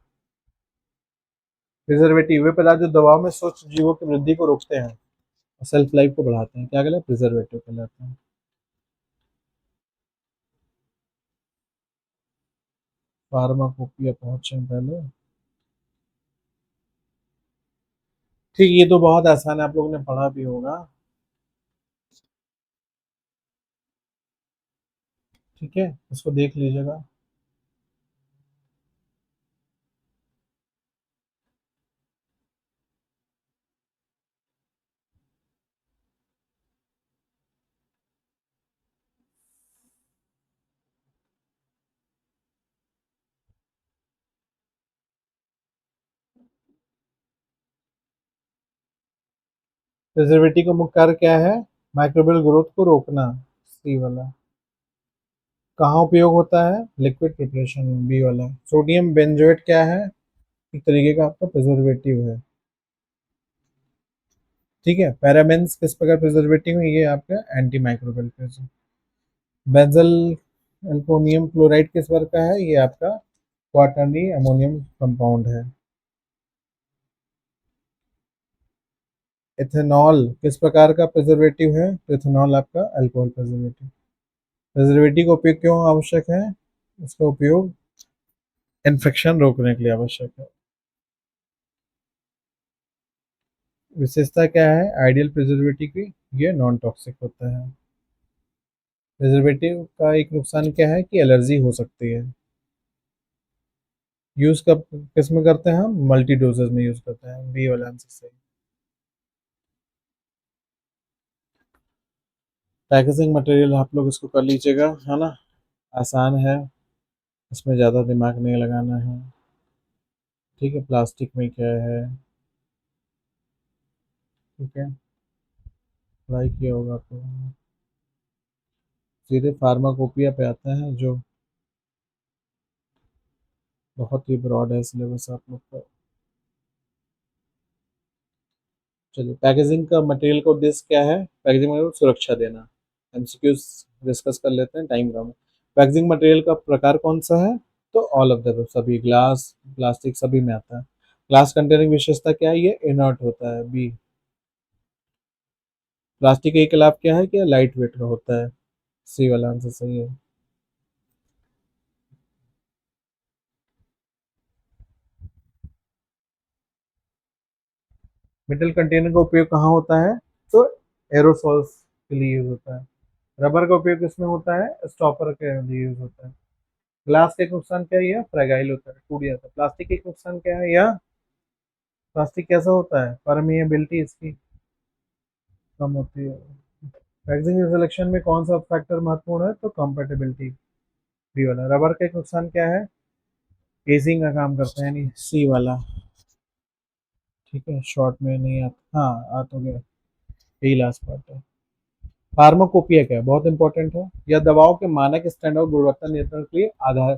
प्रिजर्वेटिव वे पदार्थ जो दवाओं में सूक्ष्म जीवों की वृद्धि को रोकते हैं और सेल्फ लाइफ को बढ़ाते हैं, क्या कहलाते हैं, प्रिजर्वेटिव कहलाते हैं। फार्माकोपिया पहुंचे पहले। ठीक, ये तो बहुत आसान है, आप लोगों ने पढ़ा भी होगा। ठीक है, इसको देख लीजिएगा। प्रिजर्वेटिव का मुख्य कार्य क्या है? माइक्रोबियल ग्रोथ को रोकना, सी वाला। कहाँ उपयोग होता है? लिक्विड प्रिपरेशन में, बी वाला। सोडियम बेंजोएट क्या है? एक तरीके का आपका प्रिजर्वेटिव है। ठीक है। पैराबेन्स किस प्रकार प्रिजर्वेटिव है? ये आपका anti microbial preservative. Benzalkonium chloride किस प्रकार का है? ये आपका क्वाटरनरी अमोनियम कंपाउंड है। इथेनॉल किस प्रकार का प्रिजर्वेटिव है? तो इथेनॉल आपका अल्कोहल प्रिजर्वेटिव। प्रिजर्वेटिव का उपयोग क्यों आवश्यक है? इसका उपयोग इन्फेक्शन रोकने के लिए आवश्यक है। विशेषता क्या है आइडियल प्रिजर्वेटिव की? ये नॉन टॉक्सिक होता है। प्रिजर्वेटिव का एक नुकसान क्या है कि एलर्जी हो सकती है। यूज कब किस में करते हैं हम? मल्टी डोजेज में यूज करते हैं, बी वाला आंसर सही। पैकेजिंग मटेरियल आप लोग इसको कर लीजिएगा, है ना, आसान है, इसमें ज़्यादा दिमाग नहीं लगाना है। ठीक है। प्लास्टिक में क्या है? ठीक है, ट्राई किया होगा तो। सीधे फार्माकोपिया पे आते हैं, जो बहुत ही ब्रॉड है सिलेबस आप लोग का। चलिए, पैकेजिंग का मटेरियल का उद्देश्य क्या है? पैकेजिंग मटेरियल सुरक्षा देना। एमसीक्यूज डिस्कस कर लेते हैं, टाइम कम है। पैकेजिंग मटेरियल का प्रकार कौन सा है? तो ऑल ऑफ द, सभी, ग्लास, प्लास्टिक सभी में आता है। ग्लास कंटेनर विशेषता क्या है? ये इनर्ट होता है, बी। प्लास्टिक का एक लाभ क्या है कि लाइट वेट का होता है, सी वाला आंसर सही है। मेटल कंटेनर का उपयोग कहाँ होता है? तो एरोसॉल्स के लिए यूज होता है। रबर का उपयोग किसमें होता है? स्टॉपर के लिए यूज होता है। ग्लास का एक नुकसान क्या है? यह फ्रेगाइल होता है, टूट जाता है। प्लास्टिक का एक नुकसान क्या है? यह प्लास्टिक कैसा होता है? परमिएबिलिटी इसकी कम होती है। पैकेजिंग सिलेक्शन में कौन सा फैक्टर महत्वपूर्ण है? तो कंपेटेबिलिटी, बी वाला। रबर का एक नुकसान क्या है? एजिंग का काम करता है, यानी सी वाला। ठीक है, शॉर्ट में नहीं आता, हाँ आ तो गया, यही लास्ट पार्ट है। फार्माकोपिया क्या है? बहुत इंपॉर्टेंट है। यह दवाओं के मानक स्टैंडर्ड गुणवत्ता नियंत्रण के लिए आधार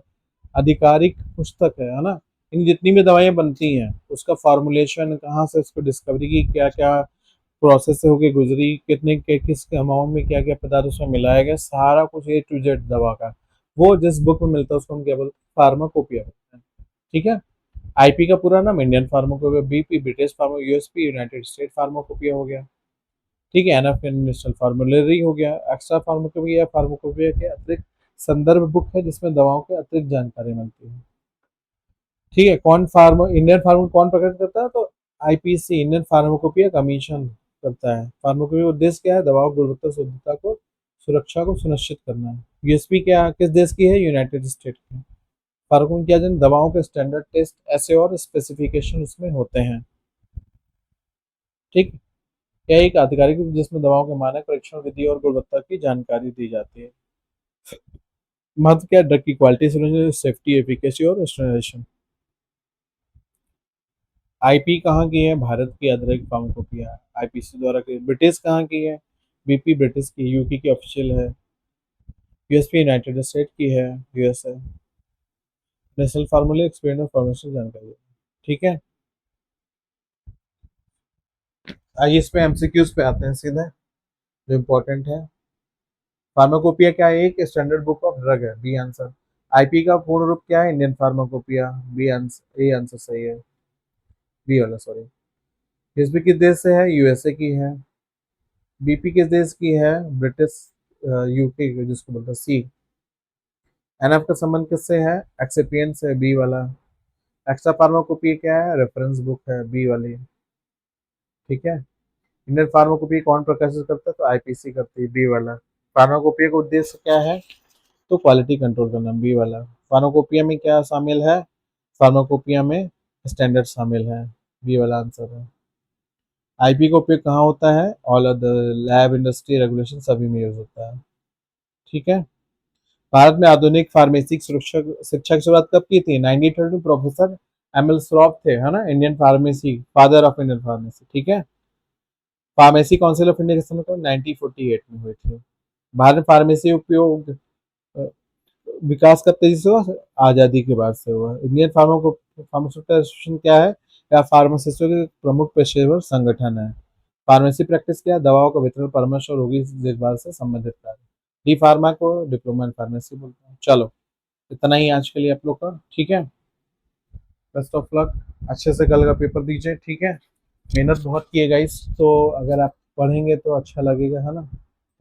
आधिकारिक पुस्तक है ना। इन जितनी भी दवाइयाँ बनती हैं उसका फॉर्मुलेशन कहाँ से, उसको डिस्कवरी की, क्या क्या प्रोसेस से होके गुजरी, कितने के किस अमाउंट में क्या क्या पदार्थ उसमें मिलाया गया, सारा कुछ ए टू जेड दवा का, वो जिस बुक में मिलता है उसको हम क्या बोलते हैं? फार्माकोपिया बोलते हैं। ठीक है। आईपी का पूरा नाम Indian pharmacopoeia, BP British pharma, USP United state pharmacopoeia हो गया। ठीक है। एनएफ नेशनल फार्मुलरी हो गया। एक्स्ट्रा फार्माकोपिया फार्माकोपिया के अतिरिक्त संदर्भ बुक है जिसमें दवाओं के अतिरिक्त जानकारी मिलती है। ठीक है। कौन फार्मा इंडियन फार्मा कौन प्रकट करता है? तो आईपीसी, इंडियन फार्माकोपिया कमीशन करता है। फार्माकोपिया उद्देश्य क्या है? दवाओं की गुणवत्ता शुद्धता को, सुरक्षा को सुनिश्चित करना है। यूएसपी क्या किस देश की है? यूनाइटेड स्टेट की। फार्माको क्या जन दवाओं के स्टैंडर्ड टेस्ट ऐसे और स्पेसिफिकेशन उसमें होते हैं। ठीक। यह एक आधिकारिक जिसमें दवाओं के मानक, परीक्षण विधि और गुणवत्ता की जानकारी दी जाती है। महत्व क्या है? ड्रग की क्वालिटी, सेफ्टी, एफिकेसी और स्टैंडर्डाइजेशन। आईपी कहाँ की है? भारत की आधिकारिक फार्माकोपिया है, आईपीसी द्वारा की। ब्रिटिश कहाँ की है? बीपी ब्रिटिश की, यूके की ऑफिशियल है। यूएसपी यूनाइटेड स्टेट की है, यूएसए। नेशनल फार्मूला एक्सपेरिमेंट और फार्मेसी जानकारी। ठीक है। आइए इस पे एमसीक्यूज पे आते हैं सीधे, जो इम्पोर्टेंट है। फार्माकोपिया क्या है? एक स्टैंडर्ड बुक ऑफ ड्रग है, बी आंसर। आईपी का पूर्ण रूप क्या है? Indian pharmacopoeia, B answer, A answer सही है, बी वाला सॉरी। यूएसपी किस देश से है? यूएसए की है। बीपी किस देश की है? ब्रिटिश, यूके जिसको बोलते हैं, सी। एनएफ का संबंध किससे है? एक्सेपियन से, बी वाला। एक्स्ट्रा फार्माकोपी क्या है? रेफरेंस बुक है, बी वाली। ठीक है। इंडियन फार्माकोपी कौन प्रकाशित करता है? तो आईपीसी करती है, बी वाला। फार्माकोपिया का उद्देश्य क्या है? तो क्वालिटी कंट्रोल करना, बी वाला। फार्माकोपिया में क्या शामिल है? फार्माकोपिया में स्टैंडर्ड शामिल है, बी वाला आंसर है। आईपी का उपयोग कहाँ होता है? All of the lab, industry, regulation सभी में यूज होता है। ठीक है। भारत में आधुनिक फार्मेसी सुरक्षा शिक्षा की शुरुआत कब की थी? 1932 में प्रोफेसर एम एल श्रॉफ थे, है ना, Indian pharmacy, father of Indian pharmacy. ठीक है। फार्मेसी काउंसिल ऑफ इंडिया के समय को 1948 में हुई थी। भारत में फार्मेसी उपयोग अ, विकास का तेजी से हुआ, आज़ादी के बाद से हुआ। इंडियन फार्मास्यूटिकल एसोसिएशन क्या है? या फार्मासिस्टों के प्रमुख पेशेवर संगठन है। फार्मेसी प्रैक्टिस क्या है? दवाओं का वितरण, परामर्श और रोगी देखभाल से संबंधित कार्य। डी फार्मा को डिप्लोमा इन फार्मेसी बोलते हैं। चलो, इतना ही आज के लिए आप लोग का, ठीक है। बेस्ट ऑफ लक, अच्छे से कल का पेपर दीजिए, ठीक है। मेहनत बहुत की है गाइस, तो अगर आप पढ़ेंगे तो अच्छा लगेगा, है ना।